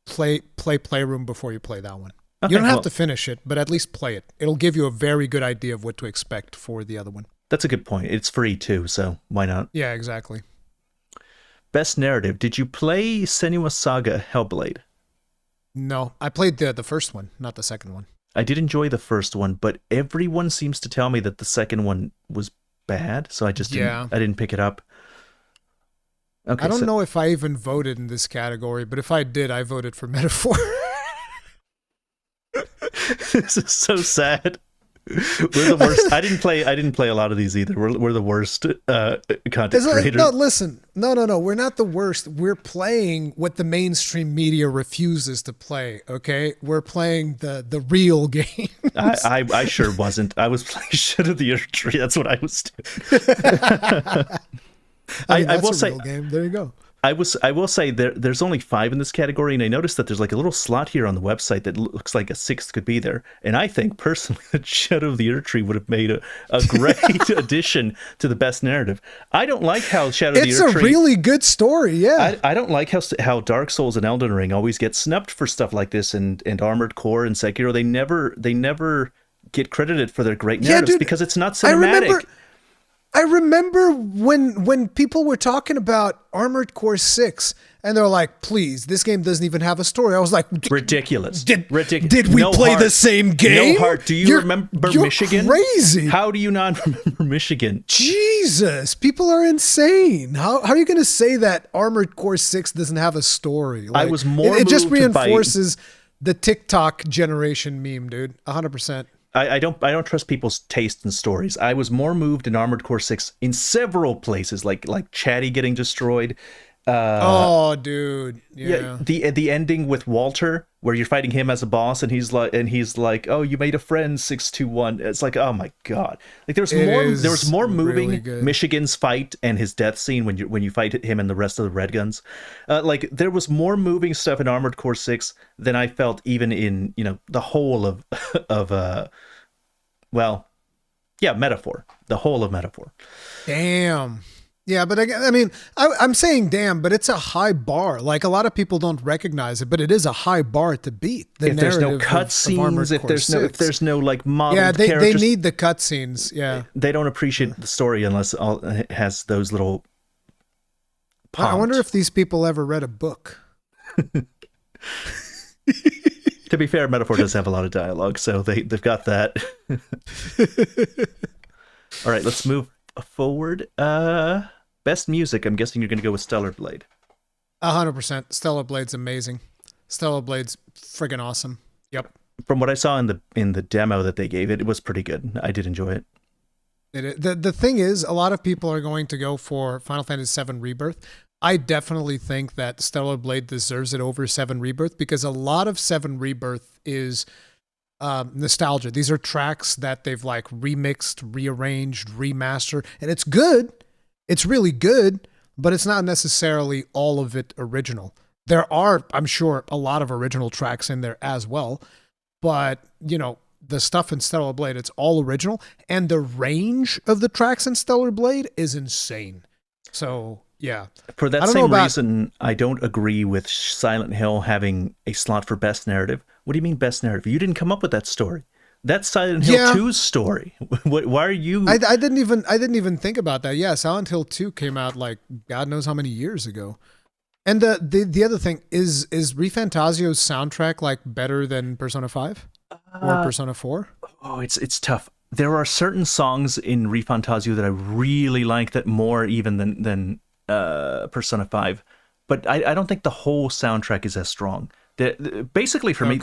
play Playroom before you play that one. Okay, you don't have to finish it, but at least play it. It'll give you a very good idea of what to expect for the other one. That's a good point. It's free too, so why not? Yeah, exactly. Best narrative. Did you play Senua's Saga Hellblade? No, I played the first one, not the second one. I did enjoy the first one, but everyone seems to tell me that the second one was bad, so I just didn't pick it up. I Okay, don't so know if I even voted in this category, but if I did, I voted for Metaphor. this is so sad. We're the worst. I didn't play. I didn't play a lot of these either. We're the worst content No, creators. listen. No. We're not the worst. We're playing what the mainstream media refuses to play. Okay, we're playing the real game. I sure wasn't. I was playing shit of the Earth Tree. That's what I was doing. I mean, I that's will a say real game. There you go. I will say there's only 5 in this category, and I noticed that there's like a little slot here on the website that looks like a 6th could be there. And I think personally that Shadow of the Earth Tree would have made a great addition to the best narrative. I don't like how Shadow of the It's Earth a Tree. really good story. Yeah. I don't like how Dark Souls and Elden Ring always get snubbed for stuff like this, and Armored Core and Sekiro. They never get credited for their great Yeah, narratives dude. because it's not I cinematic. remember. I remember when people were talking about Armored Core 6 and they're like, please, this game doesn't even have a story. I was like, Ridiculous. Did Ridiculous. we No play heart. the same game? No heart. Do you remember you're Michigan? Crazy. How do you not remember Michigan? Jesus, people are insane. How are you going to say that Armored Core 6 doesn't have a story? I was more it just moved by- reinforces the TikTok generation meme, dude. 100%. I don't trust people's taste in stories. I was more moved in Armored Core 6 in several places, like Chatty getting destroyed. Oh, dude. Yeah. The ending with Walter, where you're fighting him as a boss, and he's like, "Oh, you made a friend, 621." It's like, oh my god! Like there was more moving really good. Michigan's fight and his death scene when you fight him and the rest of the Red Guns. Like there was more moving stuff in Armored Core 6 than I felt even in the whole of of Metaphor, the whole of Metaphor. Damn. Yeah, but I mean, I'm saying damn, but it's a high bar. Like a lot of people don't recognize it, but it is a high bar to beat. If there's no cutscenes, if there's no like modeled they characters, need the cutscenes. Yeah, they don't appreciate the story unless it has those little. I wonder if these people ever read a book. To be fair, Metaphor does have a lot of dialogue, so they've got that. All right, let's move forward. Best music. I'm guessing you're going to go with Stellar Blade. 100%. Stellar Blade's amazing. Stellar Blade's friggin' awesome. Yep. From what I saw in the demo that they gave, it was pretty good. I did enjoy it. The thing is, a lot of people are going to go for Final Fantasy VII Rebirth. I definitely think that Stellar Blade deserves it over 7 Rebirth because a lot of 7 Rebirth is nostalgia. These are tracks that they've like remixed, rearranged, remastered, and it's good. It's really good, but it's not necessarily all of it original. There are, I'm sure, a lot of original tracks in there as well, but the stuff in Stellar Blade, it's all original, and the range of the tracks in Stellar Blade is insane. So yeah. For that same reason, I don't agree with Silent Hill having a slot for best narrative. What do you mean best narrative? You didn't come up with that story. That's Silent Hill 2's story. Why are you? I didn't even think about that. Yeah, Silent Hill 2 came out like God knows how many years ago. And the other thing is ReFantasio's soundtrack like better than Persona 5 or Persona 4? Oh, it's tough. There are certain songs in ReFantasio that I really like, that more even than Persona 5, but I don't think the whole soundtrack is as strong. Basically for me,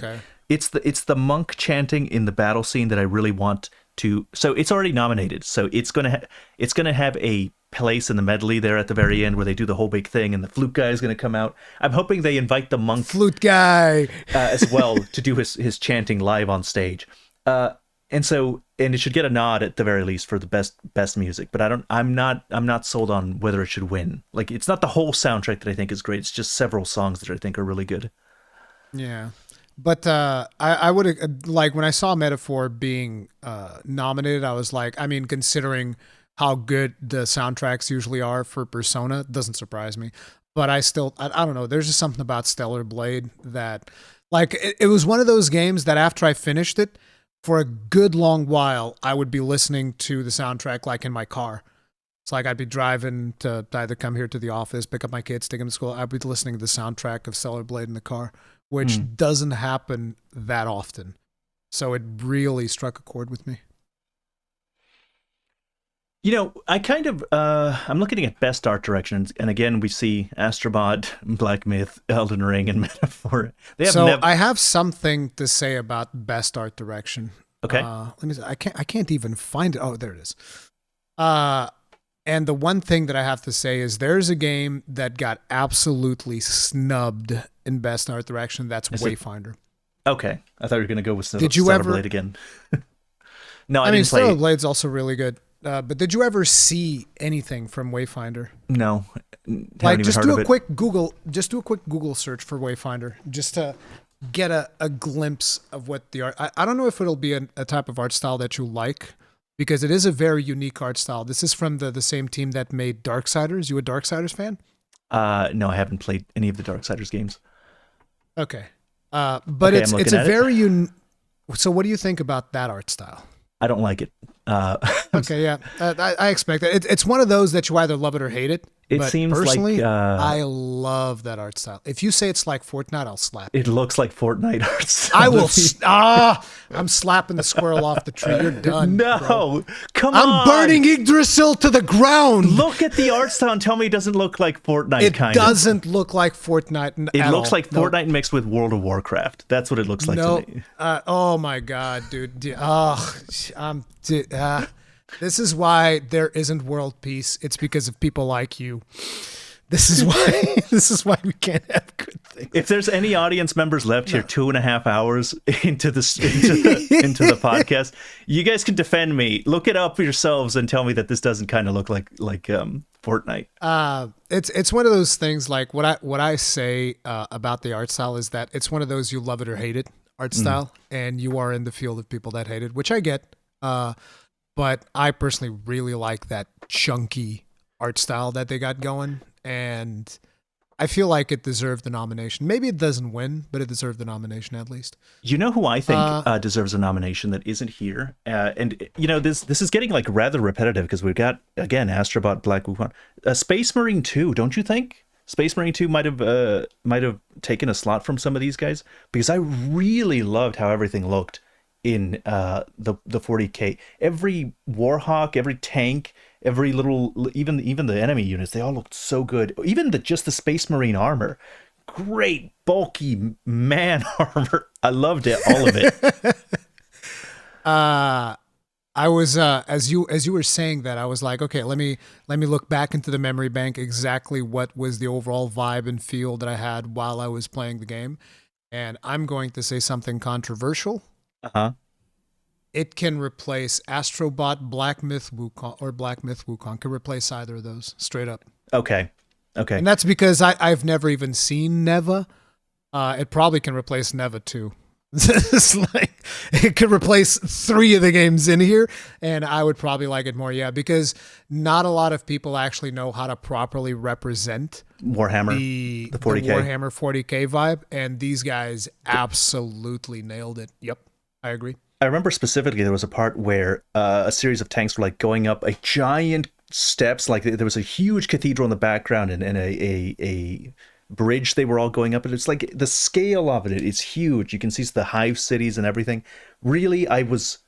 it's the monk chanting in the battle scene that I really want to. So it's already nominated, so it's gonna have a place in the medley there at the very end where they do the whole big thing and the flute guy is gonna come out. I'm hoping they invite the monk flute guy as well to do his chanting live on stage. And it should get a nod at the very least for the best music, but I'm not sold on whether it should win. Like it's not the whole soundtrack that I think is great. It's just several songs that I think are really good. Yeah. But I would like when I saw Metaphor being nominated, I was like, I mean, considering how good the soundtracks usually are for Persona, it doesn't surprise me. But I don't know. There's just something about Stellar Blade that, like, it was one of those games that after I finished it, for a good long while, I would be listening to the soundtrack like in my car. It's like I'd be driving to either come here to the office, pick up my kids, take them to school. I'd be listening to the soundtrack of Stellar Blade in the car, which doesn't happen that often. So it really struck a chord with me. You know, I kind of I'm looking at best art directions, and again we see Astrobot, Black Myth, Elden Ring, and Metaphor. They have So never. I have something to say about best art direction. Okay, Let me see. I can't even find it. Oh, there it is. Uh and the one thing that I have to say is there's a game that got absolutely snubbed in best art direction. That's is it Wayfinder. okay? I thought you were gonna go with Did you Stellar ever? Blade again. No, I I mean, didn't Stellar play. Blade's also really good. But did you ever see anything from Wayfinder? No, haven't Like, even heard of it. just do a quick Google search for Wayfinder, just to get a glimpse of what the art. I don't know if it'll be a type of art style that you like, because it is a very unique art style. This is from the same team that made Darksiders. You a Darksiders fan? No, I haven't played any of the Darksiders games. Okay. But Okay, I'm it's looking a at it. very So what do you think about that art style? I don't like it. Uh, Okay, yeah, I expect that. It's one of those that you either love it or hate it. it But seems like personally, I love that art style. If you say it's like Fortnite, I'll slap you. it looks like Fortnite art I style will. to me. I'm slapping the squirrel off the tree. You're done. bro. No, come I'm on. burning Yggdrasil to the ground. Look at the art style and tell me it doesn't look like Fortnite. It kind of. doesn't look like Fortnite It at looks all. like No. Fortnite mixed with World of Warcraft. That's what it looks like No. to me. Oh my god, dude. Oh, this is why there isn't world peace. It's because of people like you. This is why. This is why we can't have good things. If there's any audience members left here, 2.5 hours into into the podcast, you guys can defend me. Look it up for yourselves and tell me that this doesn't kind of look like Fortnite. It's one of those things. Like what I say about the art style is that it's one of those you love it or hate it art style, and you are in the field of people that hate it, which I get. But I personally really like that chunky art style that they got going, and I feel like it deserved the nomination. Maybe it doesn't win, but it deserved the nomination at least. You know who I think deserves a nomination that isn't here, and you know this is getting like rather repetitive because we've got again Astrobot, Black Wukong, Space Marine 2. Don't you think Space Marine 2 might have taken a slot from some of these guys? Because I really loved how everything looked in the 40K. Every Warhawk, every tank, every little even the enemy units, they all looked so good. Even just the Space Marine armor, great bulky man armor. I loved it, all of it. I was as you were saying that, I was like, okay, let me look back into the memory bank exactly what was the overall vibe and feel that I had while I was playing the game. And I'm going to say something controversial. Uh-huh. It can replace Astrobot, Black Myth Wukong, or Black Myth Wukong can replace either of those, straight up. Okay. And that's because I've never even seen Neva. It probably can replace Neva too. It's like it could replace 3 of the games in here, and I would probably like it more. Yeah, because not a lot of people actually know how to properly represent Warhammer, the 40K. Warhammer 40K vibe, and these guys absolutely nailed it. Yep, I agree. I remember specifically there was a part where a series of tanks were like going up a giant steps, like there was a huge cathedral in the background and a bridge they were all going up, and it's like the scale of it is huge. You can see the hive cities and everything. Really, I was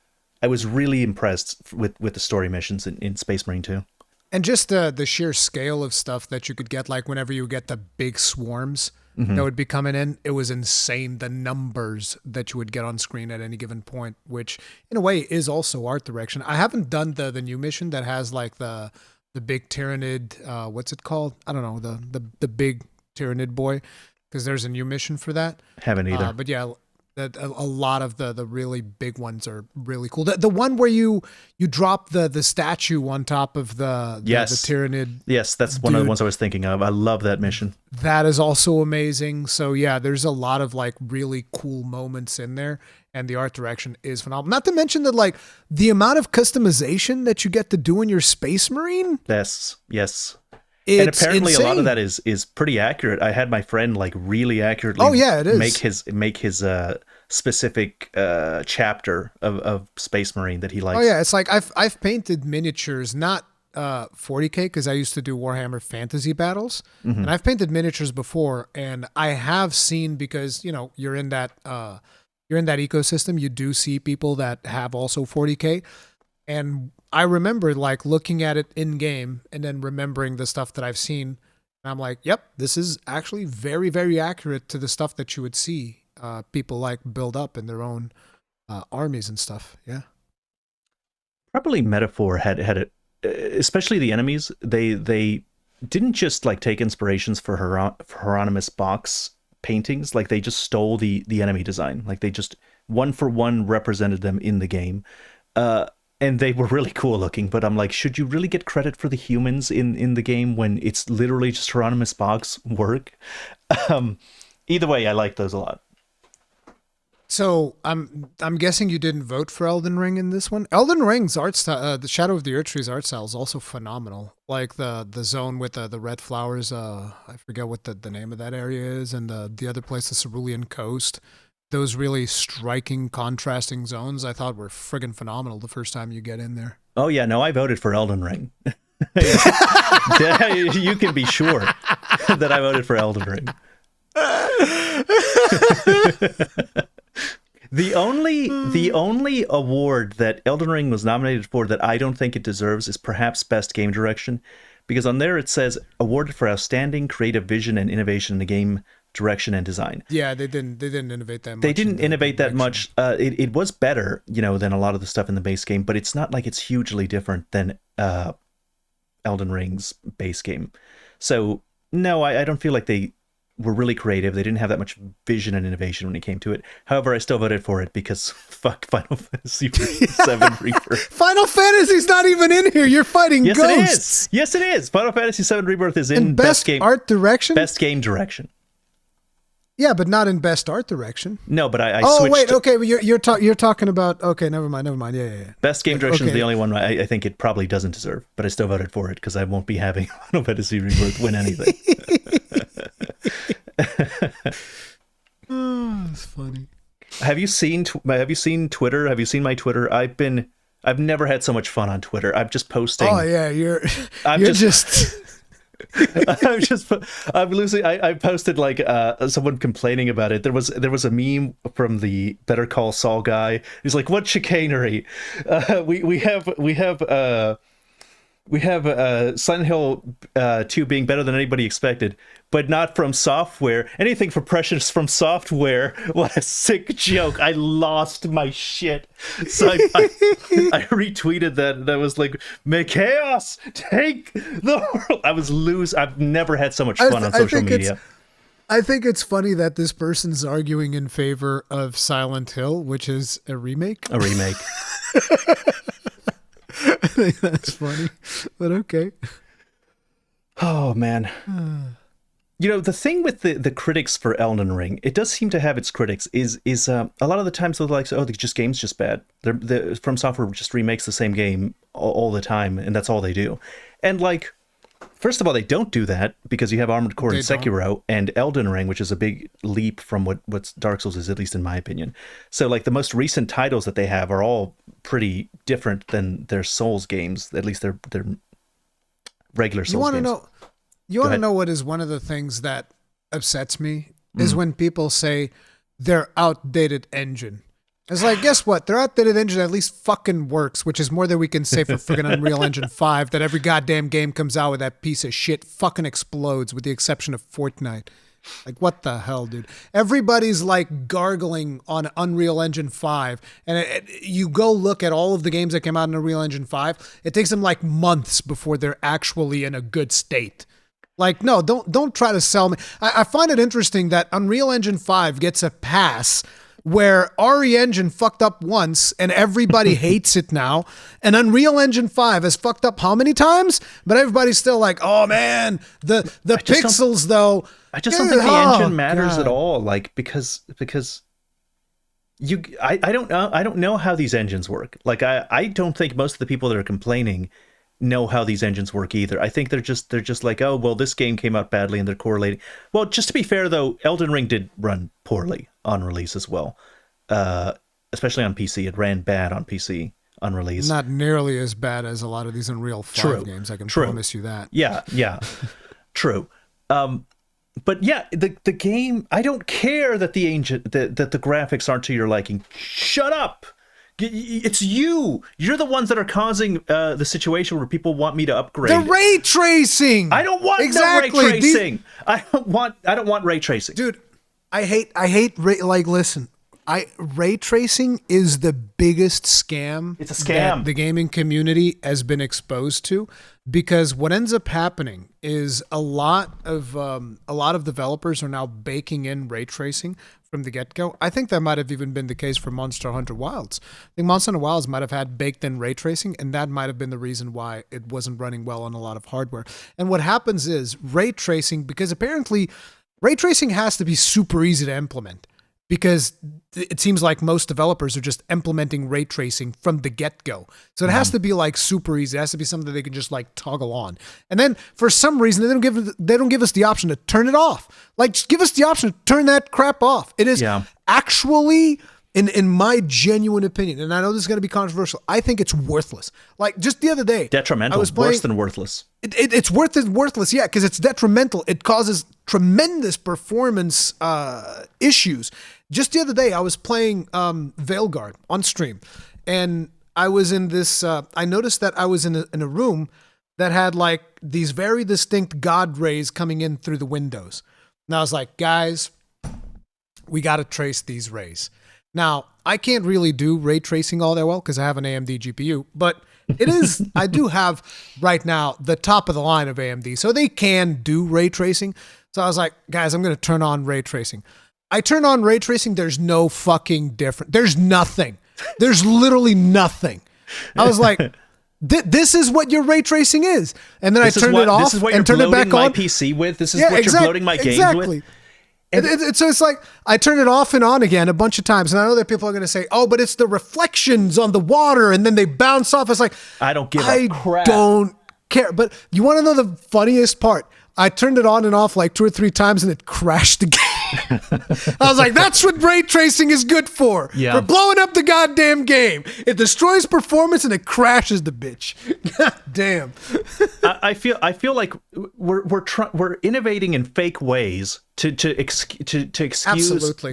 really impressed with the story missions in Space Marine 2. And just the sheer scale of stuff that you could get, like whenever you get the big swarms that would be coming in, it was insane. The numbers that you would get on screen at any given point, which in a way is also art direction. I haven't done the new mission that has like the big Tyrannid. What's it called? I don't know, the big Tyrannid boy, because there's a new mission for that. Haven't either. But yeah, a lot of the really big ones are really cool. The one where you drop the statue on top of the Tyrannid. Yes, that's one of the ones I was thinking of. I love that mission. That is also amazing. So yeah, there's a lot of like really cool moments in there, and the art direction is phenomenal. Not to mention that like the amount of customization that you get to do in your Space Marine. Yes. It's And apparently insane. a lot of that is pretty accurate. I had my friend like really accurately it is. make his specific chapter of Space Marine that he likes. Oh yeah, it's like I've painted miniatures, not 40K, because I used to do Warhammer Fantasy Battles, and I've painted miniatures before, and I have seen, because you're in that ecosystem, you do see people that have also 40K. And I remember like looking at it in game and then remembering the stuff that I've seen. And I'm like, yep, this is actually very, very accurate to the stuff that you would see people like build up in their own armies and stuff. Yeah. Probably Metaphor had it, especially the enemies. They didn't just like take inspirations for Hieronymus Bock's paintings. Like they just stole the enemy design. Like they just one for one represented them in the game. And they were really cool looking, but I'm like, should you really get credit for the humans in the game when it's literally just Hieronymus Bock's work? Either way, I like those a lot. So I'm guessing you didn't vote for Elden Ring in this one. Elden Ring's art style, the Shadow of the Erdtree's art style is also phenomenal. Like the zone with the red flowers. I forget what the name of that area is, and the other place, the Cerulean Coast. Those really striking, contrasting zones, I thought were friggin' phenomenal the first time you get in there. Oh yeah, no, I voted for Elden Ring. You can be sure that I voted for Elden Ring. The only award that Elden Ring was nominated for that I don't think it deserves is perhaps Best Game Direction, because on there it says awarded for outstanding creative vision and innovation in the game direction and design. Yeah, they didn't innovate that much. They didn't innovate that much. It was better, than a lot of the stuff in the base game, but it's not like it's hugely different than Elden Ring's base game. So no, I don't feel like they were really creative. They didn't have that much vision and innovation when it came to it. However, I still voted for it because fuck Final Fantasy VII Rebirth. Final Fantasy's not even in here. You're fighting yes, ghosts. Yes, it is. Final Fantasy VII Rebirth is in best game art direction. Best game direction. Yeah, but not in best art direction. No, but I oh switched. Wait, okay, but you're talking about. Okay, never mind. Yeah. Best game direction is okay. the only one I think it probably doesn't deserve, but I still voted for it because I won't be having Final Fantasy Rebirth win anything. Oh, that's funny. Have you seen Twitter? Have you seen my Twitter? I've never had so much fun on Twitter. I'm just posting. Oh yeah, you're just I'm losing. I posted like someone complaining about it. There was a meme from the Better Call Saul guy. He's like, "What chicanery? We have Silent Hill 2 being better than anybody expected, but not from software. Anything for Precious from software. What a sick joke. I lost my shit." So I retweeted that, and I was like, "May chaos take the world." I've never had so much fun on social media. I think it's funny that this person's arguing in favor of Silent Hill, which is a remake. A remake. I think that's funny, but okay. Oh man. The thing with the critics for Elden Ring, it does seem to have its critics, is a lot of the times they're like, oh, the game's just bad. They're From Software just remakes the same game all the time, and that's all they do. And like, first of all, they don't do that because you have Armored Core and Sekiro and Elden Ring, which is a big leap from what Dark Souls is, at least in my opinion. So like the most recent titles that they have are all pretty different than their Souls games, at least their regular Souls games. You want to know what is one of the things that upsets me is when people say their outdated engine. It's like, guess what? Their outdated engine at least fucking works, which is more than we can say for friggin' Unreal Engine 5, that every goddamn game comes out with that piece of shit fucking explodes, with the exception of Fortnite. Like, what the hell, dude? Everybody's like gargling on Unreal Engine 5, and you go look at all of the games that came out in Unreal Engine 5, it takes them like months before they're actually in a good state. Like, no, don't try to sell me. I find it interesting that Unreal Engine 5 gets a pass where RE Engine fucked up once and everybody hates it now. And Unreal Engine 5 has fucked up how many times? But everybody's still like, oh man, the pixels though. I just don't think the engine matters at all. Like, because I don't know how these engines work. Like, I don't think most of the people that are complaining know how these engines work either. I think they're just like, oh, well, this game came out badly and they're correlating. Well, just to be fair though, Elden Ring did run poorly on release as well. Especially on PC. It ran bad on PC on release. Not nearly as bad as a lot of these Unreal 5 games, I can promise you that. Yeah. True. But yeah, the game, I don't care that the graphics aren't to your liking. Shut up! It's you. You're the ones that are causing the situation where people want me to upgrade. The ray tracing. I don't want no ray tracing. I don't want ray tracing, dude. I hate listen. Ray tracing is the biggest scam. It's a scam that the gaming community has been exposed to, because what ends up happening is a lot of developers are now baking in ray tracing from the get-go. I think that might have even been the case for Monster Hunter Wilds. I think Monster Hunter Wilds might have had baked-in ray tracing, and that might have been the reason why it wasn't running well on a lot of hardware. And what happens is ray tracing, because apparently ray tracing has to be super easy to implement, because it seems like most developers are just implementing ray tracing from the get-go. So it has to be like super easy. It has to be something they can just like toggle on. And then for some reason they don't give us the option to turn it off. Like, just give us the option to turn that crap off. It is actually, in my genuine opinion, and I know this is going to be controversial, I think it's worthless. Like, just the other day, detrimental, worse than worthless. It's worthless, yeah, because it's detrimental. It causes tremendous performance issues. Just the other day, I was playing Veilguard on stream, and I was in this. I noticed that I was in a room that had like these very distinct god rays coming in through the windows. And I was like, guys, we got to trace these rays. Now, I can't really do ray tracing all that well because I have an AMD GPU, but it is, I do have right now the top of the line of AMD, so they can do ray tracing. So I was like, guys, I'm going to turn on ray tracing. I turn on ray tracing. There's no fucking difference. There's nothing. There's literally nothing. I was like, this is what your ray tracing is. And then I turned it off and turned it back on. This is what you're bloating my PC with. This is what you're bloating my games with. So it's like I turn it off and on again a bunch of times, and I know that people are going to say, "Oh, but it's the reflections on the water, and then they bounce off." It's like, I don't give a crap. I don't care. But you want to know the funniest part? I turned it on and off like 2 or 3 times, and it crashed again. I was like, "That's what ray tracing is good for. For blowing up the goddamn game. It destroys performance and it crashes the bitch." God damn. I feel like we're innovating in fake ways to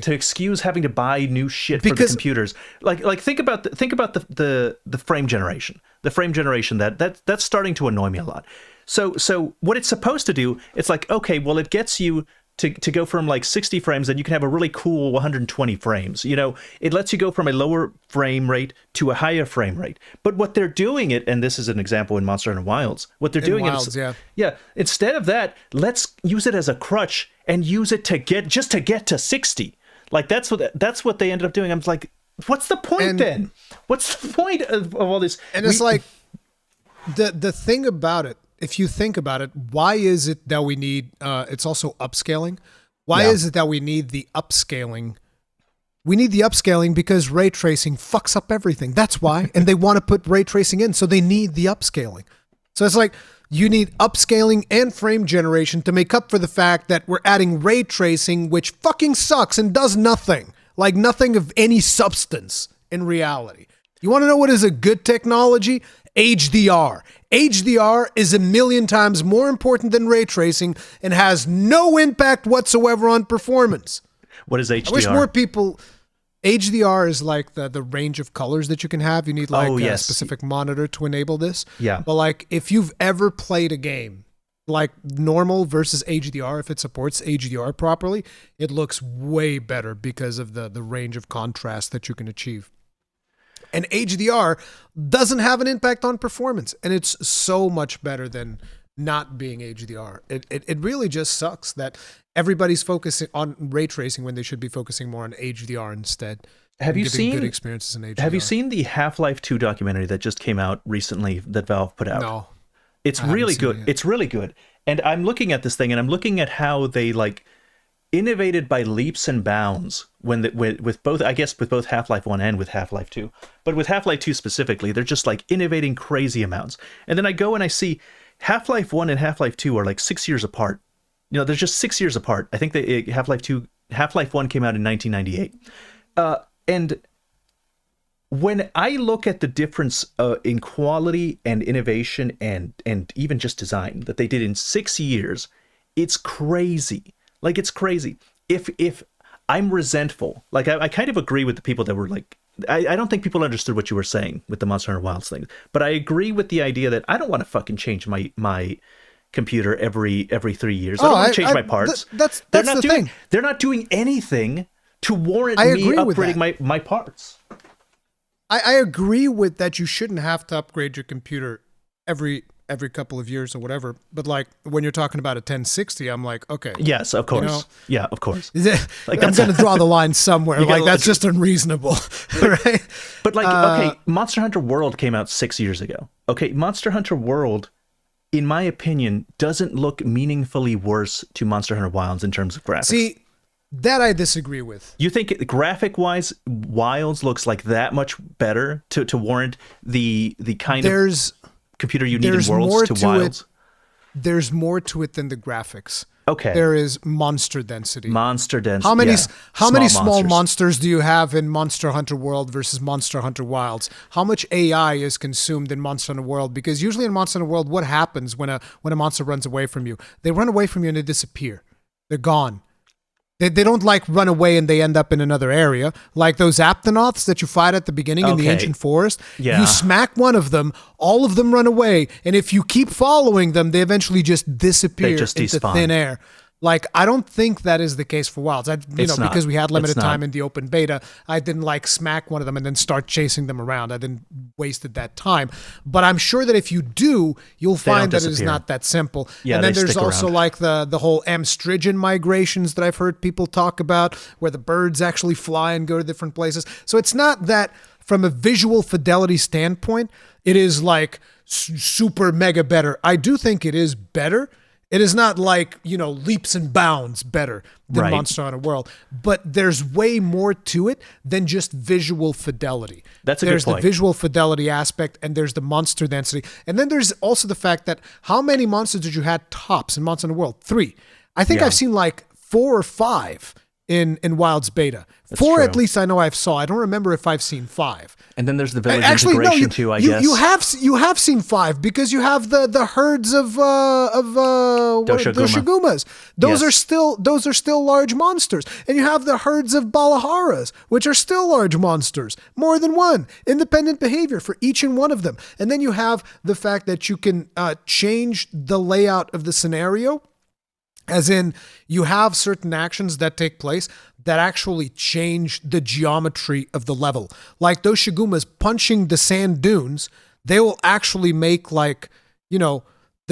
excuse having to buy new shit for the computers. Like think about the frame generation. The frame generation that's starting to annoy me a lot. So what it's supposed to do, it's like, okay, well, it gets you to go from like 60 frames, and you can have a really cool 120 frames. You know, it lets you go from a lower frame rate to a higher frame rate. But what they're doing and this is an example in Monster Hunter Wilds, what they're doing is, instead of that, let's use it as a crutch and use it to get to 60. Like that's what they ended up doing. I'm like, what's the point then? What's the point of all this? And it's like the thing about it, if you think about it, why is it that we need, it's also upscaling. Why is it that we need the upscaling? We need the upscaling because ray tracing fucks up everything. That's why. And they want to put ray tracing in, so they need the upscaling. So it's like, you need upscaling and frame generation to make up for the fact that we're adding ray tracing, which fucking sucks and does nothing. Like nothing of any substance in reality. You want to know what is a good technology? HDR. HDR is 1,000,000 times more important than ray tracing and has no impact whatsoever on performance. What is HDR? I wish more people... HDR is like the range of colors that you can have. You need like a specific monitor to enable this. Yeah. But like if you've ever played a game, like normal versus HDR, if it supports HDR properly, it looks way better because of the range of contrast that you can achieve. And HDR doesn't have an impact on performance. And it's so much better than not being HDR. It really just sucks that everybody's focusing on ray tracing when they should be focusing more on HDR instead. Have you seen good experiences in HDR? Have you seen the Half-Life 2 documentary that just came out recently that Valve put out? No. It's really good. It's really good. And I'm looking at this thing and I'm looking at how they like innovated by leaps and bounds with both, I guess, with both Half-Life 1 and with Half-Life 2. But with Half-Life 2 specifically, they're just like innovating crazy amounts. And then I go and I see Half-Life 1 and Half-Life 2 are like 6 years apart. You know, they're just 6 years apart. I think that Half-Life 1 came out in 1998. And when I look at the difference in quality and innovation and even just design that they did in 6 years, it's crazy. Like, it's crazy. If I'm resentful, like I kind of agree with the people that were like I don't think people understood what you were saying with the Monster Hunter Wilds thing, but I agree with the idea that I don't want to fucking change my computer every 3 years. I don't want to change my parts. That's the thing. They're not doing anything to warrant I me agree with upgrading my parts. I agree with that. You shouldn't have to upgrade your computer every couple of years or whatever. But like when you're talking about a 1060, I'm like, okay. Yes, of course. You know, yeah, of course. Like I'm going to draw the line somewhere. Like that's just unreasonable, right? But like, okay, Monster Hunter World came out 6 years ago. Okay, Monster Hunter World, in my opinion, doesn't look meaningfully worse to Monster Hunter Wilds in terms of graphics. See, that I disagree with. You think graphic-wise, Wilds looks like that much better to warrant the kind of computer you need in Worlds to Wilds? There's more to it than the graphics. Okay. There is monster density. Monster density. How many small monsters do you have in Monster Hunter World versus Monster Hunter Wilds? How much AI is consumed in Monster Hunter World? Because usually in Monster Hunter World, what happens when a monster runs away from you? They run away from you and they disappear. They're gone. They don't like run away and they end up in another area. Like those Aptonoths that you fight at the beginning in the ancient forest. Yeah. You smack one of them, all of them run away. And if you keep following them, they eventually just disappear into thin air. Like, I don't think that is the case for Wilds. Because we had limited time in the open beta, I didn't like smack one of them and then start chasing them around. I didn't wasted that time. But I'm sure that if you do, you'll find that it is not that simple. Yeah, and then there's also like the whole Amstrigian migrations that I've heard people talk about, where the birds actually fly and go to different places. So it's not that from a visual fidelity standpoint, it is like super mega better. I do think it is better. It is not like, leaps and bounds better than Monster Hunter World, but there's way more to it than just visual fidelity. That's a good point. There's the visual fidelity aspect, and there's the monster density. And then there's also the fact that how many monsters did you have tops in Monster Hunter World? 3. I think I've seen like 4 or 5 in Wilds beta. That's 4 true. At least I know I've saw. I don't remember if I've seen 5. And then there's the village integration too, I guess. You have seen 5 because you have the herds of Doshagumas. Those are still large monsters. And you have the herds of Balaharas, which are still large monsters. More than one. Independent behavior for each and one of them. And then you have the fact that you can change the layout of the scenario. As in, you have certain actions that take place that actually change the geometry of the level. Like those Shigumas punching the sand dunes, they will actually make the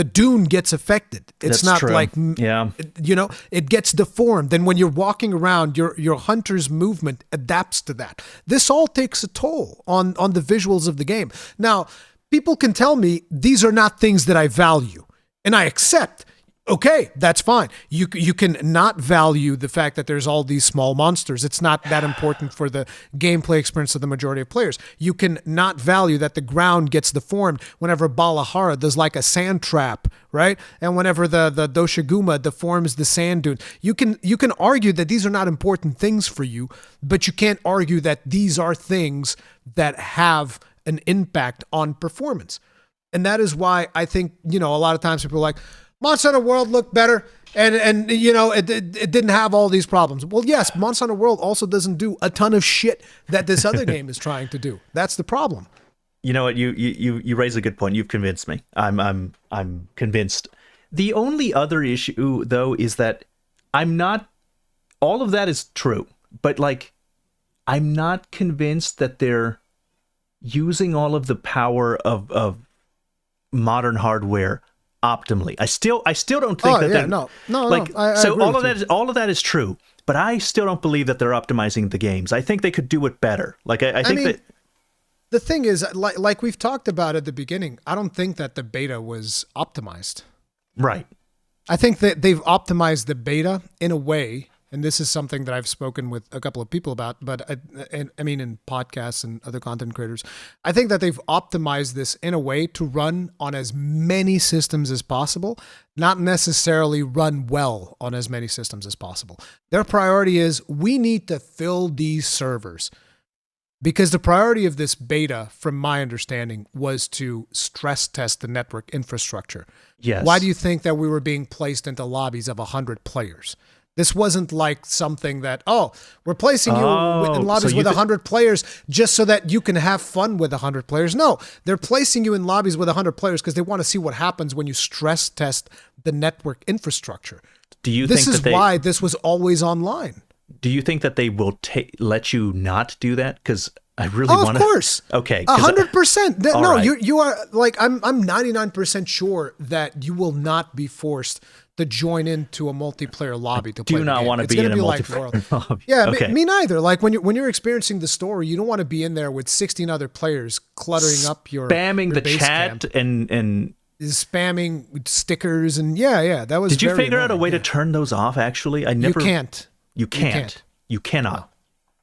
dune gets affected. It's not true. It gets deformed. Then when you're walking around, your hunter's movement adapts to that. This all takes a toll on the visuals of the game. Now, people can tell me these are not things that I value, and I accept. Okay, that's fine. You can not value the fact that there's all these small monsters. It's not that important for the gameplay experience of the majority of players. You can not value that the ground gets deformed whenever Balahara does like a sand trap, right? And whenever the Doshaguma deforms the sand dune. You can argue that these are not important things for you, but you can't argue that these are things that have an impact on performance. And that is why I think, a lot of times people are like, Monster Hunter World looked better, and it didn't have all these problems. Well, yes, Monster Hunter World also doesn't do a ton of shit that this other game is trying to do. That's the problem. You know what? You raise a good point. You've convinced me. I'm convinced. The only other issue though is that I'm not. All of that is true, but I'm not convinced that they're using all of the power of modern hardware optimally. I still don't think No. All of that is true, but I still don't believe that they're optimizing the games. I think they could do it better. I think that the thing is, like we've talked about at the beginning, I don't think that the beta was optimized. Right. I think that they've optimized the beta in a way, and this is something that I've spoken with a couple of people about, but I mean in podcasts and other content creators, I think that they've optimized this in a way to run on as many systems as possible, not necessarily run well on as many systems as possible. Their priority is, we need to fill these servers. Because the priority of this beta, from my understanding, was to stress test the network infrastructure. Yes. Why do you think that we were being placed into lobbies of 100 players? This wasn't like something that, oh, we're placing you in Oh, so lobbies with 100 players just so that you can have fun with 100 players. No, they're placing you in lobbies with 100 players because they want to see what happens when you stress test the network infrastructure. do you This think is that they why this was always online. do you think that they will let you not do that? Because I really Oh, want of to. course. Okay, 'cause 100%. all No, right. you are like, I'm 99% sure that you will not be forced to join into a multiplayer lobby to play do the not game. want to It's be going in to a be like World. multiplayer lobby. Yeah, Okay. me neither. Like when you're experiencing the story, you don't want to be in there with 16 other players cluttering up your Spamming your the base chat camp, and spamming stickers and yeah, that was. did you very figure out a annoying, way yeah. to turn those off? Actually, I You never. can't. You can't. can't. You cannot.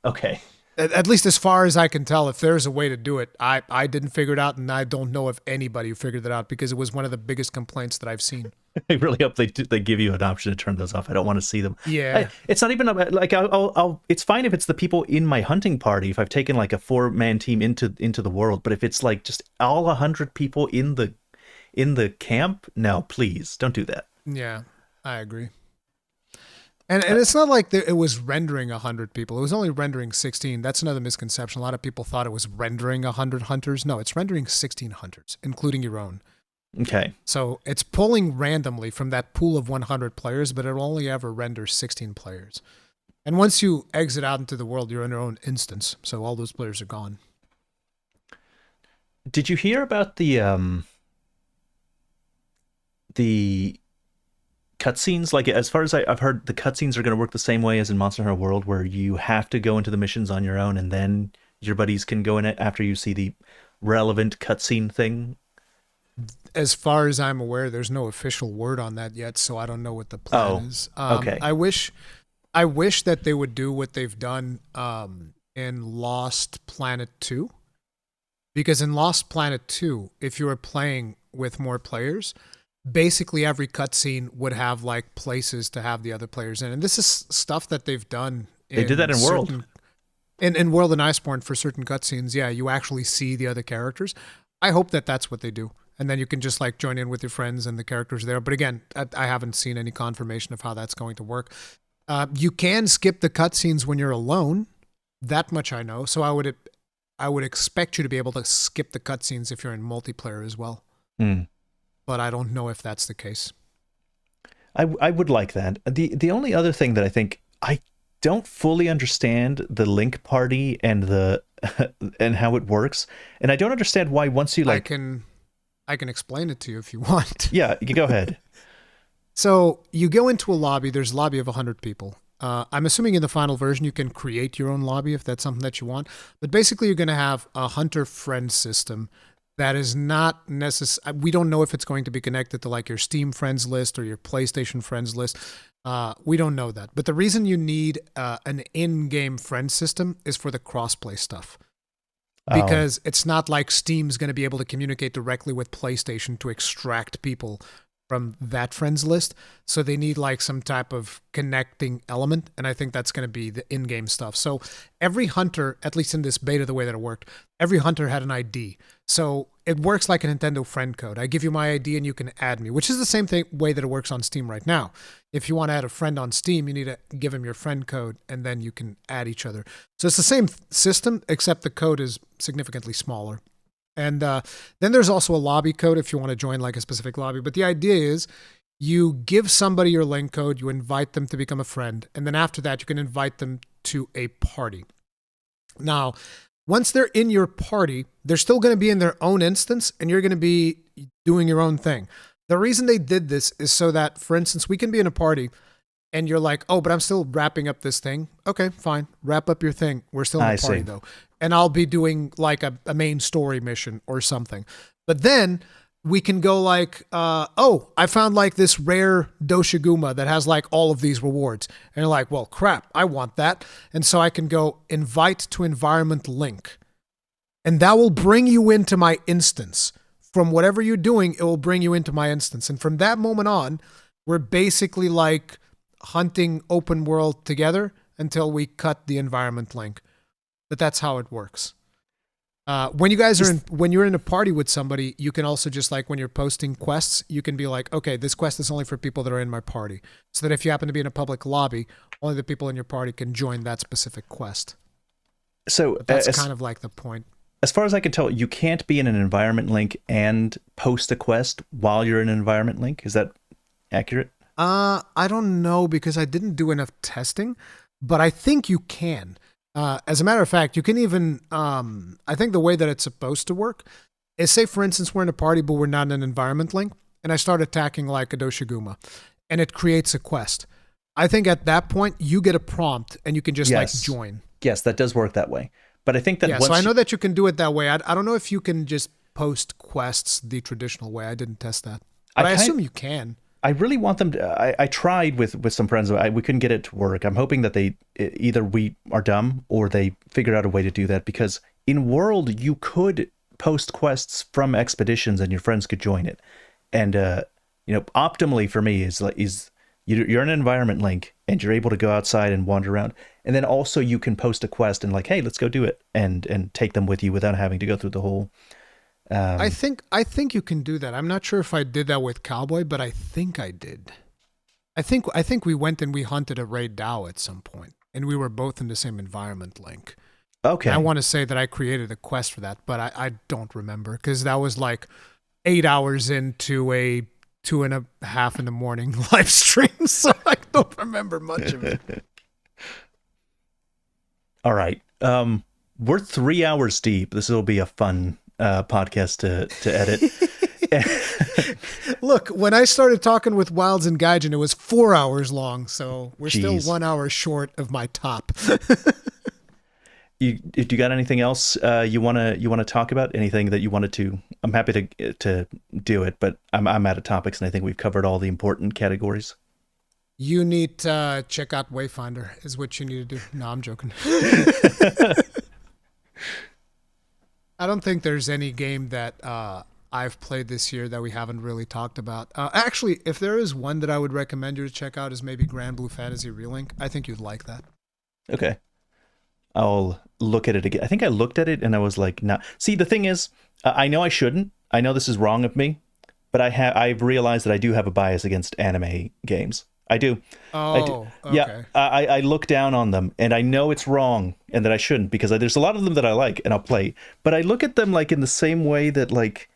Okay. At least as far as I can tell, if there's a way to do it, I didn't figure it out, and I don't know if anybody figured it out because it was one of the biggest complaints that I've seen. I really hope they give you an option to turn those off. I don't want to see them. Yeah. It's not even about, like I'll. It's fine if it's the people in my hunting party. If I've taken like a 4-man team into the world, but if it's like just all 100 people in the camp, no, please don't do that. Yeah, I agree. And it's not like it was rendering 100 people. It was only rendering 16. That's another misconception. A lot of people thought it was rendering 100 hunters. No, it's rendering 16 hunters, including your own. Okay. So it's pulling randomly from that pool of 100 players, but it'll only ever render 16 players. And once you exit out into the world, you're in your own instance. So all those players are gone. Did you hear about the cutscenes? Like, as far as I've heard, the cutscenes are going to work the same way as in Monster Hunter World, where you have to go into the missions on your own, and then your buddies can go in it after you see the relevant cutscene thing. As far as I'm aware, there's no official word on that yet, so I don't know what the plan is. Okay. I wish that they would do what they've done in Lost Planet 2. Because in Lost Planet 2, if you were playing with more players, basically every cutscene would have like places to have the other players in. And this is stuff that they've done. They did that in World. In World and Iceborne for certain cutscenes, yeah, you actually see the other characters. I hope that that's what they do. And then you can just like join in with your friends and the characters there. But again, I haven't seen any confirmation of how that's going to work. You can skip the cutscenes when you're alone. That much I know. So I would expect you to be able to skip the cutscenes if you're in multiplayer as well. But I don't know if that's the case. I would like that. The only other thing that I think I don't fully understand the link party and the and how it works, and I don't understand why once you like I can explain it to you if you want. Yeah, you go ahead. So you go into a lobby. There's a lobby of 100 people. I'm assuming in the final version you can create your own lobby if that's something that you want. But basically you're going to have a hunter friend system that is not necessary. We don't know if it's going to be connected to like your Steam friends list or your PlayStation friends list. We don't know that. But the reason you need an in-game friend system is for the crossplay stuff. Because it's not like Steam's going to be able to communicate directly with PlayStation to extract people from that friends list. So they need like some type of connecting element. And I think that's going to be the in-game stuff. So every hunter, at least in this beta, the way that it worked, every hunter had an ID. So it works like a Nintendo friend code. I give you my ID and you can add me, which is the same way that it works on Steam right now. If you want to add a friend on Steam, you need to give him your friend code and then you can add each other. So it's the same system, except the code is significantly smaller. And then there's also a lobby code if you want to join like a specific lobby. But the idea is you give somebody your link code, you invite them to become a friend, and then after that you can invite them to a party. Now, once they're in your party, they're still going to be in their own instance and you're going to be doing your own thing. The reason they did this is so that, for instance, we can be in a party and you're like, oh, but I'm still wrapping up this thing. Okay, fine. Wrap up your thing. We're still in the party though. And I'll be doing like a main story mission or something. But then we can go like, oh, I found like this rare Doshiguma that has like all of these rewards. And you're like, well, crap, I want that. And so I can go invite to environment link. And that will bring you into my instance. From whatever you're doing, it will bring you into my instance. And from that moment on, we're basically like hunting open world together until we cut the environment link. But that's how it works. When you guys are when you're in a party with somebody, you can also just like when you're posting quests, you can be like, okay, this quest is only for people that are in my party. So that if you happen to be in a public lobby, only the people in your party can join that specific quest. So But that's kind of like the point. as far as I can tell, you can't be in an environment link and post a quest while you're in an environment link. Is that accurate? I don't know because I didn't do enough testing, but I think you can. As a matter of fact, you can even, I think the way that it's supposed to work is say, for instance, we're in a party, but we're not in an environment link, and I start attacking like a Doshiguma, and it creates a quest. I think at that point, you get a prompt, and you can just like join. Yes, that does work that way. But I think that so I know that you can do it that way. I don't know if you can just post quests the traditional way. I didn't test that. But I assume you can. I really want them to. I tried with some friends. We couldn't get it to work. I'm hoping that either we are dumb or they figured out a way to do that, because in World you could post quests from expeditions and your friends could join it. And optimally for me is you're in an environment link and you're able to go outside and wander around, and then also you can post a quest and like, hey, let's go do it, and take them with you without having to go through the whole. I think you can do that. I'm not sure if I did that with Cowboy, but I think I did. I think we went and we hunted a Raid Dao at some point, and we were both in the same environment link. Okay. And I want to say that I created a quest for that, but I don't remember because that was like 8 hours into a 2.5 in the morning live stream, so I don't remember much of it. All right. We're 3 hours deep. This will be a fun podcast to edit. Look, when I started talking with Wilds and Gaijin, it was 4 hours long, so we're still 1 hour short of my top. You got anything else you wanna talk about? Anything that you wanted to? I'm happy to do it, but I'm out of topics, and I think we've covered all the important categories. You need to check out Wayfinder, is what you need to do. No, I'm joking. I don't think there's any game that I've played this year that we haven't really talked about. Actually, if there is one that I would recommend you to check out is maybe Grand Blue Fantasy Relink. I think you'd like that. Okay. I'll look at it again. I think I looked at it and I was like, nah. See, the thing is, I know I shouldn't. I know this is wrong of me, but I've realized that I do have a bias against anime games. I do. Oh, okay. Yeah, I look down on them, and I know it's wrong, and that I shouldn't, because there's a lot of them that I like, and I'll play. But I look at them like in the same way that like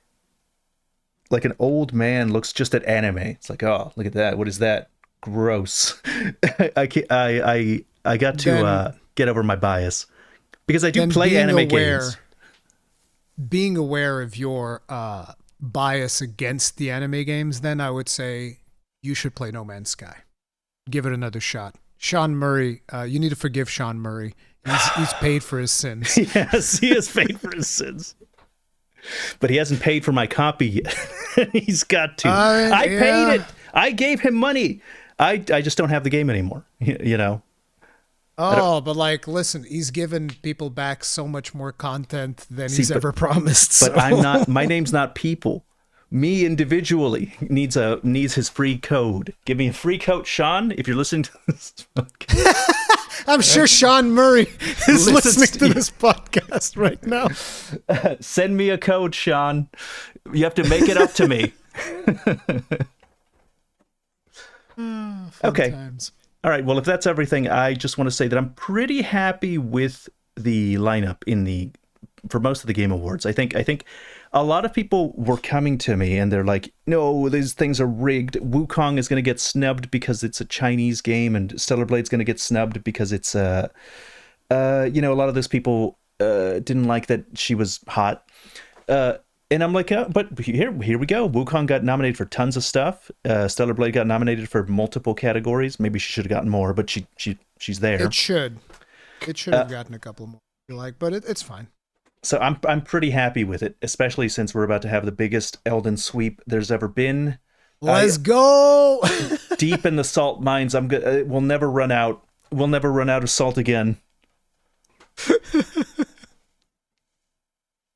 an old man looks just at anime. It's like, oh, look at that. What is that? Gross. I got to get over my bias, because I do play anime games. Being aware of your bias against the anime games, then I would say you should play No Man's Sky. Give it another shot. Sean Murray, you need to forgive Sean Murray. He's paid for his sins. Yes, he has paid for his sins. But he hasn't paid for my copy yet. He's got to. I paid it. I gave him money. I just don't have the game anymore, you know. Oh, but like, listen, he's given people back so much more content than he's ever promised. But I'm not. My name's not People. Me individually needs his free code. Give me a free code, Sean, if you're listening to this podcast. I'm sure Sean Murray is listening to this podcast right now. Send me a code, Sean. You have to make it up to me. Okay. Times. All right. Well, if that's everything, I just want to say that I'm pretty happy with the lineup for most of the Game Awards. I think a lot of people were coming to me and they're like, no, these things are rigged. Wukong is going to get snubbed because it's a Chinese game, and Stellar Blade's going to get snubbed because it's a lot of those people didn't like that she was hot. And I'm like, but here we go. Wukong got nominated for tons of stuff. Stellar Blade got nominated for multiple categories. Maybe she should have gotten more, but she's there. It should have gotten a couple more. But it's fine. So I'm pretty happy with it, especially since we're about to have the biggest Elden sweep there's ever been. Let's go! Deep in the salt mines. We'll never run out. We'll never run out of salt again.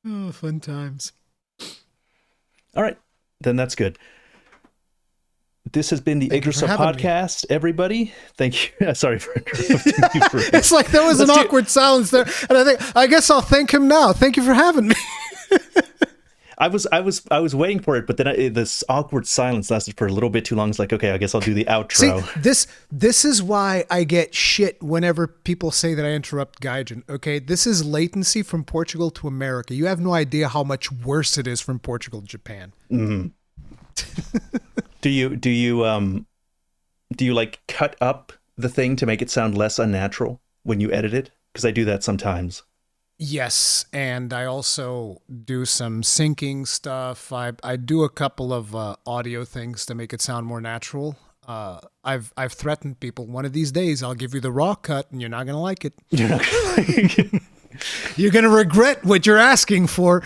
Oh, fun times. All right, then that's good. This has been the Thank you for Yggdrasil having me. podcast, everybody. Thank you. Sorry for interrupting you. It's like there was an awkward silence there, and I guess I'll thank him now. Thank you for having me. I was waiting for it, but then this awkward silence lasted for a little bit too long. It's like, okay, I guess I'll do the outro. See, this is why I get shit whenever people say that I interrupt Gaijin. Okay, this is latency from Portugal to America. You have no idea how much worse it is from Portugal to Japan. Mm-hmm. Do you like cut up the thing to make it sound less unnatural when you edit it? Because I do that sometimes. Yes, and I also do some syncing stuff. I do a couple of audio things to make it sound more natural. I've threatened people, one of these days I'll give you the raw cut and you're not gonna like it. You're not gonna like it. You're gonna regret what you're asking for.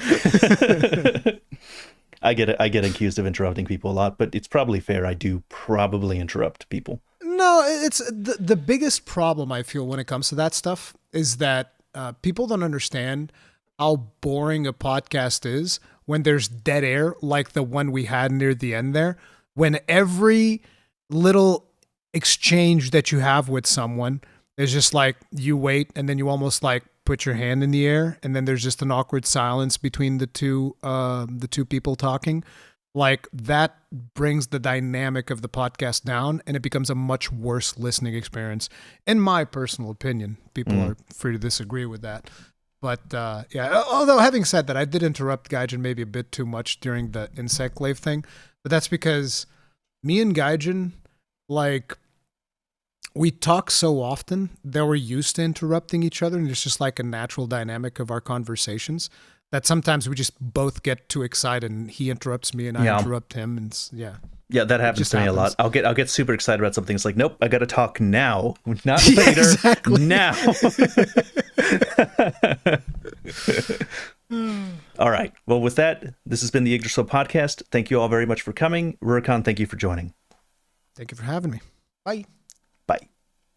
I get accused of interrupting people a lot, but it's probably fair. I do probably interrupt people. No, it's the biggest problem I feel when it comes to that stuff is that people don't understand how boring a podcast is when there's dead air like the one we had near the end there. When every little exchange that you have with someone is just like you wait and then you almost like put your hand in the air and then there's just an awkward silence between the two people talking. Like that brings the dynamic of the podcast down and it becomes a much worse listening experience. In my personal opinion, people are free to disagree with that. But yeah, although having said that, I did interrupt Gaijin maybe a bit too much during the insect glaive thing, but that's because me and Gaijin, like, we talk so often that we're used to interrupting each other and it's just like a natural dynamic of our conversations. That sometimes we just both get too excited and he interrupts me and I interrupt him and Yeah, that happens to me a lot. I'll get super excited about something. It's like, nope, I got to talk now, not later. Exactly. Now. All right. Well, with that, this has been the Yggdrasil podcast. Thank you all very much for coming. Rurikhan, thank you for joining. Thank you for having me. Bye.